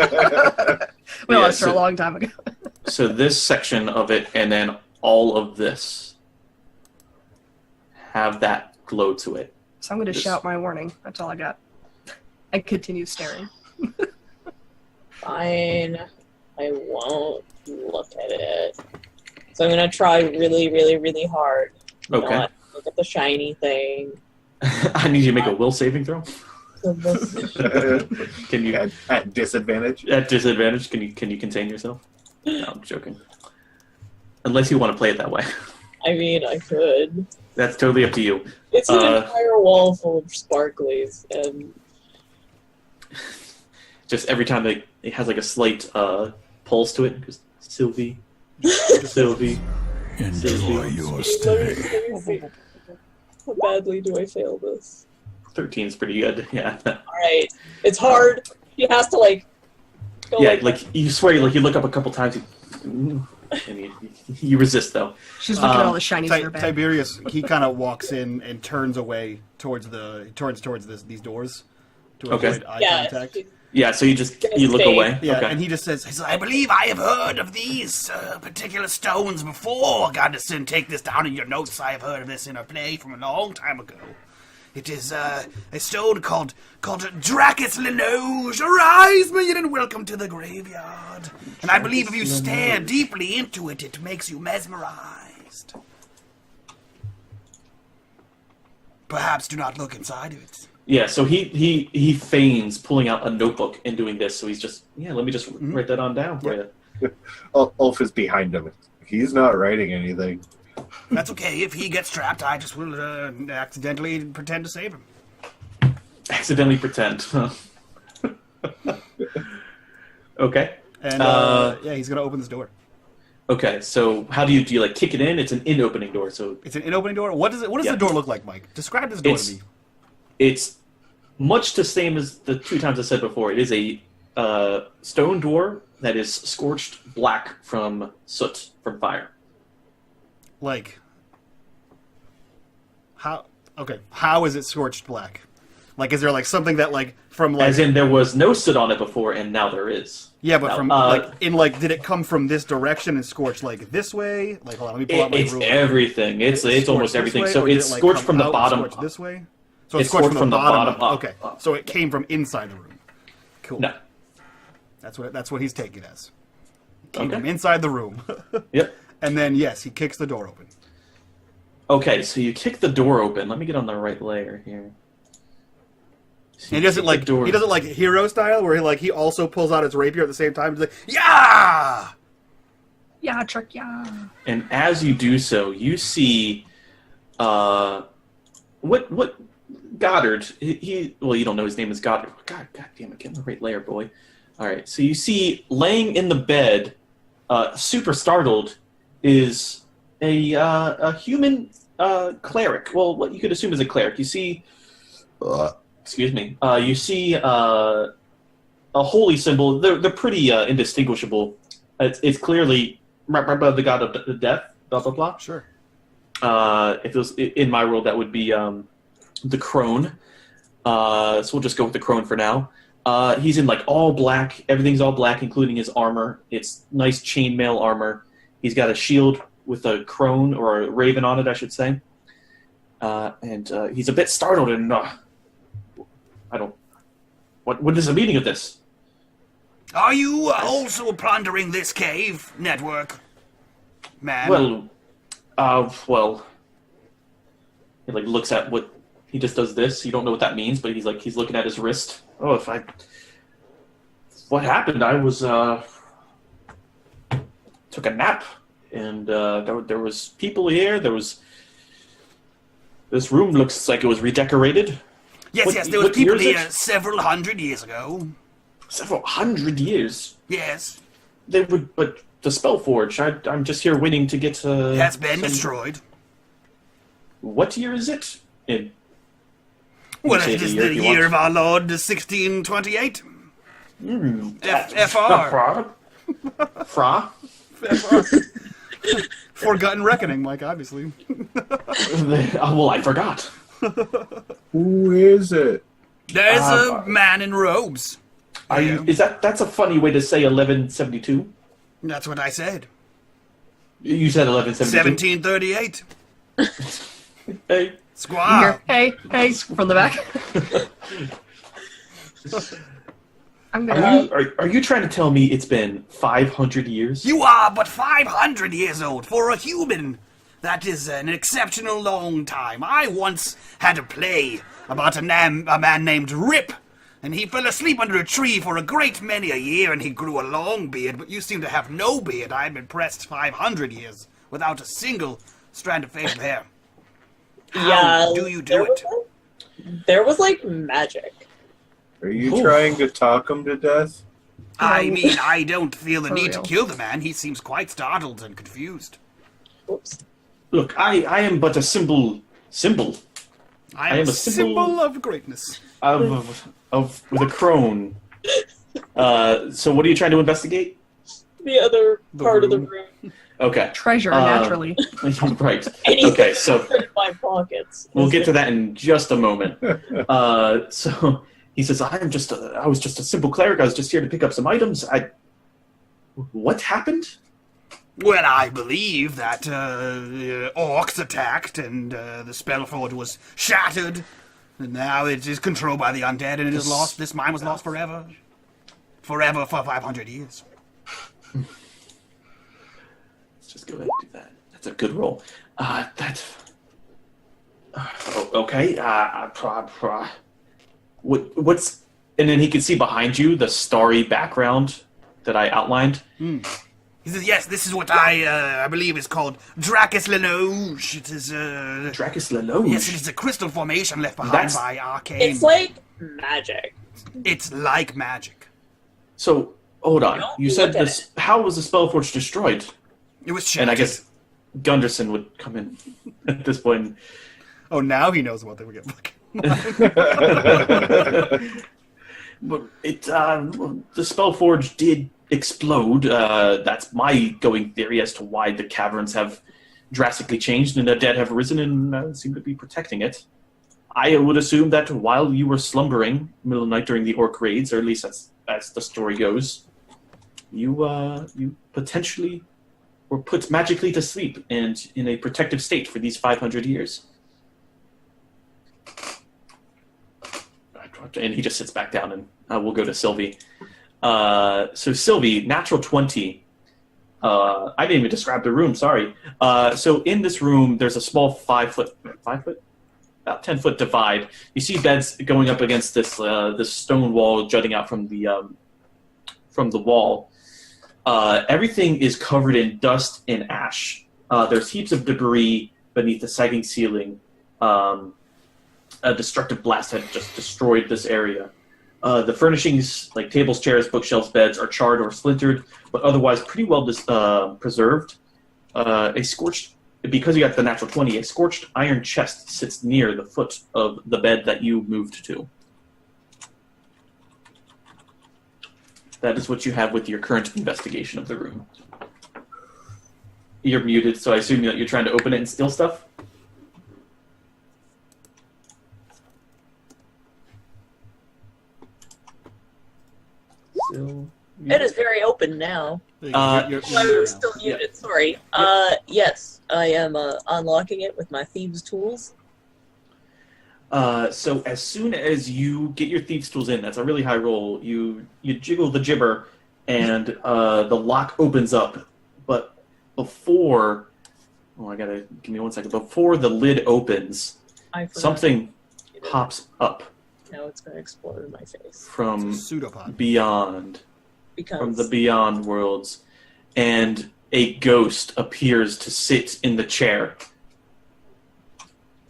Yeah, lost her so- a long time ago. so this section of it, and then all of this have that glow to it. So I'm going to This- shout my warning. That's all I got. And continue staring. Fine. I won't look at it. So I'm gonna try really, really, really hard. Okay. Not look at the shiny thing. I need you to make a will saving throw. The Can you at disadvantage. at disadvantage? Can you contain yourself? No, I'm joking. Unless you want to play it that way, I mean, I could. that's totally up to you. It's an entire wall full of sparklies, and Just every time it has like a slight pulse to it, just Sylvie, Sylvie. Enjoy your let stay. me see. How badly do I fail this? 13 is pretty good. Yeah. Alright. It's hard. He has to, like, go Yeah, like you swear, you look up a couple times, and you resist though. She's looking at all the shinies in her bag. Tiberius, he kind of walks in and turns away towards these doors to Okay. avoid eye Yeah, contact. Yeah, so you look stay. away. Yeah, Okay. and he just says, "I believe I have heard of these particular stones before. Goddison, take this down in your notes. I have heard of this in a play from a long time ago. It is a stone called Dracus Linoge. Arise, million, and welcome to the graveyard. And I believe if you stare deeply into it, it makes you mesmerized. Perhaps do not look inside of it." Yeah, so he feigns pulling out a notebook and doing this. So he's just let me just write that on down for you. Ulf is behind him. He's not writing anything. That's okay. If he gets trapped, I just will accidentally pretend to save him. Accidentally pretend. Okay. And yeah, he's gonna open this door. Okay. So how do you like kick it in? It's an in-opening door. So It's an in-opening door. What does Yeah. the door look like, Mike? Describe this door It's- to me. it's much the same as the 2 times I said before. It is a stone door that is scorched black from soot from fire. Like, how? Okay, how is it scorched black? Like, is there like something that like from like? As in, there was no soot on it before, and now there is. Yeah, but No, from did it come from this direction and scorch like this way? Like, hold on, let me pull out my It's ruler. everything. It's scorched almost this everything. way, So or did it's it, like, scorched come from the out, bottom scorched up. this way. So It's scorched from the bottom up. Okay, so it came from inside the room. Cool. No. That's what he's taking it as. It came Okay. from inside the room. Yep. And then yes, he kicks the door open. Okay, so you kick the door open. Let me get on the right layer here. So And you he doesn't kick like the door. he doesn't like hero style where he also pulls out his rapier at the same time. He's like, yeah. Yeah, trick, yeah. And as you do so, you see, what Goddard? He well, you don't know his name is Goddard. God damn it, get in the right layer, boy. All right. So you see, laying in the bed, super startled, is a human cleric. Well, what you could assume is a cleric. You see, excuse me. You see a holy symbol. They're pretty indistinguishable. It's clearly the god of the death. Blah blah blah. Sure. If it was in my world, that would be the crone. So we'll just go with the crone for now. He's in like all black. Everything's all black, including his armor. It's nice chainmail armor. He's got a shield with a crone or a raven on it, I should say. And he's a bit startled and I don't. What is the meaning of this? Are you also plundering this cave network, man? Well. He like looks at what he just does this. You don't know what that means, but he's looking at his wrist. Oh, what happened? I was took a nap, and there was people here. This room looks like it was redecorated. Yes, there was people here several hundred years ago. Several hundred years? Yes. They would, but the Spellforge. I'm just here waiting to get. Has been destroyed. What year is it? Well, it is the year of our Lord 1628. FR. Fra? Forgotten Reckoning, Mike, obviously. Well, I forgot. Who is it? There's a man in robes. That's a funny way to say 1172? That's what I said. You said 1172? 1738. Hey. Squaw. Hey, from the back. I'm gonna... Are you trying to tell me it's been 500 years? You are but 500 years old for a human. That is an exceptional long time. I once had a play about a man named Rip, and he fell asleep under a tree for a great many a year, and he grew a long beard, but you seem to have no beard. I have been pressed 500 years without a single strand of facial hair. How do you do it? There was like magic. Are you trying to talk him to death? I mean, I don't feel the need real. to kill the man. He seems quite startled and confused. Oops. Look, I am but a simple. I am a symbol of greatness. Of with a crone. So what are you trying to investigate? The other part of the room. room. Okay. Treasure, naturally. Right. Anything Okay, so in my pockets. we'll get to that in just a moment. So he says, I was just a simple cleric. I was just here to pick up some items. What happened? Well, I believe that orcs attacked and the Spellforge was shattered. And now it is controlled by the undead and it is lost. This mine was lost forever. Forever for 500 years. Let's just go ahead and do that. That's a good roll. Okay. What's... And then he can see behind you the starry background that I outlined. He says, yes, this is what I believe is called Dracus Lenoge. It is, Dracus Lenoge? Yes, it is a crystal formation left behind by Arcane. It's like magic. It's like magic. So, hold on. Don't You said look at this... How was the Spellforge destroyed? It was shattered. And I guess Gunderson would come in at this point. Oh, now he knows what they were getting. But the Spellforge did explode. That's my going theory as to why the caverns have drastically changed and the dead have risen and seem to be protecting it. I would assume that while you were slumbering middle of the night during the orc raids, or at least as the story goes, you potentially were put magically to sleep and in a protective state for these 500 years. And he just sits back down, and we'll go to Sylvie. So Sylvie, natural 20. I didn't even describe the room, sorry. So in this room, there's a small 5 foot, about 10 foot divide. You see beds going up against this stone wall jutting out from the wall. Everything is covered in dust and ash. There's heaps of debris beneath the sagging ceiling. A destructive blast had just destroyed this area. The furnishings, like tables, chairs, bookshelves, beds, are charred or splintered, but otherwise pretty well preserved. Because you got the natural 20, a scorched iron chest sits near the foot of the bed that you moved to. That is what you have with your current investigation of the room. You're muted, so I assume that you're trying to open it and steal stuff? Still It is very open now. I was still muted, sorry. Yes, I am unlocking it with my thieves' tools. So as soon as you get your thieves' tools in, that's a really high roll, you jiggle the gibber, and the lock opens up. But before... give me 1 second. Before the lid opens, something pops up. Now it's going to explode in my face. From pseudopod. Beyond. Because... From the beyond worlds. And a ghost appears to sit in the chair.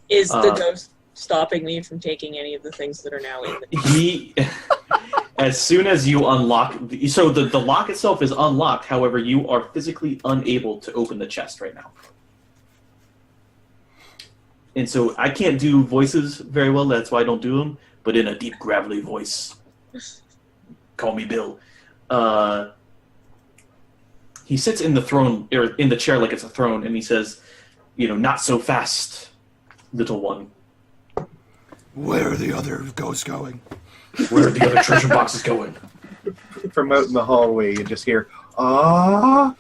Is the ghost stopping me from taking any of the things that are now in the... As soon as you unlock... So the lock itself is unlocked, however, you are physically unable to open the chest right now. And so I can't do voices very well, that's why I don't do them, but in a deep, gravelly voice. Call me Bill. He sits in the throne, or in the chair like it's a throne, and he says, not so fast, little one. Where are the other ghosts going? Where are the other treasure boxes going? From out in the hallway, you just hear, "Ah!"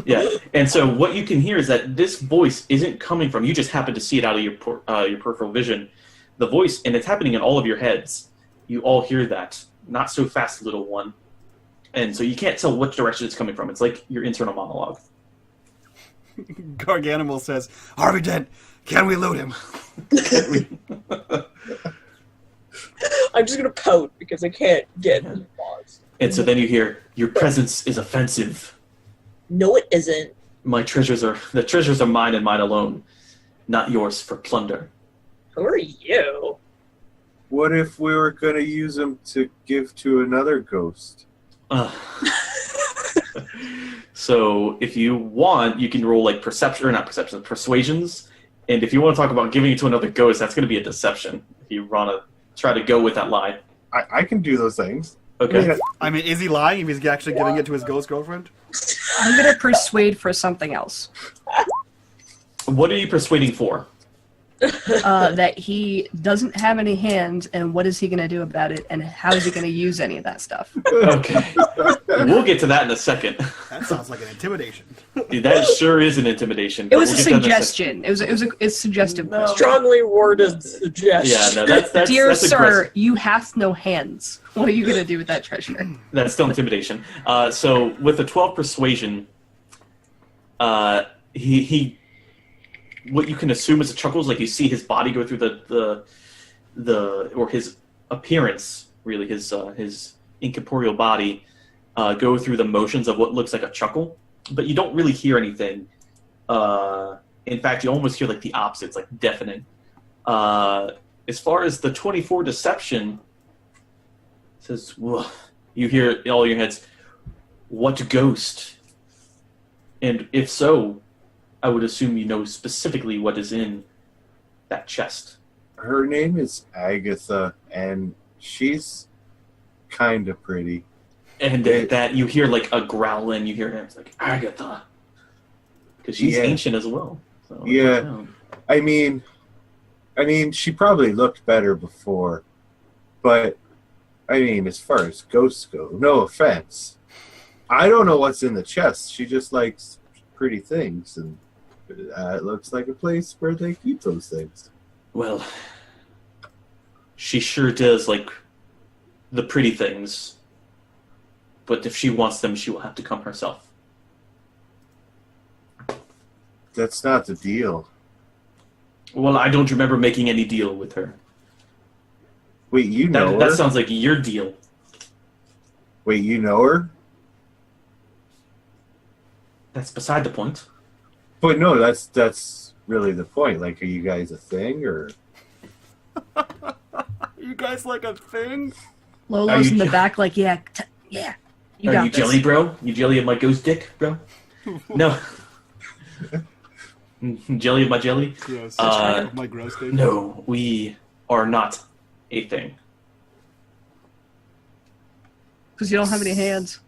Yeah, and so what you can hear is that this voice isn't coming from... You just happen to see it out of your peripheral vision. The voice, and it's happening in all of your heads. You all hear that. Not so fast, little one. And so you can't tell which direction it's coming from. It's like your internal monologue. Garganimal says, "Harvey Dent, can we loot him?" I'm just going to pout because I can't get pause. And so then you hear, "Your presence is offensive. No, it isn't. The treasures are mine and mine alone, not yours for plunder." Who are you? What if we were going to use them to give to another ghost? So if you want, you can roll like persuasions. And if you want to talk about giving it to another ghost, that's going to be a deception. If you want to try to go with that lie. I can do those things. Okay. I mean, is he lying if he's actually giving it to his ghost girlfriend? I'm going to persuade for something else. What are you persuading for? That he doesn't have any hands, and what is he going to do about it, and how is he going to use any of that stuff? Okay. We'll get to that in a second. That sounds like an intimidation. That sure is an intimidation. It was a suggestion. It was a suggestive question. Strongly worded suggestion. Yeah, no, that's Dear that's sir, aggressive. you have no hands. What are you going to do with that treasure? That's still intimidation. So with a 12 persuasion, he what you can assume is a chuckle is like you see his body go through the or his appearance, really his incorporeal body go through the motions of what looks like a chuckle, but you don't really hear anything. In fact, you almost hear like the opposite. It's like deafening. As far as the 24 deception, it says, well, you hear in all your heads, "What ghost?" And if so, I would assume you know specifically what is in that chest. Her name is Agatha, and she's kind of pretty. And that you hear like a growling, you hear him, it's like, "Agatha." Because she's ancient as well. So yeah. I mean, she probably looked better before. But, I mean, as far as ghosts go, no offense. I don't know what's in the chest. She just likes pretty things, and it looks like a place where they keep those things. Well, she sure does like the pretty things. But if she wants them, she will have to come herself. That's not the deal. Well, I don't remember making any deal with her. Wait, you know her? That sounds like your deal. Wait, you know her? That's beside the point. But no, that's really the point. Like, are you guys a thing, or? You guys like a thing? Lolo's you in the je- back, like, yeah. You Are got you this. jelly, bro? You jelly of my ghost dick, bro? No. Jelly of my jelly? Gross. Uh, My gross thing. No, we are not a thing. Because you don't have any hands.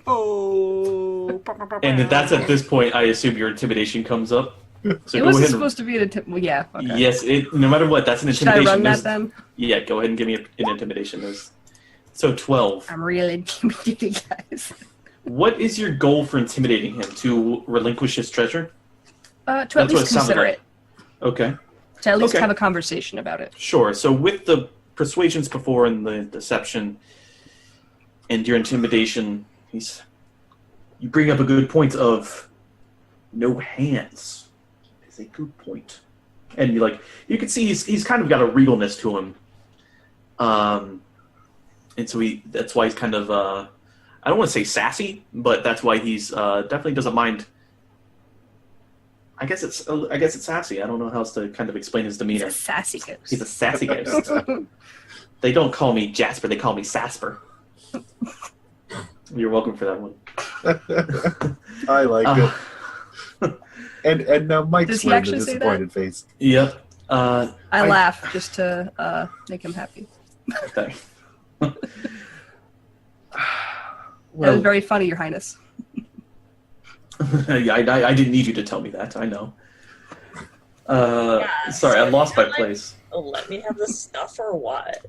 Oh. And that's at this point, I assume your intimidation comes up. So It go wasn't ahead and... supposed to be an well, yeah. Okay. Yes, no matter what, that's an Should I intimidation. run that then? Yeah, go ahead and give me an intimidation. So 12. I'm really intimidating, guys. What is your goal for intimidating him? To relinquish his treasure? To at That's what least it sounded consider like. it. Okay, To at least Okay. have a conversation about it. sure. So with the persuasions before and the deception and your intimidation, you bring up a good point of no hands. It's a good point. And you can see he's kind of got a regalness to him. And so that's why he's kind of I don't want to say sassy, but that's why he's definitely doesn't mind. I guess it's sassy. I don't know how else to kind of explain his He's demeanor. a sassy ghost. He's a sassy ghost. They don't call me Jasper, they call me Sasper. You're welcome for that one. I like it. And now Mike's Does he wearing a actually say disappointed face. Yep. I laugh just to make him happy. Okay. That was Well, very funny, Your Highness. yeah, I didn't need you to tell me that. I know. Yeah, Sorry, I so lost my you're like- place. Let me have this stuff or what?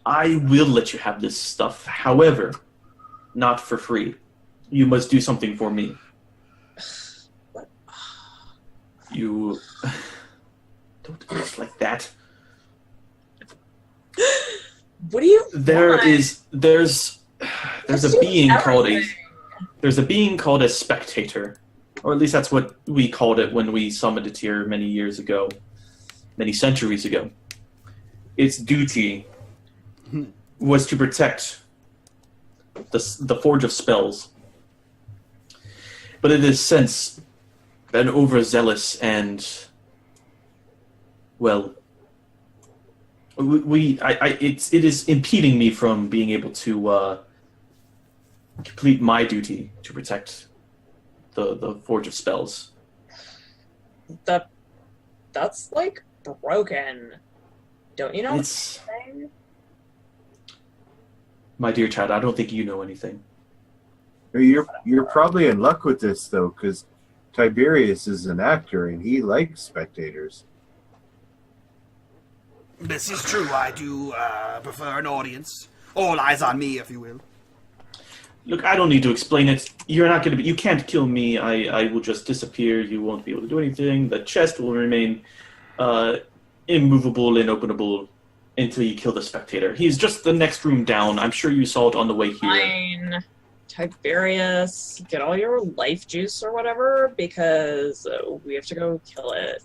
I will let you have this stuff. However, not for free. You must do something for me. What? You don't act like that. What do you There's Let's a do being called everything. a spectator, or at least that's what we called it when we summoned it here many years ago, many centuries ago. Its duty was to protect the Forge of Spells, but it has since been overzealous and, well, it is impeding me from being able to complete my duty to protect the Forge of Spells. That's like broken. Don't you know It's, anything? my dear child, I don't think you know anything. You're probably in luck with this though, because Tiberius is an actor and he likes spectators. This is true. I do prefer an audience. All eyes on me, if you will. Look, I don't need to explain it. You're not going to be. You can't kill me. I will just disappear. You won't be able to do anything. The chest will remain immovable and openable until you kill the spectator. He's just the next room down. I'm sure you saw it on the way here. Fine. Tiberius, get all your life juice or whatever, because we have to go kill it.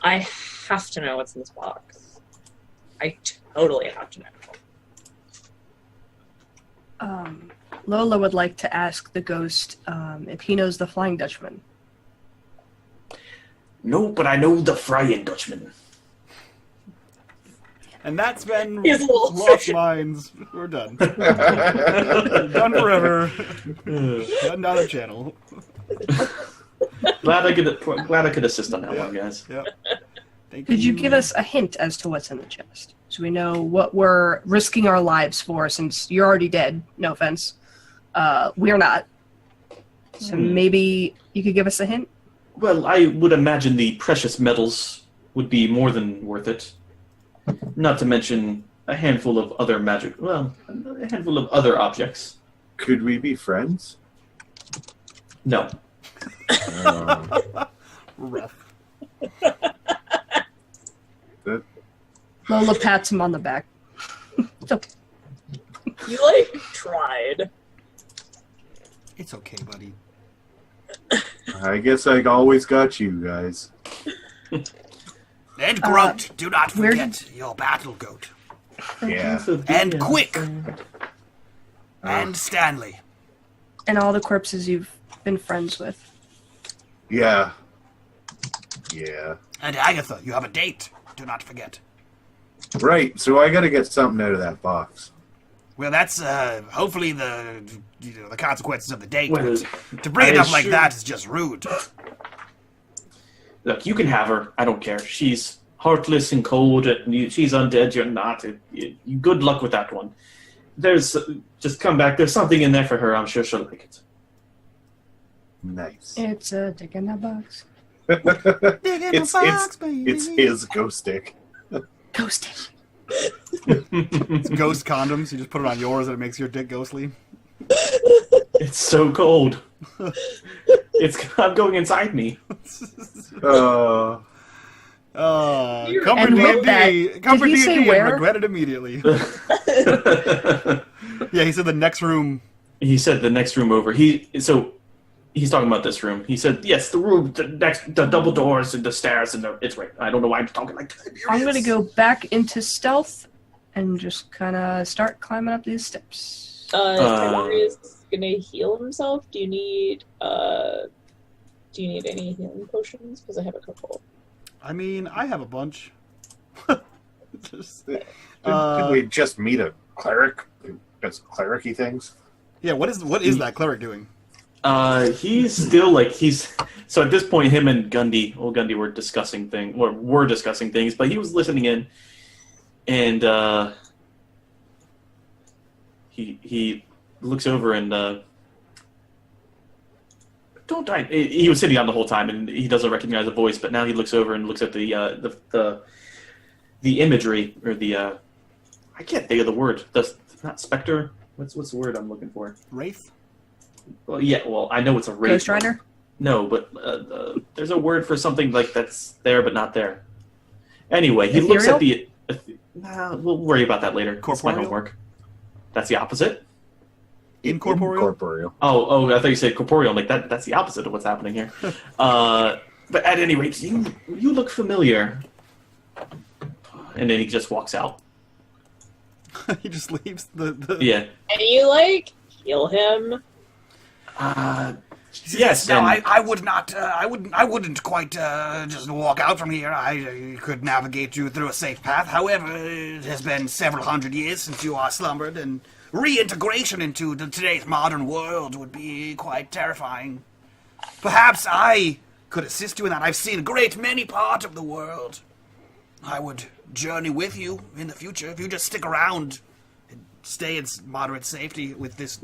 I have to know what's in this box. I totally have to know. Lola would like to ask the ghost if he knows the Flying Dutchman. No, but I know the Frying Dutchman. And that's been He's a little Lost fish. Mines. We're done. Done forever. Done down the channel. Glad I could assist on that one, guys. Yep. Thank Could you give us a hint as to what's in the chest? So we know what we're risking our lives for, since you're already dead, no offense. We're not. So maybe you could give us a hint? Well, I would imagine the precious metals would be more than worth it. Not to mention a handful of other a handful of other objects. Could we be friends? No. Rough. Lola pats him on the back. It's okay. You tried. It's okay, buddy. I guess I always got you guys. And Grunt, do not where forget your battle goat. Yeah. And Quick. And Stanley. And all the corpses you've been friends with. Yeah. Yeah. And Agatha, you have a date. Do not forget. Right, so I gotta get something out of that box. Well, that's hopefully the consequences of the date. Well, To bring it I up like assure- that is just rude. Look, you can have her. I don't care. She's heartless and cold. And she's undead. You're not. Good luck with that one. There's just come back. There's something in there for her. I'm sure she'll like it. Nice. It's a dick in a box. It's his ghost stick. Ghosted. It's ghost condoms. You just put it on yours and it makes your dick ghostly. It's so cold. I'm going inside me. Uh, Comfort And with D&D. Comfort did he say D&D and where? regret it immediately. Yeah, he said the next room. He said the next room over. He's talking about this room. He said, yes, the room, the double doors and the stairs and it's right. I don't know why I'm talking like Tiberius. I'm going to go back into stealth and just kind of start climbing up these steps. Tiberius gonna heal himself. Do you need any healing potions? Because I have a couple. I mean, I have a bunch. Just, did we just meet a cleric who does cleric-y things? yeah, what is that cleric doing? He's still so at this point him and old Gundy were discussing things, but he was listening in, and he looks over and he was sitting down the whole time and he doesn't recognize the voice, but now he looks over and looks at the imagery or I can't think of the word. Not specter. What's the word I'm looking for? Wraith? Well, yeah. Well, I know it's a wraith. Ghost Rider? No, but there's a word for something like that's there but not there. Anyway, he looks at the. We'll worry about that later. It's my Corporeal? homework. That's the opposite. Incorporeal? Incorporeal. Oh! I thought you said corporeal. I'm like that's the opposite of what's happening here. But at any rate, you look familiar. And then he just walks out. He just leaves the Yeah. And you heal him. Yes. No, and- I would not. I wouldn't quite just walk out from here. I could navigate you through a safe path. However, it has been several hundred years since you are slumbered, and reintegration into today's modern world would be quite terrifying. Perhaps I could assist you in that. I've seen a great many parts of the world. I would journey with you in the future if you just stick around and stay in moderate safety with this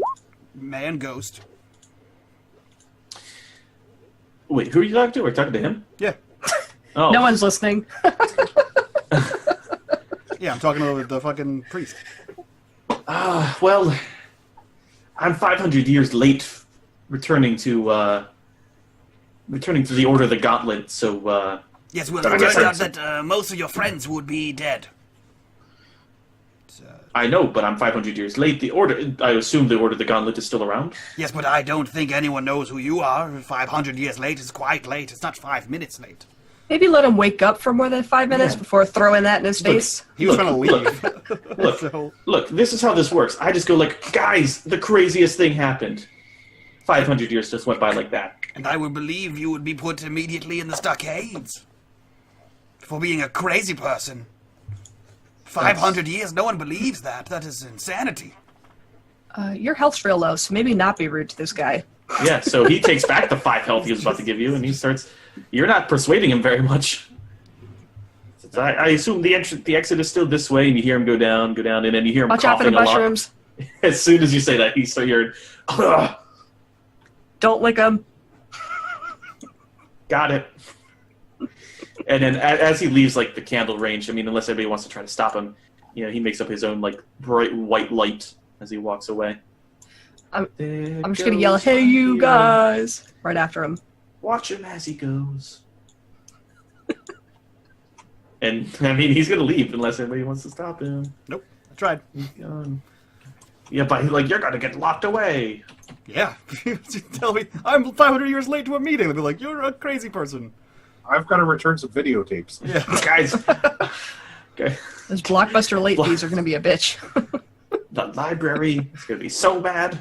man ghost. Wait, who are you talking to? Are you talking to him? Yeah. Oh. No one's listening. Yeah, I'm talking to the fucking priest. Well, I'm 500 years late returning to the Order of the Gauntlet, so Yes, well, But I it guess turns out that's- that most of your friends would be dead. I know, but I'm 500 years late. I assume the Order of the Gauntlet is still around? Yes, but I don't think anyone knows who you are. 500 years late is quite late. It's not 5 minutes late. Maybe let him wake up for more than 5 minutes before throwing that in his face. He was trying to leave. Look, So- look, this is how this works. I just go like, guys, the craziest thing happened. 500 years just went by like that. And I would believe you would be put immediately in the stockades. For being a crazy person. 500 years, no one believes that. That is insanity. Your health's real low, so maybe not be rude to this guy. Yeah, so he takes back the 5 health he was about to give you, and he starts... You're not persuading him very much. So I assume the exit is still this way, and you hear him go down, and then you hear him Watch out for the coughing a lot. mushrooms. As soon as you say that, you start hearing, "Ugh, Don't lick them. got it." And then as he leaves, like, the candle range, I mean, unless anybody wants to try to stop him, he makes up his own, like, bright white light as he walks away. I'm just gonna yell, "Hey, you guys!" right after him. Watch him as he goes. And, I mean, he's going to leave unless anybody wants to stop him. Nope, I tried. He's gone. Yeah, but he's like, you're going to get locked away. Yeah. You tell me I'm 500 years late to a meeting. They'll be like, you're a crazy person. I've got to return some videotapes. Yeah. Guys. Okay. Those blockbuster late fees are gonna be a bitch. The library is going to be so bad.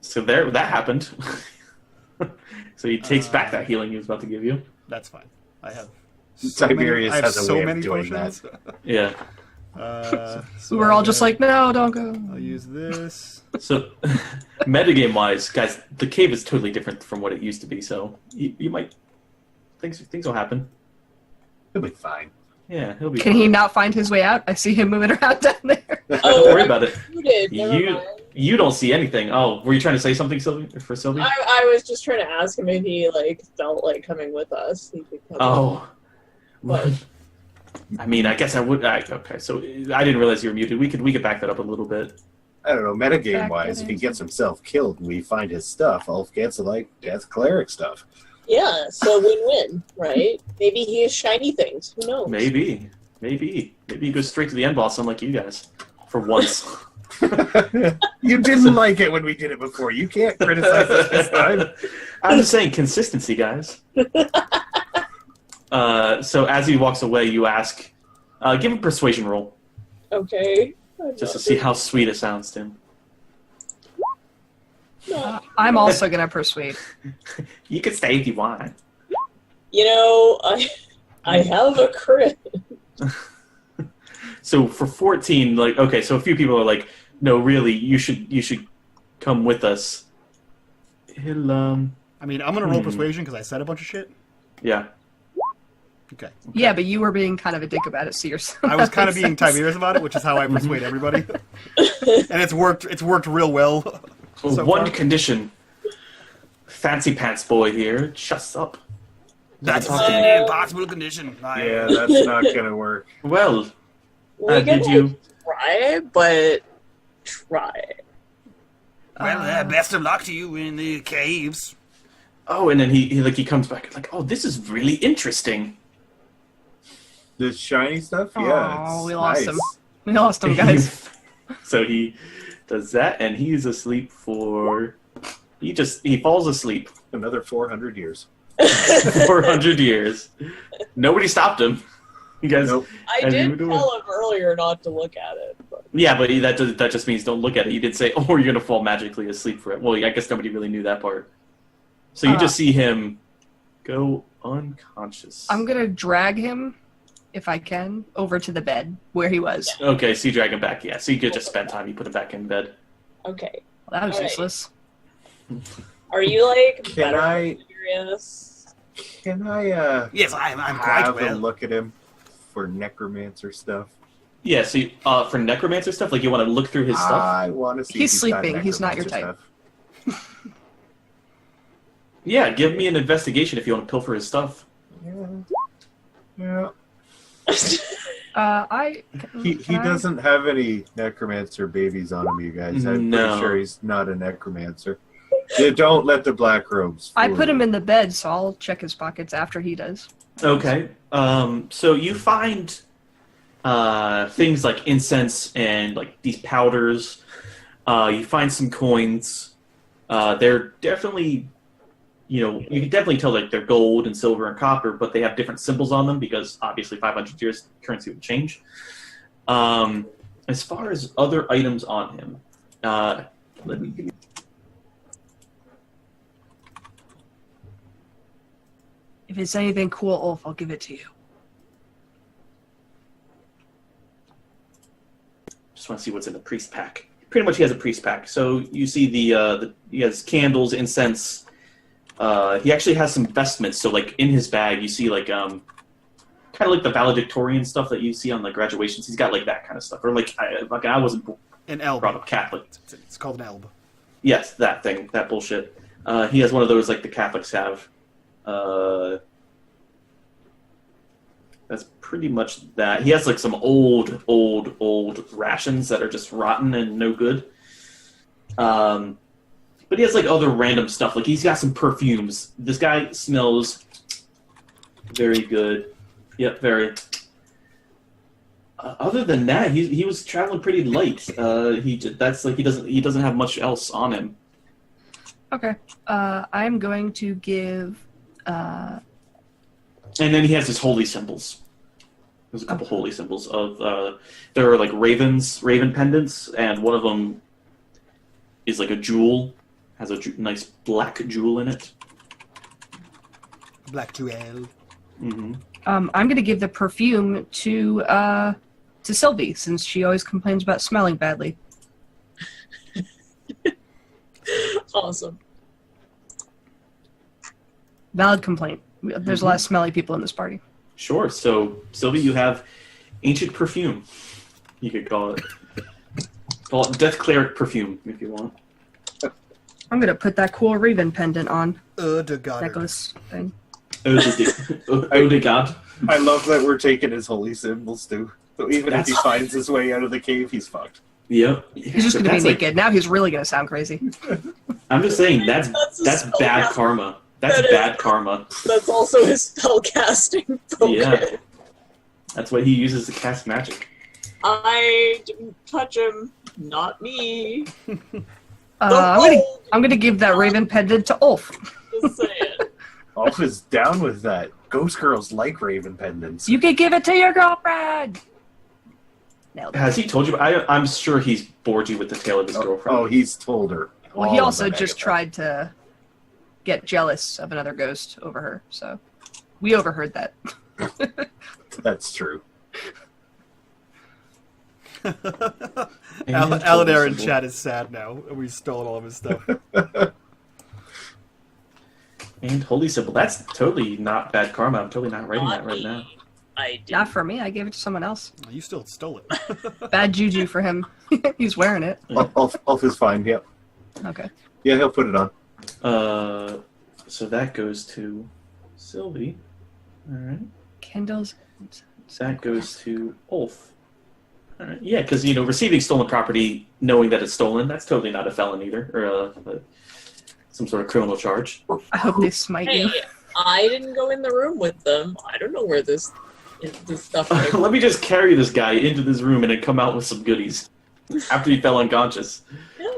So that happened. So he takes back that healing he was about to give you. That's fine. I have Tiberius I have has a so way many of doing potions. Yeah. So We were all just like, no, don't go. I'll use this. So, metagame wise, guys, the cave is totally different from what it used to be. So you might things will happen. He'll be fine. Yeah, he'll be. Can fine. he not find his way out? I see him moving around down there. Don't worry about it. You did. Never mind. You don't see anything. Oh, were you trying to say something, Sylvie? For Sylvie? I was just trying to ask him if he felt like coming with us. He could come Oh. What? I mean, I guess I would. Okay, so I didn't realize you were muted. We could back that up a little bit. I don't know, metagame Back wise, it if he in. gets himself killed and we find his stuff, all cancel like death cleric stuff. Yeah, so win-win, right? Maybe he has shiny things. Who knows? Maybe he goes straight to the end boss, unlike you guys, for once. You didn't like it when we did it before. You can't criticize us this time. I'm just saying consistency, guys. So as he walks away, you ask, give him a persuasion roll, Okay. just to see how sweet it sounds to him. No. I'm also gonna persuade. You can stay if you want. You know, I have a crit. So for 14, like, okay, so a few people are like, no, really, you should come with us. He'll, I mean, I'm gonna roll persuasion because I said a bunch of shit. yeah. Okay. Yeah, but you were being kind of a dick about it, so you're. I was kind of being Tiberius about it, which is how I persuade everybody, and it's worked real well. So One far. condition. Fancy pants boy here, shuts up. That's Talk to me. an impossible condition. Yeah, that's not gonna work. Well, We can did you? try, but try. Well, best of luck to you in the caves. Oh, and then he comes back like, oh, this is really interesting. The shiny stuff? Aw, Yeah. we It's lost nice. him. We lost him, guys. So he does that, and he's asleep for. He falls asleep. Another 400 years. 400 years. Nobody stopped him. You guys. Nope. I As you did were doing. tell him earlier not to look at it. But Yeah, but that just means don't look at it. You did say, oh, you're gonna fall magically asleep for it. Well, I guess nobody really knew that part. So you just see him go unconscious. I'm gonna drag him, if I can, over to the bed where he was. Okay, so you drag him back. Yeah, so you could just spend time. You put him back in bed. okay. Well, that was Alright. useless. Are you Can better I- than Tiberius? Can I Yes, I'm quite have a well. look at him for necromancer stuff? Yeah, so for necromancer stuff, like you want to look through his stuff. I want to see. He's if got sleeping. He's not your necromancer type. stuff. Yeah, give me an investigation if you want to pilfer his stuff. Yeah. He Can I- doesn't have any necromancer babies on him, you guys. I'm No. pretty sure he's not a necromancer. You don't let the black robes. I fool put him you. in the bed, so I'll check his pockets after he does. Okay. So you find things like incense and like these powders. You find some coins. They're definitely, you can definitely tell like they're gold and silver and copper, but they have different symbols on them because obviously 500 years currency would change. As far as other items on him, let me. If it's anything cool, Ulf, I'll give it to you. Just want to see what's in the priest pack. Pretty much, he has a priest pack. So you see he has candles, incense. He actually has some vestments. So like in his bag, you see like kind of like the valedictorian stuff that you see on the graduations. He's got like that kind of stuff. Or like I wasn't An elb. brought up Catholic. It's called an elb. Yes, that thing, that bullshit. He has one of those like the Catholics have. That's pretty much that. He has like some old rations that are just rotten and no good. But he has like other random stuff. Like he's got some perfumes. This guy smells very good. Yep, very. Other than that, he was traveling pretty light. He doesn't have much else on him. Okay. I'm going to give. And then he has his holy symbols. There's a couple holy symbols of there are like raven pendants, and one of them is like a jewel, has a nice black jewel in it. Black 2L. Mm-hmm. I'm going to give the perfume to Sylvie, since she always complains about smelling badly. Awesome. Valid complaint. There's a lot of smelly people in this party. Sure. So, Sylvie, you have ancient perfume. You could call it. Call it Death Cleric perfume, if you want. I'm going to put that cool Raven pendant on. De God. Necklace thing. Oh, de God. I love that we're taking his holy symbols, too. So even if he finds his way out of the cave, he's fucked. Yep. He's just going to be naked. Now he's really going to sound crazy. I'm just saying, that's bad karma. That's bad karma. That's also his spellcasting focus. Yeah. That's what he uses to cast magic. I didn't touch him. Not me. I'm gonna give that Raven pendant to Ulf. Just saying. Ulf is down with that. Ghost girls like raven pendants. You can give it to your girlfriend. Nailed it. Has he told you? I'm sure he's bored you with the tale of his girlfriend. Oh, he's told her. Well, he all also about just Agatha. tried to get jealous of another ghost over her, so we overheard that. That's true. Aladar in chat is sad now. We stole all of his stuff. And holy symbol. That's totally not bad karma. I'm totally not writing that right now. I did. Not for me. I gave it to someone else. You still stole it. Bad juju for him. He's wearing it. Ulf is fine, yep. Okay. Yeah, he'll put it on. So that goes to Sylvie. All right. Candles. That goes to Ulf. All right. Yeah, because receiving stolen property, knowing that it's stolen, that's totally not a felon either, or some sort of criminal charge. I hope they smite Hey, you. I didn't go in the room with them. I don't know where this stuff came from. Let me just carry this guy into this room and then come out with some goodies after he fell unconscious. Yeah.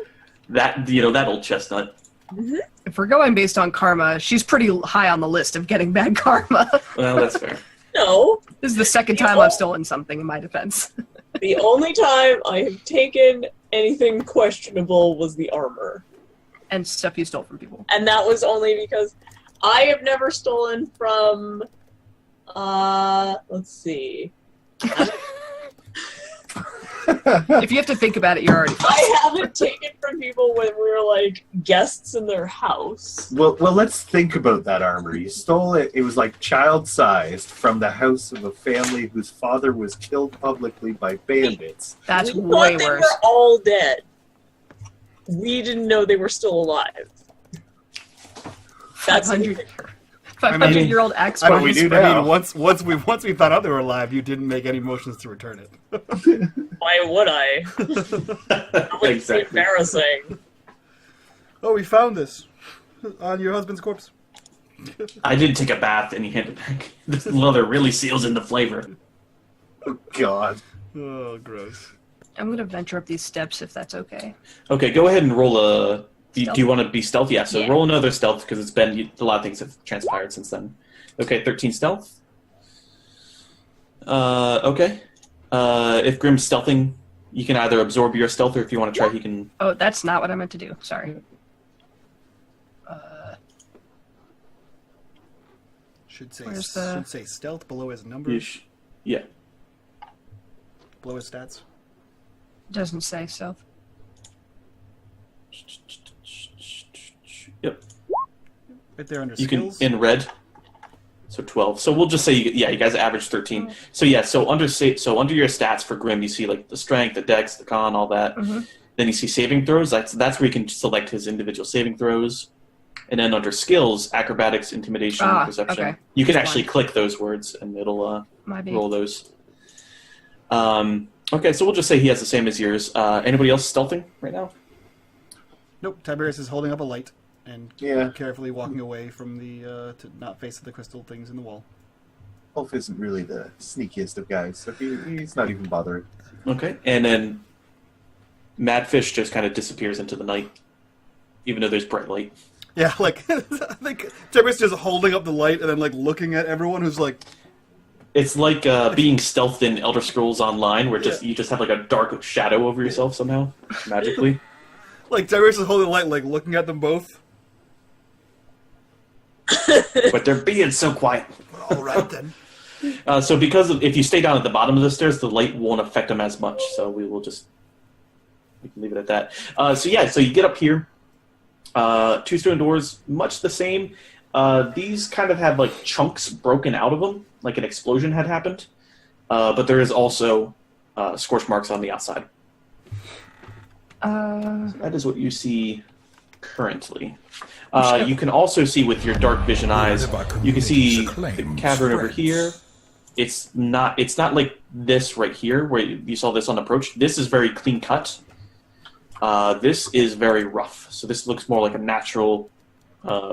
That old chestnut. If we're going based on karma, she's pretty high on the list of getting bad karma. Well, that's fair. No. This is the second time I've stolen something in my defense. The only time I have taken anything questionable was the armor. And stuff you stole from people. And that was only because I have never stolen from, let's see. If you have to think about it, you're already fucked. I haven't taken from people when we were, like, guests in their house. Well, let's think about that armor. You stole it. It was like child-sized from the house of a family whose father was killed publicly by bandits. That's We way thought they worse. were all dead. We didn't know they were still alive. That's 500-year-old axe I mean, we ones. do now. once we found out they were alive, you didn't make any motions to return it. Why would I? That would be embarrassing. Oh, we found this on your husband's corpse. I didn't take a bath and he handed it back. This leather really seals in the flavor. Oh, God. Oh, gross. I'm going to venture up these steps if that's okay. Okay, go ahead and roll a... Do Stealth? you want to be stealth? Yeah, so Yeah. roll another stealth because it's been... A lot of things have transpired since then. Okay, 13 stealth. Okay. If Grim's stealthing, you can either absorb your stealth or if you want to try, he can... Oh, that's not what I meant to do. Sorry. Should Where's say stealth below his numbers, Yeah. below his stats. Doesn't say stealth. Yep. Right there under You can... skills. In red. So 12. So we'll just say, you guys average 13. So yeah, so under your stats for Grim, you see like the strength, the dex, the con, all that. Mhm. Then you see saving throws. That's where you can select his individual saving throws. And then under skills, acrobatics, intimidation, perception. Okay. You can That's actually fine. click those words and it'll My bad. roll those. Okay, so we'll just say he has the same as yours. Anybody else stealthing right now? Nope. Tiberius is holding up a light and Yeah. carefully walking away from the to not face the crystal things in the wall. Ulf isn't really the sneakiest of guys, so he's not even bothering. Okay, and then Madfish just kind of disappears into the night, even though there's bright light. Yeah, like I think Tiberius just holding up the light and then like looking at everyone who's like, It's like being stealthed in Elder Scrolls Online, where you just have like a dark shadow over yourself somehow, magically. like Tiberius is holding the light, like looking at them both. But they're being so quiet. All right then. So because if you stay down at the bottom of the stairs, the light won't affect them as much. So we can leave it at that. So you get up here. 2 stone doors, much the same. These kind of have like chunks broken out of them, like an explosion had happened. But there is also scorch marks on the outside. So that is what you see currently. You can also see with your dark vision eyes, you can see the cavern over here. It's not like this right here where you saw this on approach. This is very clean cut. This is very rough. So this looks more like a natural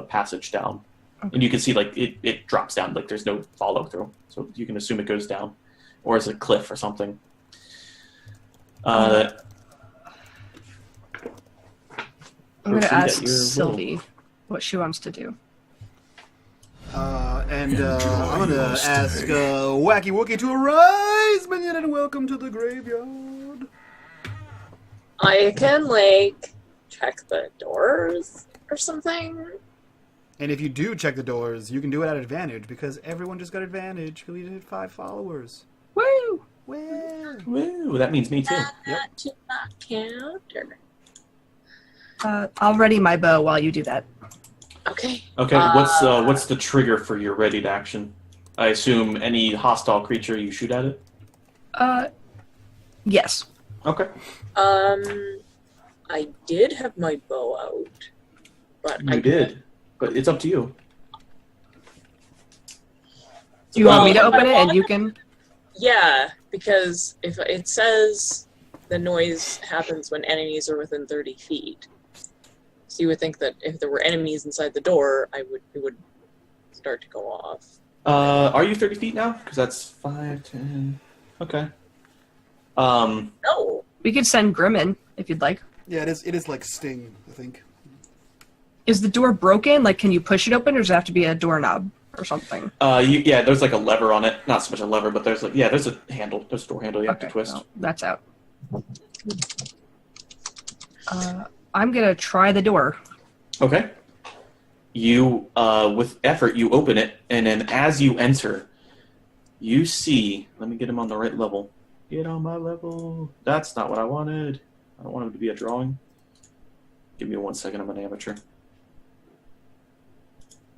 passage down. Okay. And you can see like it drops down, like there's no follow through. So you can assume it goes down. Or it's a cliff or something. I'm going to ask Sylvie what she wants to do. I'm going to ask Wacky Wookie to arise, minion, and welcome to the graveyard. I can, check the doors or something. And if you do check the doors, you can do it at advantage, because everyone just got advantage, because we did 5 followers. Woo! Woo! Woo! That means me too. Yep. To not count. I'll ready my bow while you do that. Okay. Okay. What's the trigger for your ready to action? I assume any hostile creature you shoot at it. Yes. Okay. I did have my bow out, but you did, but it's up to you. Do you want me to open it and you can? Yeah, because if it says the noise happens when enemies are within 30 feet, so you would think that if there were enemies inside the door, it would start to go off. Are you 30 feet now? Because that's 5, 10. Okay. No. We could send Grim in if you'd like. Yeah, it is like Sting, I think. Is the door broken? Like, can you push it open, or does it have to be a doorknob or something? There's like a lever on it. Not so much a lever, but there's there's a handle. There's a door handle you have to twist. Well, that's out. I'm gonna try the door. Okay. You, with effort, you open it, and then as you enter, you see... Let me get him on the right level. Get on my level. That's not what I wanted. I don't want him to be a drawing. Give me 1 second, I'm an amateur.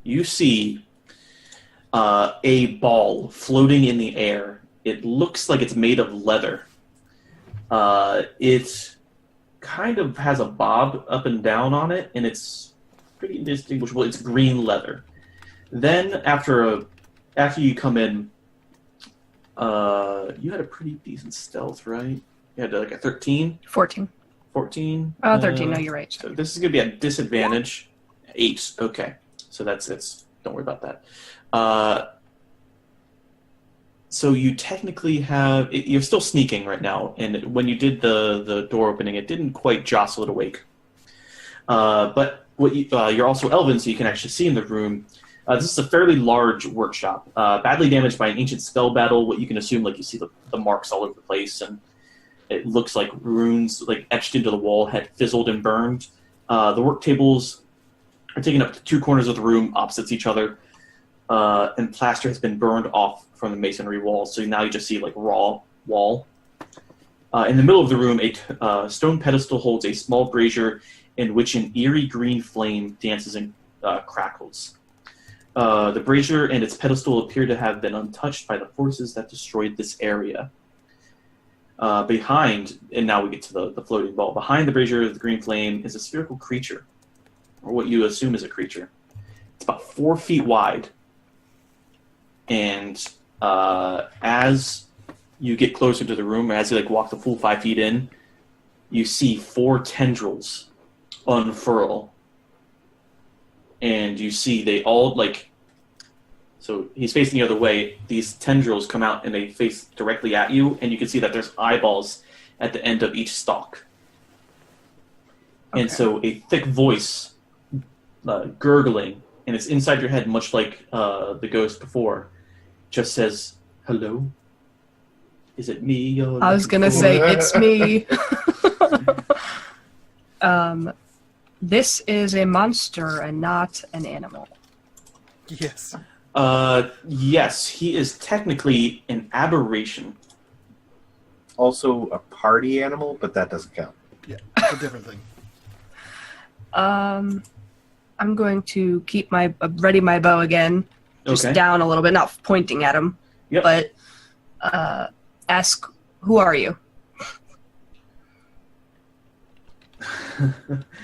You see a ball floating in the air. It looks like it's made of leather. It kind of has a bob up and down on it, and it's pretty indistinguishable. It's green leather. Then after you come in, you had a pretty decent stealth, right? You had like a 13? 14. 14? 13, no, you're right. So this is going to be at disadvantage. 8, okay. So that's it. Don't worry about that. So you technically have... You're still sneaking right now, and when you did the door opening, it didn't quite jostle it awake. But you're also elven, so you can actually see in the room. This is a fairly large workshop, badly damaged by an ancient spell battle. What you can assume, like you see the marks all over the place, and it looks like runes, like etched into the wall, had fizzled and burned. The work tables are taking up 2 corners of the room, opposites each other, and plaster has been burned off from the masonry walls. So now you just see like raw wall. In the middle of the room, a stone pedestal holds a small brazier in which an eerie green flame dances and crackles. The brazier and its pedestal appear to have been untouched by the forces that destroyed this area. Behind, and now we get to the floating ball, behind the brazier, the green flame, is a spherical creature, or what you assume is a creature. It's about 4 feet wide, and as you get closer to the room, or as you walk the full 5 feet in, you see 4 tendrils unfurl. And you see they all, so he's facing the other way. These tendrils come out and they face directly at you, and you can see that there's eyeballs at the end of each stalk. Okay. And so a thick voice, gurgling, and it's inside your head, much like the ghost before, just says, "Hello? Is it me?" I was going to say, it's me. This is a monster and not an animal. Yes. Yes, he is technically an aberration. Also a party animal, but that doesn't count. Yeah, it's a different thing. I'm going to keep ready my bow again, just Okay. down a little bit, not pointing at him, Yep. but ask, who are you?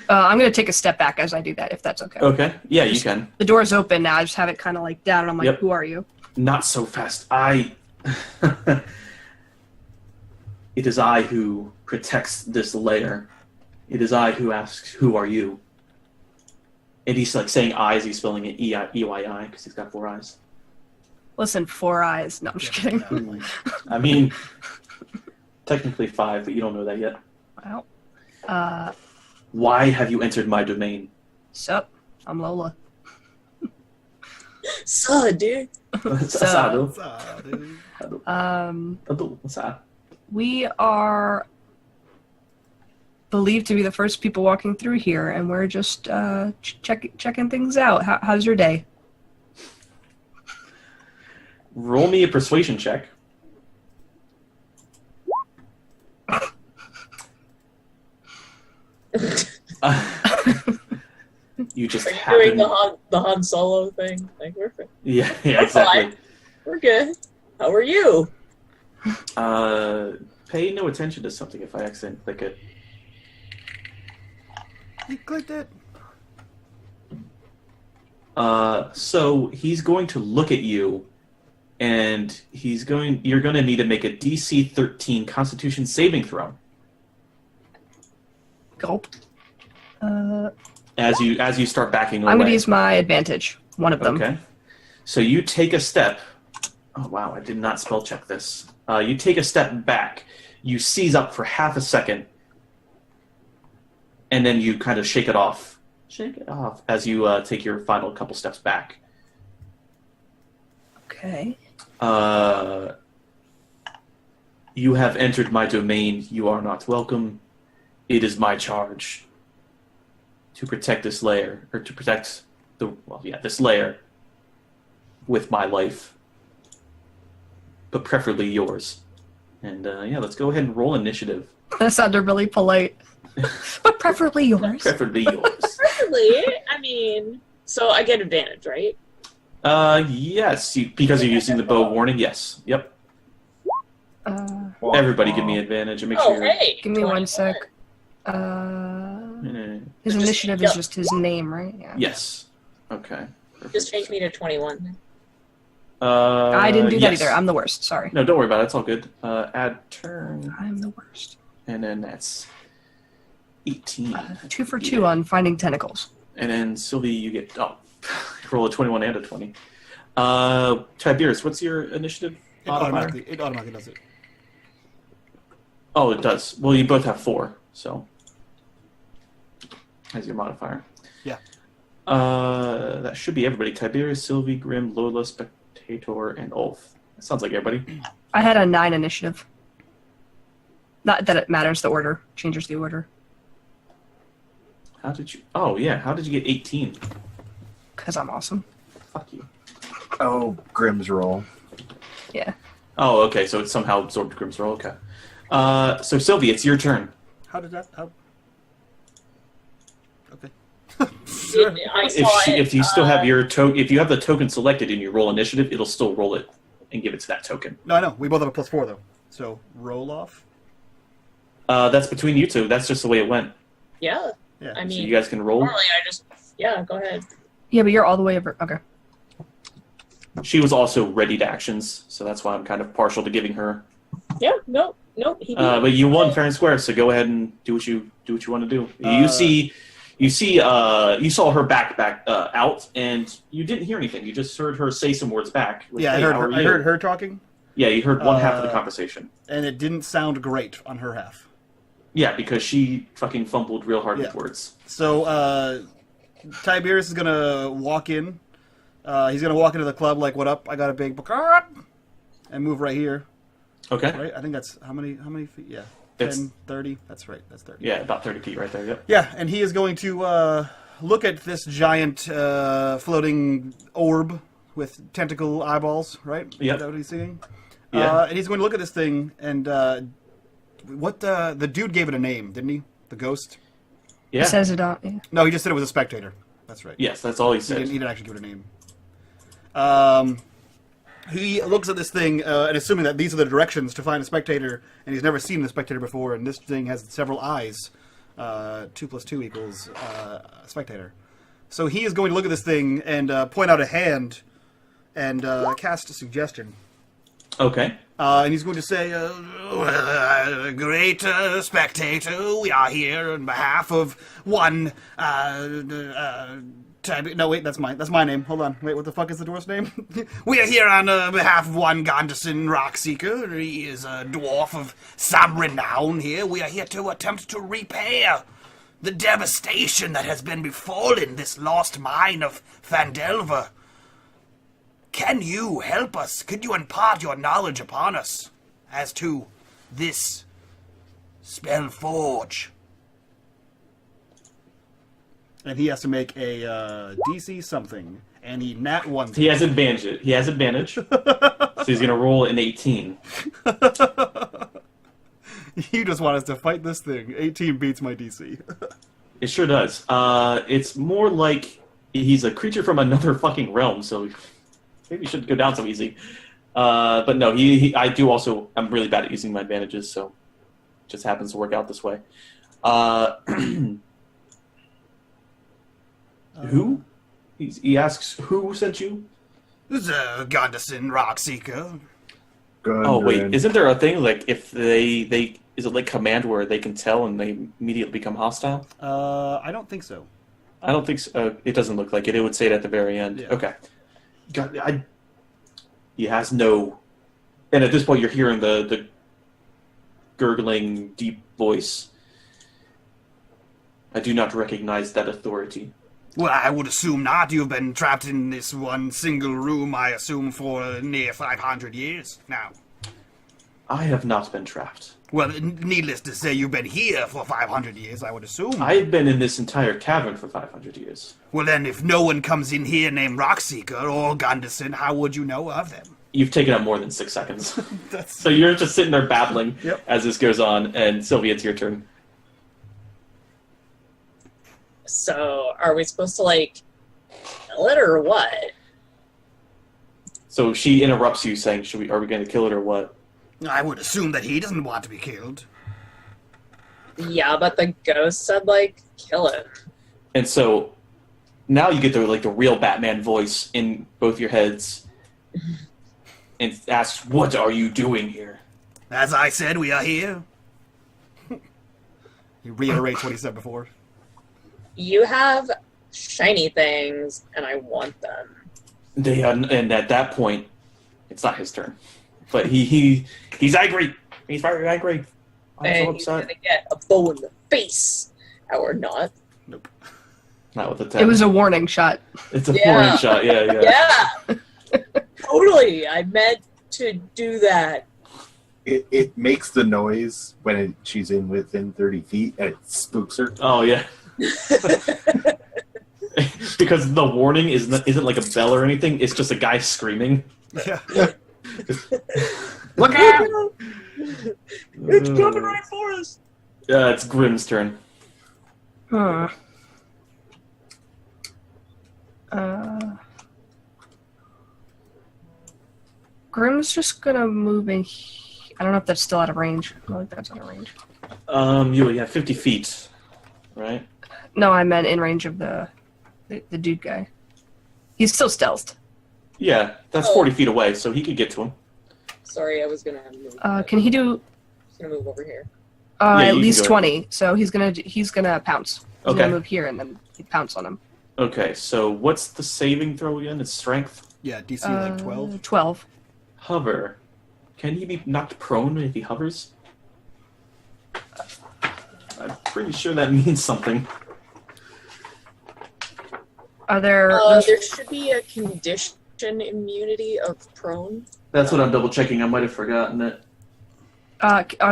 I'm going to take a step back as I do that, if that's okay. Okay. Yeah, you can. The door's open now. I just have it kind of like down, and I'm like, Yep. who are you? Not so fast. It is I who protects this lair. It is I who asks, who are you? And he's like saying I as he's spelling it E-Y-I because he's got 4 eyes. Listen, 4 eyes. No, I'm just kidding. I mean, technically 5, but you don't know that yet. Well, Why have you entered my domain? sup? I'm Lola. So, dude. Asado. Dude. What's that? We are believed to be the first people walking through here, and we're just checking things out. How's your day? Roll me a persuasion check. You just Are you doing happen. the Han Solo thing? Like, we're fine. Yeah, We're exactly. fine. We're good. How are you? Pay no attention to something if I accidentally click it. You clicked it. So he's going to look at you, and you're going to need to make a DC 13 Constitution saving throw Gulp. as you start backing away. I'm going to use my advantage. One of them. Okay. So you take a step. Oh wow! I did not spell check this. You take a step back. You seize up for half a second, and then you kind of shake it off. Shake it off as you take your final couple steps back. Okay. You have entered my domain. You are not welcome. It is my charge to protect this lair, or to protect this lair with my life, but preferably yours. And let's go ahead and roll initiative. That sounded really polite. But preferably yours. Preferably yours. Really? I mean, so I get advantage, right? Yes, because you're using the bow warning. Yes. Yep. Everybody give me advantage and make Oh, sure. hey. Give me 1 21. sec. His Just initiative change is up. just his name, right? Yeah. Yes. Okay. Just change me to 21. I didn't do that yes. either. I'm the worst. Sorry. No, don't worry about it. It's all good. Add turn, I'm the worst. and then that's 18. 2 for 2 on finding tentacles. And then Sylvie, you get roll a 21 and a 20. Tiberius, what's your initiative? It automatically does it. Oh, it does. Well, you both have 4, so as your modifier. Yeah. That should be everybody. Tiberius, Sylvie, Grim, Lola, Spectator, and Ulf. That sounds like everybody. I had a 9 initiative. Not that it matters, the order. Changes the order. How did you... Oh, yeah. How did you get 18? Because I'm awesome. Fuck you. Oh, Grimm's roll. Yeah. Oh, okay. So it's somehow absorbed Grim's roll. Okay. So, Sylvie, it's your turn. How did that? How? Okay. I saw If you still have your token... If you have the token selected and you roll initiative, it'll still roll it and give it to that token. No, I know. We both have a +4 though. So roll off. That's between you two. That's just the way it went. Yeah. Yeah. I So mean, you guys can roll. normally I just... Yeah, go ahead. Yeah, but you're all the way over. Okay. She was also ready to actions, so that's why I'm kind of partial to giving her. Yeah, nope. He beat me. But you won fair and square, so go ahead and do what you want to do. You saw her back out, and you didn't hear anything. You just heard her say some words back. Like, Yeah, "Hey, how are I you?" heard her talking, Yeah, you heard one half of the conversation. and it didn't sound great on her half. Yeah, because she fucking fumbled real hard with Yeah. words. So Tiberius is gonna walk in. He's gonna walk into the club like, "What up? I got a big Baccarat," and move right here. Okay. Right? I think that's how many feet? Yeah, It's- 10, 30. That's right. That's 30. Yeah, about 30 feet right there. Yep. Yeah, and he is going to look at this giant floating orb with tentacle eyeballs, right? Yep. Is that what he's seeing? Yeah. And he's going to look at this thing, and what the dude gave it a name, didn't he? The ghost? Yeah. It says it on. Yeah. No, he just said it was a spectator. That's right. Yes, that's all he He said. didn't actually give it a name. He looks at this thing, and assuming that these are the directions to find a spectator, and he's never seen a spectator before, and this thing has several eyes. 2 + 2 = a spectator. So he is going to look at this thing and point out a hand and cast a suggestion. Okay. And he's going to say, Great spectator, we are here on behalf of one. no, wait, that's my name. Hold on. Wait, what the fuck is the dwarf's name? We are here on behalf of one Gondison Rockseeker. He is a dwarf of some renown here. We are here to attempt to repair the devastation that has been befallen this lost mine of Phandelver. Can you help us? Could you impart your knowledge upon us as to this spell forge? And he has to make a DC something. And he nat 1. He has advantage. So he's gonna roll an 18. You just want us to fight this thing. 18 beats my DC. It sure does. It's more like he's a creature from another fucking realm, so maybe he shouldn't go down so easy. But no, I do also. I'm really bad at using my advantages, so it just happens to work out this way. Who? He asks, who sent you? This is a Gondison Rockseeker. Oh wait, isn't there a thing like if they is it like command where they can tell and they immediately become hostile? I don't think so. I don't think so. It doesn't look like it. It would say it at the very end. Yeah. Okay. He has no. And at this point, you're hearing the gurgling, deep voice. I do not recognize that authority. Well, I would assume not. You've been trapped in this one single room, I assume, for near 500 years now. I have not been trapped. Well, needless to say, you've been here for 500 years, I would assume. I have been in this entire cavern for 500 years. Well, then, if no one comes in here named Rockseeker or Gondison, how would you know of them? You've taken up more than 6 seconds. That's So you're just sitting there babbling Yep. as this goes on, and Sylvie, it's your turn. So, are we supposed to, like, kill it or what? So she interrupts you, saying, "Are we going to kill it or what?" I would assume that he doesn't want to be killed. Yeah, but the ghost said, like, kill him. And so now you get the real Batman voice in both your heads, and asks, "What are you doing here?" As I said, we are here. He reiterates what he said before. You have shiny things, and I want them. And at that point, it's not his turn, but he's angry. He's very angry. I'm And so he's upset. gonna get a bow in the face. Or not. Nope. Not with the 10. It was a warning shot. It's a Yeah. warning shot. Yeah. Yeah! Totally! I meant to do that. It makes the noise when she's within 30 feet, and it spooks her. Oh yeah. Because the warning isn't like a bell or anything. It's just a guy screaming. Yeah. Look out! It's coming right for us! It's Grimm's turn. Huh. Grimm's just gonna move in. I don't know if that's still out of range. I don't think that's out of range. You have 50 feet, right? No, I meant in range of the dude guy. He's still stealthed. Yeah, that's 40 feet away, so he could get to him. Sorry, I was gonna move. Can he do Just gonna move over here. Yeah, you at can least go. 20? So he's gonna pounce. He's Okay. gonna move here and then pounce on him. Okay, so what's the saving throw again? It's strength. Yeah, DC like 12. 12. Hover. Can he be knocked prone if he hovers? I'm pretty sure that means something. Are there? There should be a condition immunity of prone. That's what I'm double checking. I might have forgotten it.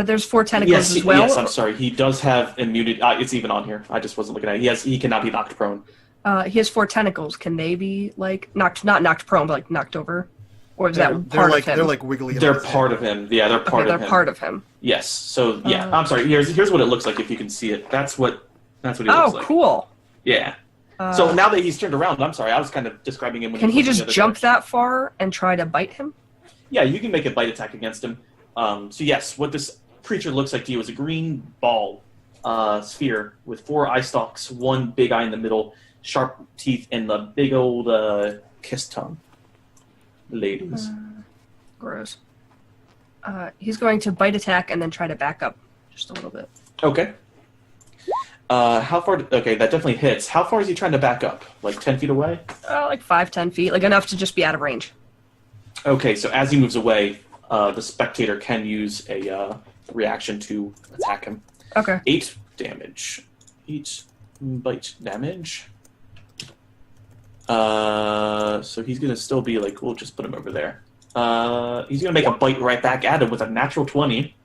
There's 4 tentacles as well. Yes, I'm sorry. He does have immunity. It's even on here. I just wasn't looking at it. He cannot be knocked prone. He has 4 tentacles. Can they be like not knocked prone, but like knocked over, or is that They're part like of him? they're like wiggly. They're part of him. Yeah, they're part okay, of they're him. part of him. Yes. So yeah, I'm sorry. Here's what it looks like if you can see it. That's what he looks like. Cool. Yeah. So now that he's turned around, I'm sorry, I was kind of describing him. When Can he was in just the other jump direction. that far and try to bite him? Yeah, you can make a bite attack against him. So yes, what this creature looks like to you is a green ball sphere with 4 eye stalks, 1 big eye in the middle, sharp teeth, and the big old kiss tongue. Ladies. Gross. He's going to bite attack and then try to back up just a little bit. Okay. How far? Okay, that definitely hits. How far is he trying to back up? Like 10 feet away? Like 5-10 feet, like enough to just be out of range. Okay, so as he moves away, the spectator can use a reaction to attack him. Okay. 8 damage. 8 bite damage. So he's gonna still be like, we'll just put him over there. He's gonna make a bite right back at him with a natural 20.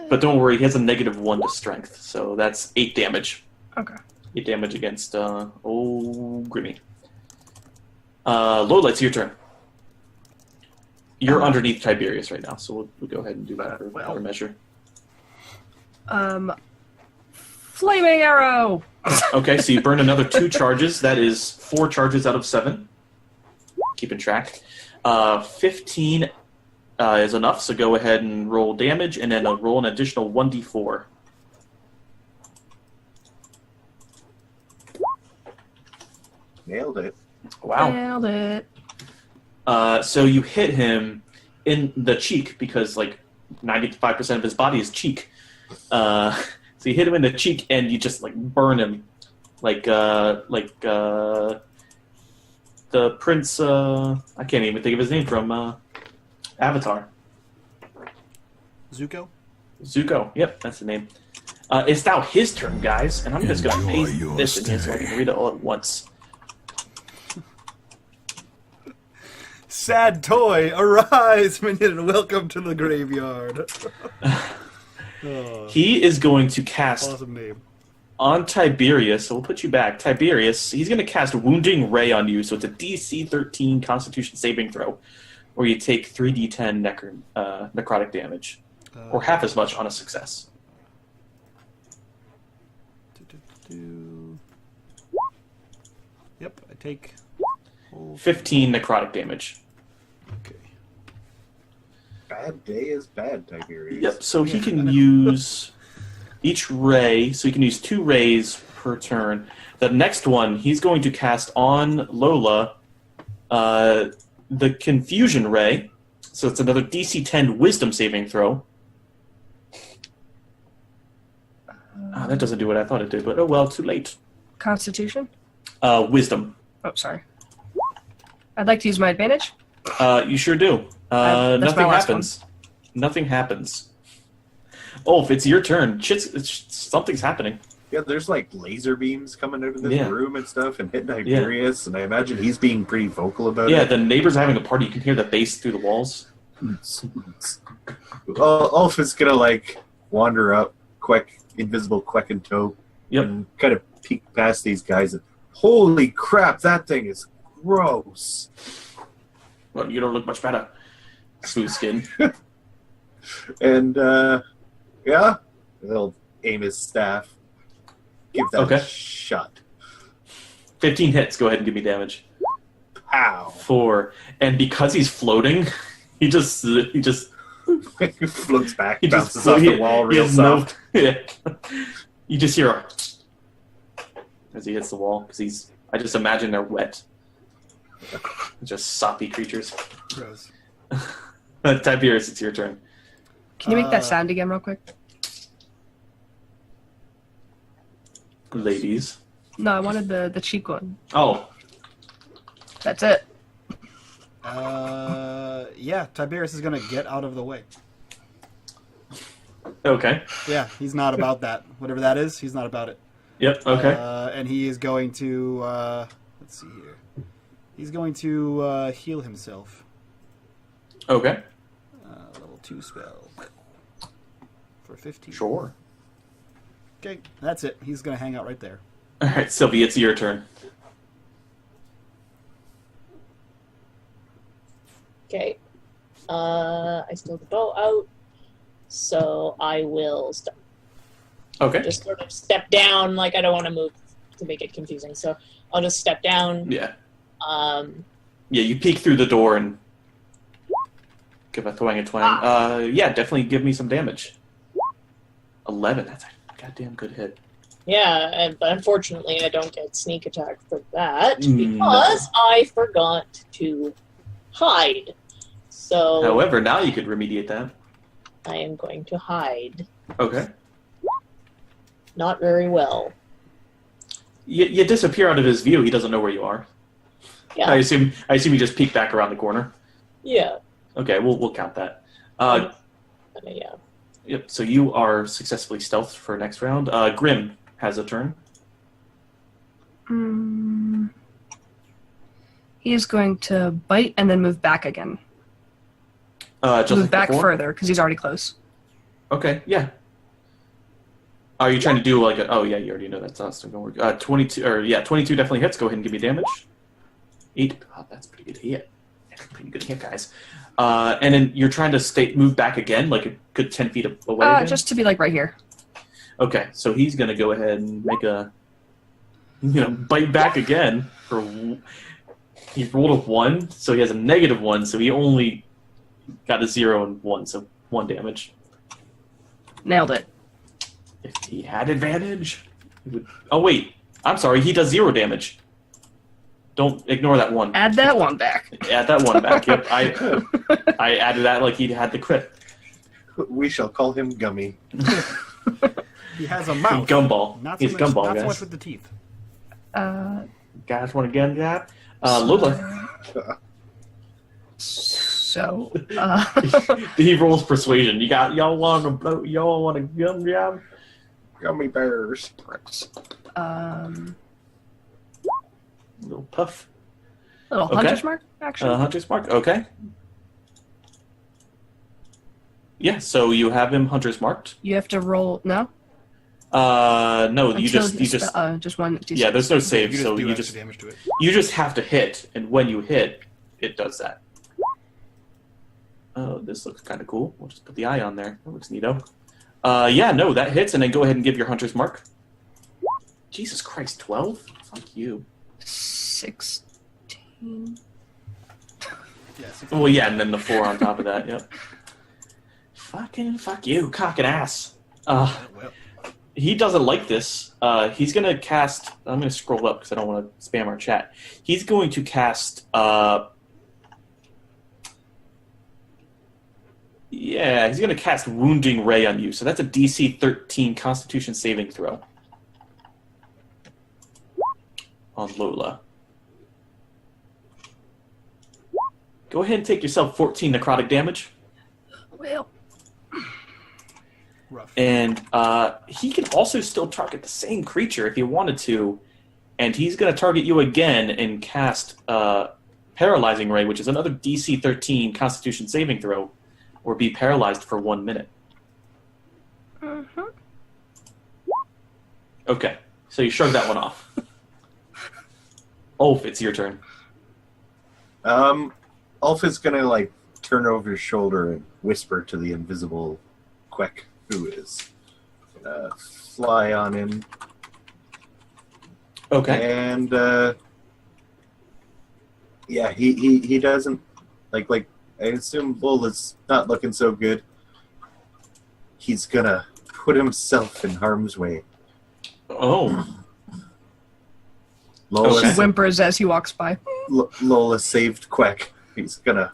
But don't worry, he has a -1 to strength, so that's 8 damage. Okay. 8 damage against Grimmy. Lola, it's your turn. You're underneath Tiberius right now, so we'll go ahead and do that for measure. Flaming arrow. Okay, so you burn another 2 charges. That is 4 charges out of 7. Keeping track. 15 is enough, so go ahead and roll damage, and then roll an additional 1d4. Nailed it. Wow. Nailed it. So you hit him in the cheek, because like 95% of his body is cheek. So you hit him in the cheek, and you just like burn him, like the prince. I can't even think of his name from Avatar. Zuko. Yep, that's the name. It's now his turn, guys, and I'm just going to paste this in here so I can read it all at once. Sad toy, arise, minion, and welcome to the graveyard. He is going to cast Awesome name. on Tiberius, so we'll put you back. Tiberius, he's going to cast Wounding Ray on you, so it's a DC 13 Constitution saving throw, where you take 3d10 necrotic damage, or half as much on a success. Yep, I take 15 necrotic damage. Okay. Bad day is bad, Tiberius. Yep, so he can use each ray, so he can use 2 rays per turn. The next one, he's going to cast on Lola the Confusion Ray, so it's another DC 10 Wisdom saving throw. That doesn't do what I thought it did, but oh well, too late. Constitution? Wisdom. Oh, sorry. I'd like to use my advantage. You sure do. That's Nothing my last happens. Nothing happens. Ulf, it's your turn. Something's happening. Yeah, there's like laser beams coming out of this room and stuff and hitting Tiberius, and I imagine he's being pretty vocal about it. Yeah, the neighbors are having a party. You can hear the bass through the walls. Ulf is gonna like wander up, invisible Quack and Toe, and kind of peek past these guys. And holy crap, that thing is gross. Well, you don't look much better. Smooth skin. And he'll aim his staff. Give that a shot. 15 hits. Go ahead and give me damage. Pow. 4. And because he's floating, he just floats back, bounces off the wall real soft. You just hear as he hits the wall, because I just imagine they're wet. Just soppy creatures. Gross. Tiberius, it's your turn. Can you make that sound again real quick? Ladies. No, I wanted the cheek one. Oh. That's it. Yeah, Tiberius is going to get out of the way. Okay. Yeah, he's not about that. Whatever that is, he's not about it. Yep, okay. And he is going to, let's see here. He's going to heal himself. Okay. Level 2 spell. For 15. Sure. Okay, that's it. He's going to hang out right there. All right, Sylvie, it's your turn. Okay. I still have the bow out, so I will Okay. just sort of step down. Like I don't want to move to make it confusing, so I'll just step down. Yeah. Um, Yeah, you peek through the door and give a thwang and twang. Yeah, definitely give me some damage. 11. That's a goddamn good hit. yeah, but unfortunately, I don't get sneak attack for that No. because I forgot to hide. So However, now you could remediate that. I am going to hide. Okay. Not very well. You disappear out of his view. He doesn't know where you are. Yeah. I assume you just peek back around the corner. Yeah. Okay, we'll count that. Yeah. Yep. So you are successfully stealthed for next round. Grim has a turn. He is going to bite and then move back again. Just Move like back before? further because he's already close. Okay. Yeah. Are you trying to do like a? Oh yeah, you already know that's not going to work. 22 22 definitely hits. Go ahead and give me damage. 8. Oh, that's a pretty good hit. That's a pretty good hit, guys. And then you're trying to move back again, like a good 10 feet away. Again? Just to be like right here. Okay, so he's gonna go ahead and make a, bite back again. He rolled a 1, so he has a -1, so he only got a 0 and 1, so 1 damage. Nailed it. If he had advantage, he would. Oh wait, I'm sorry. He does 0 damage. Don't ignore that 1. Add that one back. Add that 1 back. Yep, I added that like he had the crit. We shall call him Gummy. He has a mouth. Gumball. Not so He's much, gumball, not guys. so much with the teeth. Guys, want to get into that? Lola. So, He rolls persuasion. Y'all want to blow? Y'all want to gum job? Gummy bears. Little puff. little Okay. hunter's mark, actually. Hunter's mark. Okay. Yeah. So you have him hunter's marked. You have to roll. No. No. You Until just one. Yeah. There's no save, You so do you extra just damage to it. you just have to hit, and when you hit, it does that. Oh, this looks kind of cool. We'll just put the eye on there. That looks neato. Yeah, no, that hits, and then go ahead and give your hunter's mark. Jesus Christ, 12? Fuck you. 16. Yes. Well, yeah, and then the 4 on top of that, yep. Fuck you, cock and ass. Well, He doesn't like this. He's going to cast... I'm going to scroll up because I don't want to spam our chat. He's going to cast... Yeah, he's going to cast Wounding Ray on you. So that's a DC 13 Constitution saving throw. On Lola. Go ahead and take yourself 14 necrotic damage. Well, rough. And he can also still target the same creature if he wanted to. And he's going to target you again and cast Paralyzing Ray, which is another DC 13 Constitution saving throw, or be paralyzed for 1 minute. mm-hmm. Okay, so you shrug that one off. Ulf, it's your turn. Ulf is gonna turn over his shoulder and whisper to the invisible Quek, who is gonna fly on in. Okay. And yeah, he doesn't like I assume Bull is not looking so good. He's gonna put himself in harm's way. Oh. Lola, Okay. She whimpers as he walks by. Lola saved Quek. He's gonna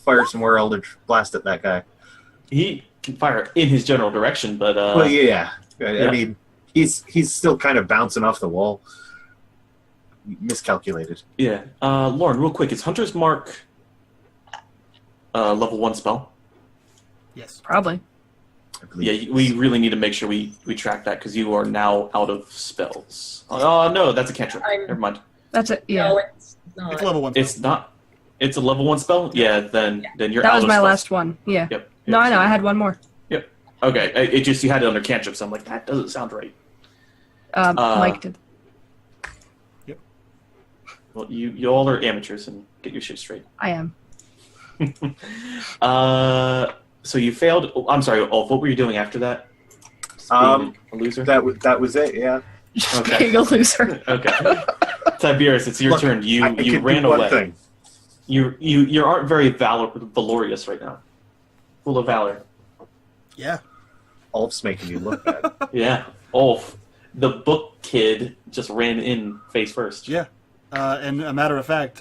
fire some more Eldritch Blast at that guy. He can fire in his general direction, but... Well, yeah. yeah. I mean, he's still kind of bouncing off the wall. Miscalculated. Yeah. Lauren, real quick, is Hunter's Mark level 1 spell? Yes. Probably. I believe. Yeah, we really need to make sure we track that because you are now out of spells. Oh, no, that's a cantrip. Never mind. That's it. Yeah. No, it's not. It's level 1 spell. It's not. It's a level 1 spell? Yeah, then you're That out was of my spells. last one. Yeah. Yep. No, I know. I had one more. Yep. Okay. It just, you had it under cantrip, so I'm like, that doesn't sound right. Mike did. Well, you all are amateurs, and get your shit straight. I am. So you failed. Oh, I'm sorry, Ulf. What were you doing after that? Just being a loser. That was it. Yeah. Just Okay. being a loser. Okay. Tiberius, it's your Look, turn. You I can ran do one away. thing. You aren't very valorous right now. Full of valor. Yeah. Ulf's making you look bad. Yeah. Ulf, the book kid, just ran in face first. Yeah. And a matter of fact,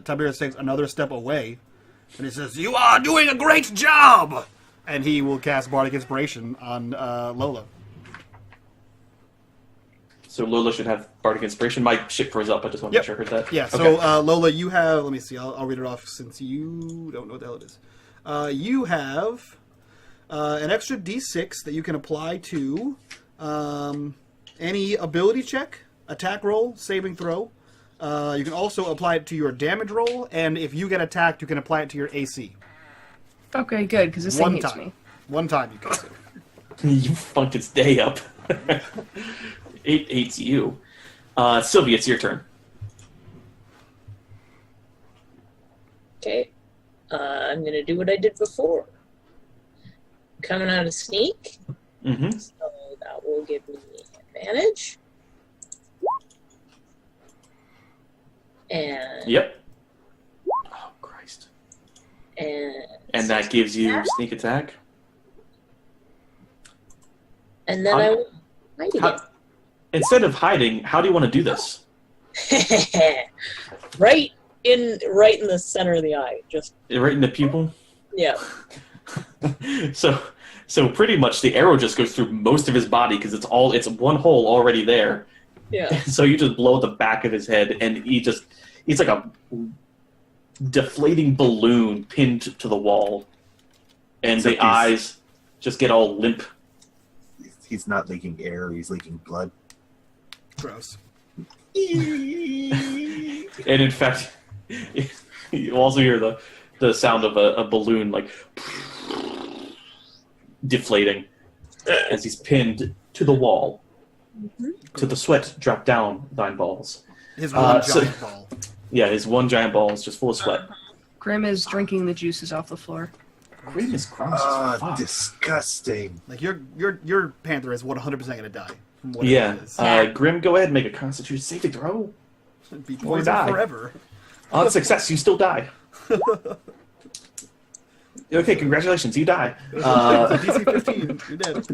Tiberius takes another step away, and he says, "You are doing a great job!" And he will cast Bardic Inspiration on Lola. So Lola should have Bardic Inspiration. My shit froze up. I just want to make sure I heard that. Yeah, so Okay. Lola, you have... Let me see. I'll read it off since you don't know what the hell it is. You have an extra D6 that you can apply to any ability check, attack roll, saving throw. You can also apply it to your damage roll, and if you get attacked, you can apply it to your AC. Okay, good, because this thing hates me. One time you can do it. You funked its day up. It hates you. Sylvie, it's your turn. Okay. I'm gonna do what I did before. Coming out of sneak, Mm-hmm. so that will give me advantage. And Yep. Oh, Christ. and that gives you sneak attack? and then I will hide again. Instead of hiding, how do you want to do this? right in the center of the eye. Just Right in the pupil? yeah. So pretty much the arrow just goes through most of his body because it's one hole already there. Yeah. So you just blow the back of his head, and he's like a deflating balloon pinned to the wall, and Except the eyes just get all limp. He's not leaking air. He's leaking blood. Gross. And in fact, you also hear the sound of a balloon like deflating as he's pinned to the wall. To the sweat drop down thine balls. His one so- giant ball. Yeah, his one giant ball is just full of sweat. Grim is drinking the juices off the floor. Grim is gross as Ah, fuck. disgusting. Like, your panther is 100% going to die. From whatever Yeah. it is. Grim, go ahead and make a Constitution saving throw. Be or poisoned die. forever. On success, you still die. Okay, congratulations, you die. DC 15, you're dead.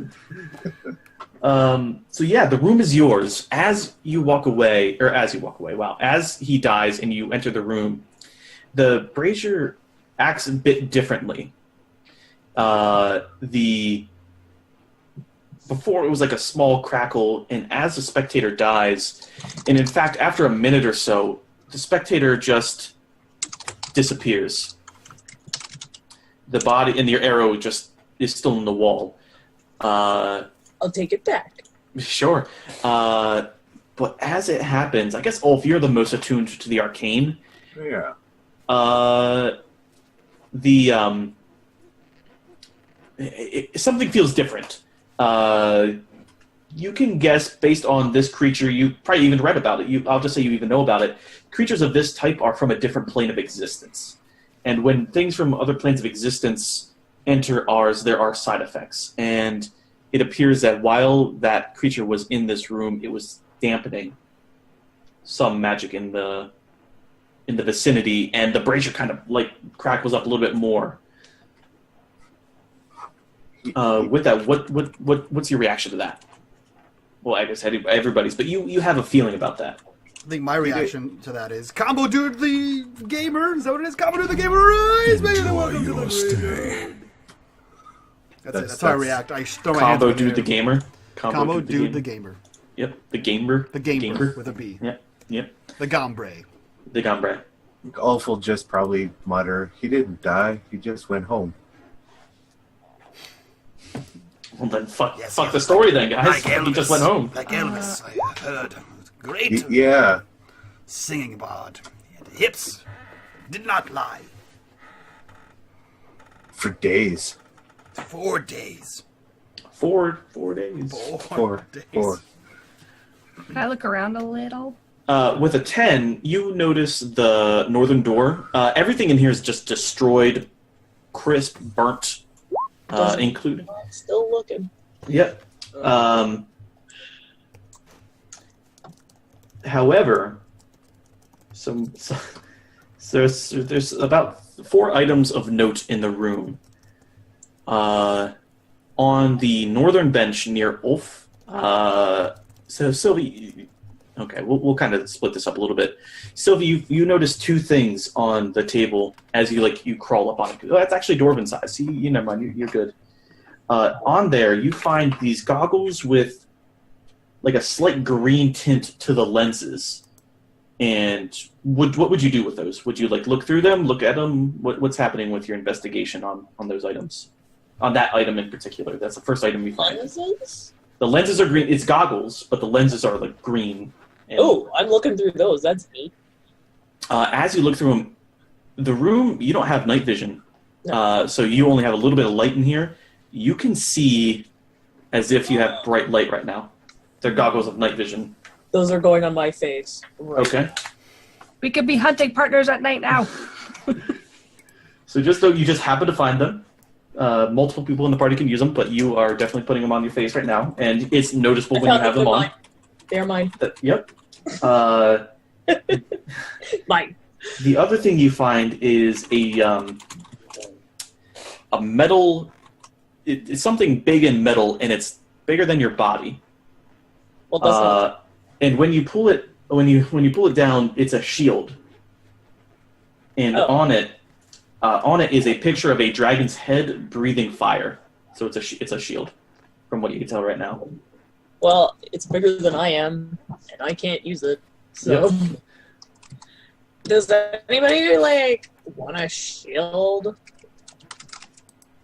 So yeah, the room is yours. As he dies and you enter the room, the brazier acts a bit differently. Before it was like a small crackle, and as the spectator dies, and in fact after a minute or so, the spectator just disappears. The body and your arrow just is still in the wall. I'll take it back. Sure. But as it happens, I guess, Ulf, you're the most attuned to the arcane. Yeah. Something feels different. You can guess based on this creature. You probably even read about it. I'll just say you even know about it. Creatures of this type are from a different plane of existence. And when things from other planes of existence enter ours, there are side effects. And it appears that while that creature was in this room, it was dampening some magic in the vicinity, and the brazier kind of like crackles up a little bit more. With that, what's your reaction to that? Well, I guess everybody's, but you have a feeling about that. I think my reaction to that is Combo Dude the Gamer. Is that what it is? Combo Dude the Gamer. Rise, baby, welcome to the graveyard. That's it. That's how I react. I throw my hands Combo in the Dude air. the Gamer. Combo Dude the Gamer. Yep, the Gamer. The Gamer with a B. Yep. The Gombre. The Gombre. Ulf will just probably mutter, "He didn't die. He just went home." Well then, fuck Yes, the story then, guys. Like He Elvis. just went home. Like Elvis, I heard. Great Yeah. singing bard. He had hips. Did not lie. For days. 4 days. 4 days. 4 Four. days. Four. Can I look around a little? With a 10, you notice the northern door. Everything in here is just destroyed, crisp, burnt, including. Still looking. Yep. However, there's about 4 items of note in the room. On the northern bench near Ulf. So Sylvie, okay, we'll kind of split this up a little bit. Sylvie, you notice 2 things on the table as you crawl up on it. Oh, that's actually dwarven size. So you never mind. You're good. On there, you find these goggles with like a slight green tint to the lenses. And what would you do with those? Would you like look through them, look at them? What's happening with your investigation on those items? On that item in particular. That's the first item you find. Lenses? The lenses are green. It's goggles, but the lenses are like green. Oh, I'm looking through those. That's neat. As you look through them, the room, you don't have night vision. No. So you only have a little bit of light in here. You can see as if you have bright light right now. They're goggles of night vision. Those are going on my face. Right. Okay. We could be hunting partners at night now. So just though you just happen to find them. Multiple people in the party can use them, but you are definitely putting them on your face right now, and it's noticeable when you have them on. Mine. They're mine. Yep. Mine. The other thing you find is a metal. It's something big in metal, and it's bigger than your body. Well, that's and when you pull it, when you pull it down, it's a shield, and on it is a picture of a dragon's head breathing fire. So it's a shield, from what you can tell right now. Well, it's bigger than I am, and I can't use it. So, Yep. Does anybody want a shield?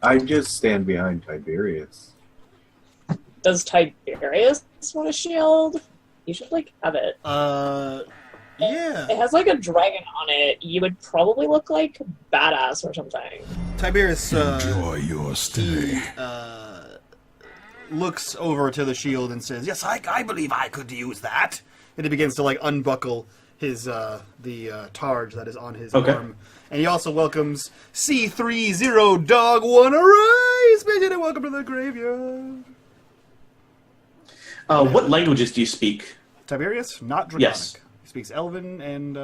I just stand behind Tiberius. Does Tiberius want a shield? You should have it. Yeah. It has a dragon on it. You would probably look badass or something. Tiberius Enjoy your stay. looks over to the shield and says, "Yes, I believe I could use that." And he begins to unbuckle his the targe that is on his arm. And he also welcomes C30 Dog One Arise, mission and welcome to the graveyard. What languages do you speak? Tiberius, not Draconic. Yes. He speaks Elven and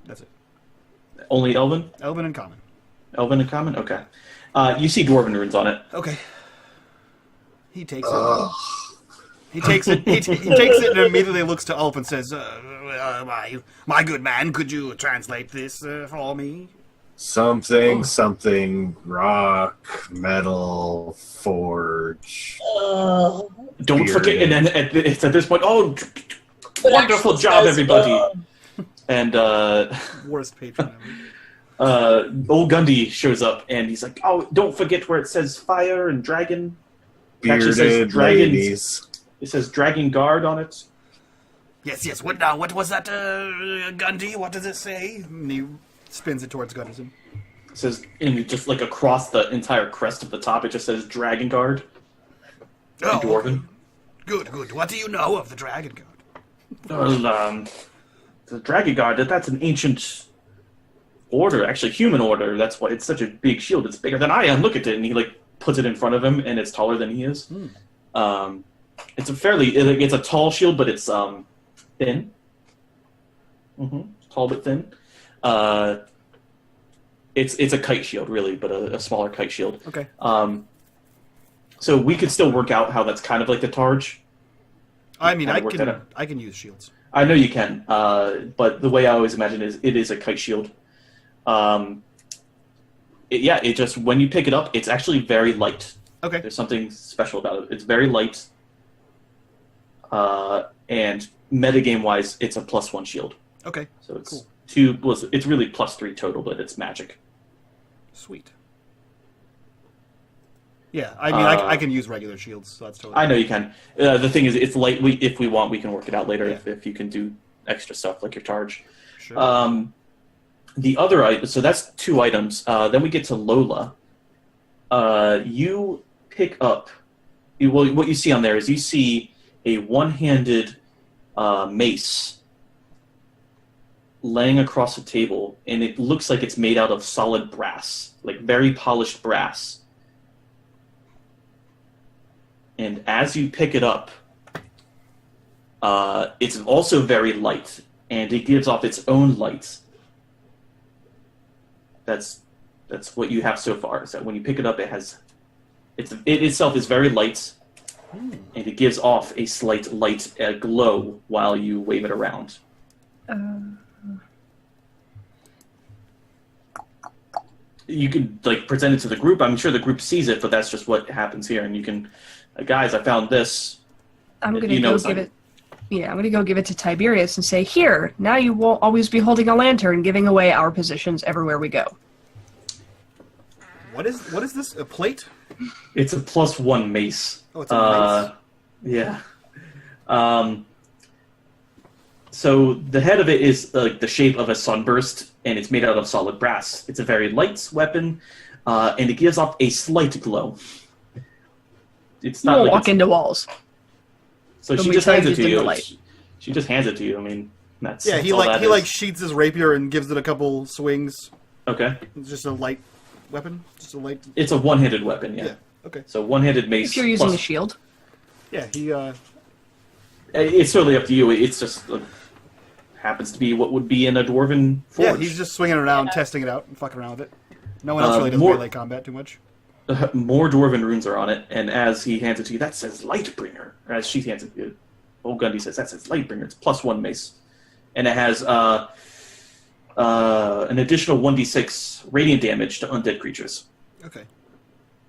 that's it. Only Elven? Elven and Common. Elven and Common? Okay. You see Dwarven runes on it. Okay. He takes it. He takes it. He takes it and immediately looks to Ulf and says, "My good man, could you translate this for me?" Something, rock, metal, forge. Don't forget, and then it's at this point, But wonderful actually job, says, everybody. And Worst patron ever. old Gundy shows up, and he's like, "Oh, don't forget where it says fire and dragon. It actually says Bearded dragons. ladies. It says Dragon Guard on it." Yes. What was that, Gundy? What does it say? And he spins it towards Gunderson. It says, and just across the entire crest of the top, it just says Dragon Guard. Oh, Dwarven. Good. What do you know of the Dragon Guard? Well, the Dragon Guard, that's an ancient order, actually human order. That's why it's such a big shield. It's bigger than I am. Look at it. And he puts it in front of him, and it's taller than he is. It's it's a tall shield, but it's thin. Tall but thin. It's a kite shield, really, but a smaller kite shield. Okay. So we could still work out how that's kind of like the Targe. I mean, I work that out. can use shields. I know you can, but the way I always imagine it is a kite shield. It just, when you pick it up, it's actually very light. Okay. There's something special about it. It's very light. And metagame-wise, it's a +1 shield. Okay. So it's Cool. it's really +3 total, but it's magic. Sweet. Yeah, I mean, I can use regular shields, so that's totally. I know you can. The thing is, it's light. If we want, we can work it out later. Yeah. If you can do extra stuff like your Targe. Sure. The other item, so that's 2 items. Then we get to Lola. You pick up. What you see on there is you see a one-handed mace laying across the table, and it looks like it's made out of solid brass, like very polished brass. And as you pick it up, it's also very light, and it gives off its own light. That's what you have so far. Is that when you pick it up, it itself is very light, and it gives off a slight light glow while you wave it around. You can present it to the group. I'm sure the group sees it, but that's just what happens here. And you can, guys, I found this. I'm gonna go give it. Yeah, I'm gonna go give it to Tiberius and say, "Here, now you won't always be holding a lantern, giving away our positions everywhere we go." What is this? A plate? It's a +1 mace. Oh, it's a mace. Yeah. So the head of it is the shape of a sunburst, and it's made out of solid brass. It's a very light weapon, and it gives off a slight glow. It's You not won't like walk into walls. So When she we just try hands to it to dim the you. light. She just hands it to you. I mean, that's Yeah, he all that he is. sheaths his rapier and gives it a couple swings. Okay. It's just a light weapon. Just a light. It's a one-handed weapon. Yeah. Yeah. Okay. So one-handed mace. If you're using plus- a shield. Yeah, he. It's totally up to you. It's just happens to be what would be in a dwarven forge. Yeah, he's just swinging it around, testing it out, and fucking around with it. No one else really does melee combat too much. More dwarven runes are on it, and as he hands it to you, that says Lightbringer. Or as she hands it to you, Old Gundy says that says Lightbringer. It's +1 mace, and it has an additional 1d6 radiant damage to undead creatures. Okay.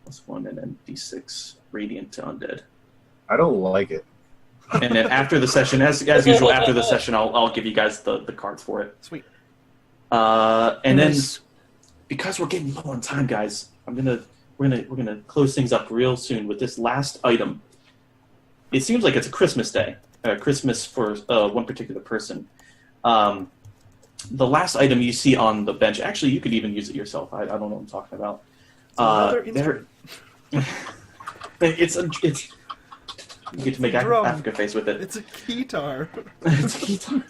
+1 and then d6 radiant to undead. I don't like it. And then after the session, as usual, after the session, I'll give you guys the cards for it. Sweet. And then because we're getting low on time, guys, we're gonna close things up real soon with this last item. It seems like it's a Christmas day, Christmas for one particular person. The last item you see on the bench, actually, you could even use it yourself. I don't know what I'm talking about. Another instrument. It's you get to make Drum. Africa face with it. It's a guitar. It's a guitar.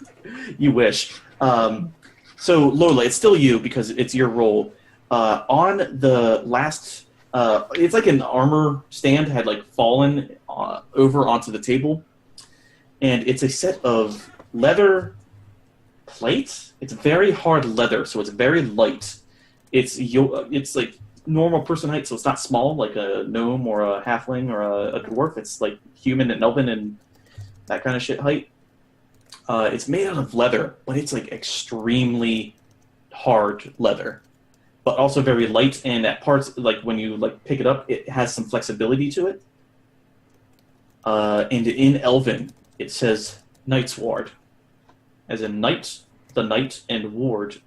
You wish. So Lola, it's still you because it's your role. On the last, it's like an armor stand had fallen over onto the table, and it's a set of leather plates. It's very hard leather, so it's very light. It's like normal person height, so it's not small like a gnome or a halfling or a dwarf. It's like human and elven and that kind of shit height. It's made out of leather, but it's extremely hard leather, but also very light. And at parts, when you pick it up, it has some flexibility to it. And in Elven, it says Knight's Ward, as in knight, the knight, and ward,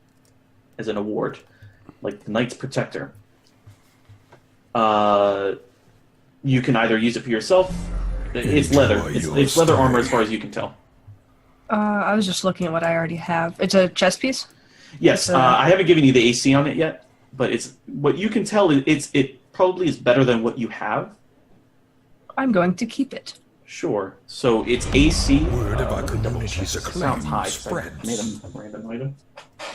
as in a ward, like the knight's protector. You can either use it for yourself. It's leather. It's leather armor as far as you can tell. I was just looking at what I already have. It's a chest piece? Yes, I haven't given you the AC on it yet, but it's what you can tell. It probably is better than what you have. I'm going to keep it. Sure. So it's AC. Word of our community's It sounds high. acclaim 'Cause I made spreads. a random item,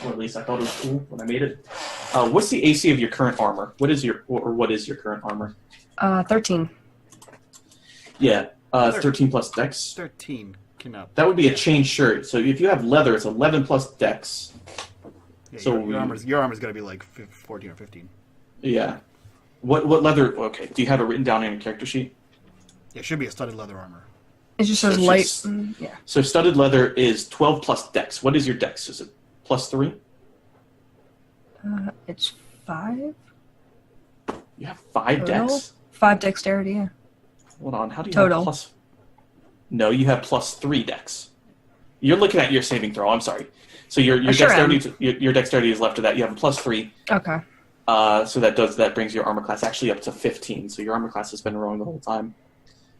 or at least I thought it was cool when I made it. What's the AC of your current armor? What is your current armor? 13. Yeah, 13 plus Dex. 13 cannot. That would be a chain shirt. So if you have leather, it's 11 plus Dex. Yeah, So your armor's going to be like 14 or 15. Yeah. What leather? Okay. Do you have it written down in your character sheet? Yeah, it should be a studded leather armor. It just says So light. she's- Yeah. So studded leather is 12 plus Dex. What is your Dex? Is it +3? It's 5? You have 5 Total? Dex. 5 dexterity, yeah. Hold on. How do you Total. have plus? No, you have +3 Dex. You're looking at your saving throw. I'm sorry. So your I sure dexterity your dexterity is left to that. You have a +3. Okay. So that brings your armor class actually up to 15. So your armor class has been growing the whole time.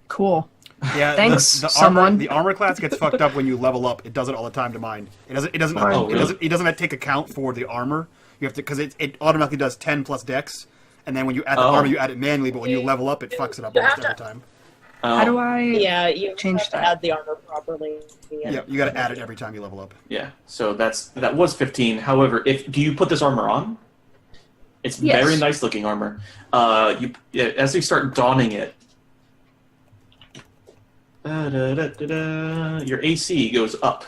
Cool. Yeah, Thanks, the someone. The armor class gets fucked up when you level up. It does it all the time to mine. It doesn't. Oh, really? It doesn't take account for the armor. You have to because it automatically does 10 plus Dex, and then when you add the Oh. armor, you add it manually. But when you level up, it fucks it up You almost have every to- time. How do I Yeah, you change have to that? add the armor properly. Yeah, you got to add it every time you level up. Yeah, so that was 15. However, do you put this armor on? It's Yes. very nice looking armor. As you start donning it, your AC goes up.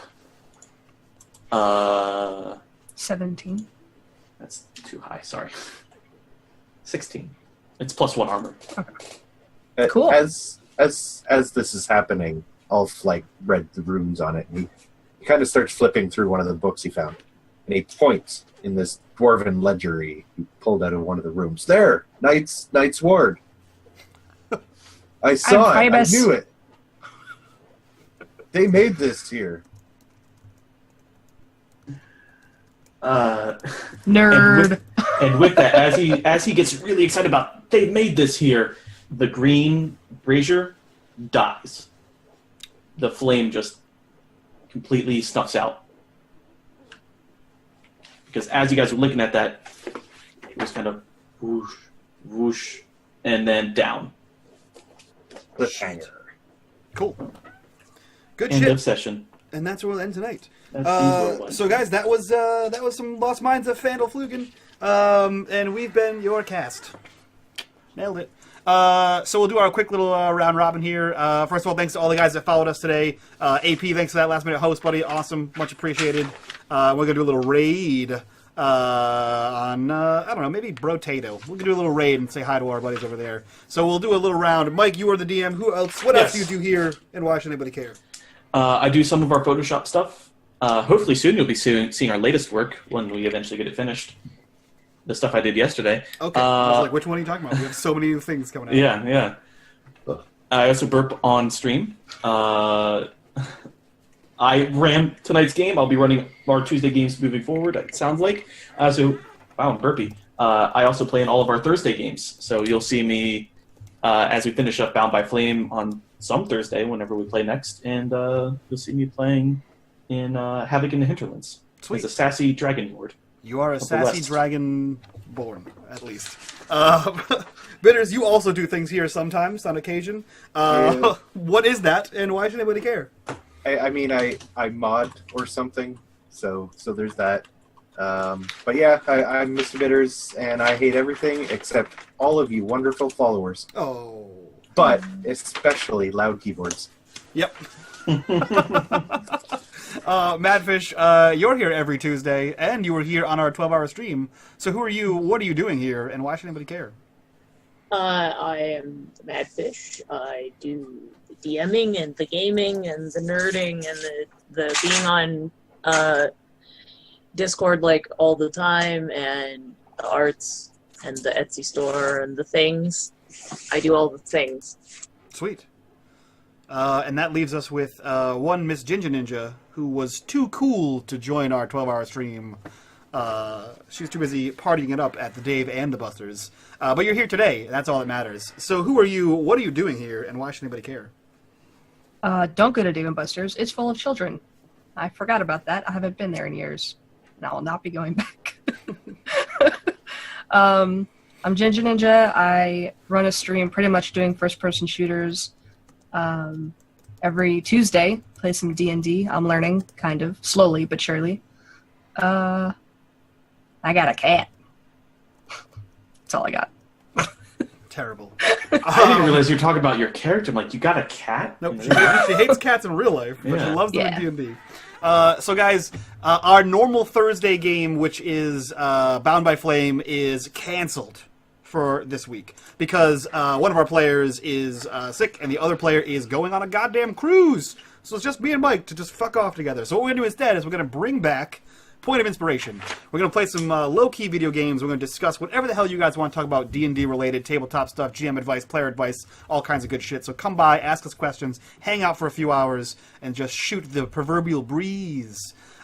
17. That's too high. Sorry. 16. It's +1 armor. Cool. As this is happening, Ulf read the runes on it, and he kind of starts flipping through one of the books he found, and he points in this dwarven ledger he pulled out of one of the rooms. There, Knight's Ward. I saw it. famous. I knew it. They made this here. Nerd. And with that, as he gets really excited about they made this here, the green brazier dies. The flame just completely snuffs out. Because as you guys were looking at that, it was kind of whoosh, whoosh, and then down. Cliffhanger. Cool. Good End shit. of session. And that's where we'll end tonight. That's easy one. So, guys, that was some Lost Mines of Phandelver. And we've been your cast. Nailed it. So we'll do our quick little round robin here. First of all, thanks to all the guys that followed us today. AP, thanks for that last minute host, buddy. Awesome. Much appreciated. We're going to do a little raid on, I don't know, maybe Brotato. We're going to do a little raid and say hi to our buddies over there. So we'll do a little round. Mike, you are the DM. Who else? What else do you do here, and why should anybody care? I do some of our Photoshop stuff. Hopefully soon you'll be seeing our latest work when we eventually get it finished. The stuff I did yesterday. Okay. I was like, which one are you talking about? We have so many new things coming out. Yeah. I also burp on stream. I ran tonight's game. I'll be running our Tuesday games moving forward, it sounds like. Wow, I'm burpy. I also play in all of our Thursday games. So you'll see me as we finish up Bound by Flame on some Thursday, whenever we play next. And you'll see me playing in Havoc in the Hinterlands. Sweet. As a sassy dragon lord. You are a the sassy West. dragon born, at least. Bitters, you also do things here sometimes, on occasion. Yeah. What is that, and why should anybody care? I mean, I mod or something, so there's that. But yeah, I'm Mr. Bitters, and I hate everything except all of you wonderful followers. Oh. But especially loud keyboards. Yep. Madfish, you're here every Tuesday, and you were here on our 12-hour stream. So who are you, what are you doing here, and why should anybody care? I am the Madfish. I do the DMing and the gaming and the nerding and the being on Discord all the time, and the arts and the Etsy store and the things. I do all the things. Sweet. And that leaves us with one Miss Ginger Ninja, who was too cool to join our 12-hour stream. She was too busy partying it up at the Dave and the Busters. But you're here today, and that's all that matters. So who are you, what are you doing here, and why should anybody care? Don't go to Dave and Buster's. It's full of children. I forgot about that. I haven't been there in years, and I will not be going back. I'm Ginger Ninja. I run a stream pretty much doing first-person shooters. Every Tuesday, play some D&D. I'm learning, kind of, slowly but surely. I got a cat. That's all I got. Terrible. I didn't realize you were talking about your character. I'm like, you got a cat? Nope, she hates cats in real life, but she Yeah. loves them Yeah. in D&D. So guys, our normal Thursday game, which is Bound by Flame, is canceled for this week because one of our players is sick and the other player is going on a goddamn cruise. So it's just me and Mike to just fuck off together. So what we're going to do instead is we're going to bring back Point of Inspiration. We're going to play some low-key video games. We're going to discuss whatever the hell you guys want to talk about, D&D related, tabletop stuff, GM advice, player advice, all kinds of good shit. So come by, ask us questions, hang out for a few hours, and just shoot the proverbial breeze.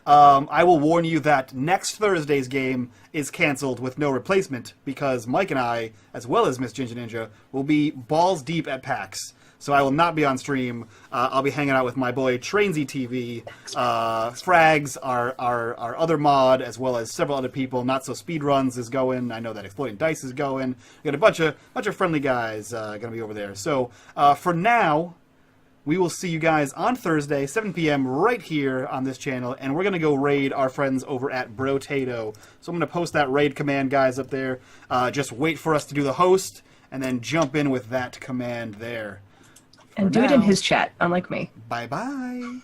I will warn you that next Thursday's game is canceled with no replacement because Mike and I, as well as Miss Ginger Ninja, will be balls deep at PAX. so I will not be on stream. I'll be hanging out with my boy Trainsy TV, Frags, our other mod, as well as several other people. Not So Speedruns is going. I know that Exploding Dice is going. We got a bunch of friendly guys going to be over there. So for now, we will see you guys on Thursday, 7 p.m. right here on this channel, and we're going to go raid our friends over at Brotato. So I'm going to post that raid command, guys, up there. Just wait for us to do the host, and then jump in with that command there. And do it in his chat, unlike me. Bye-bye.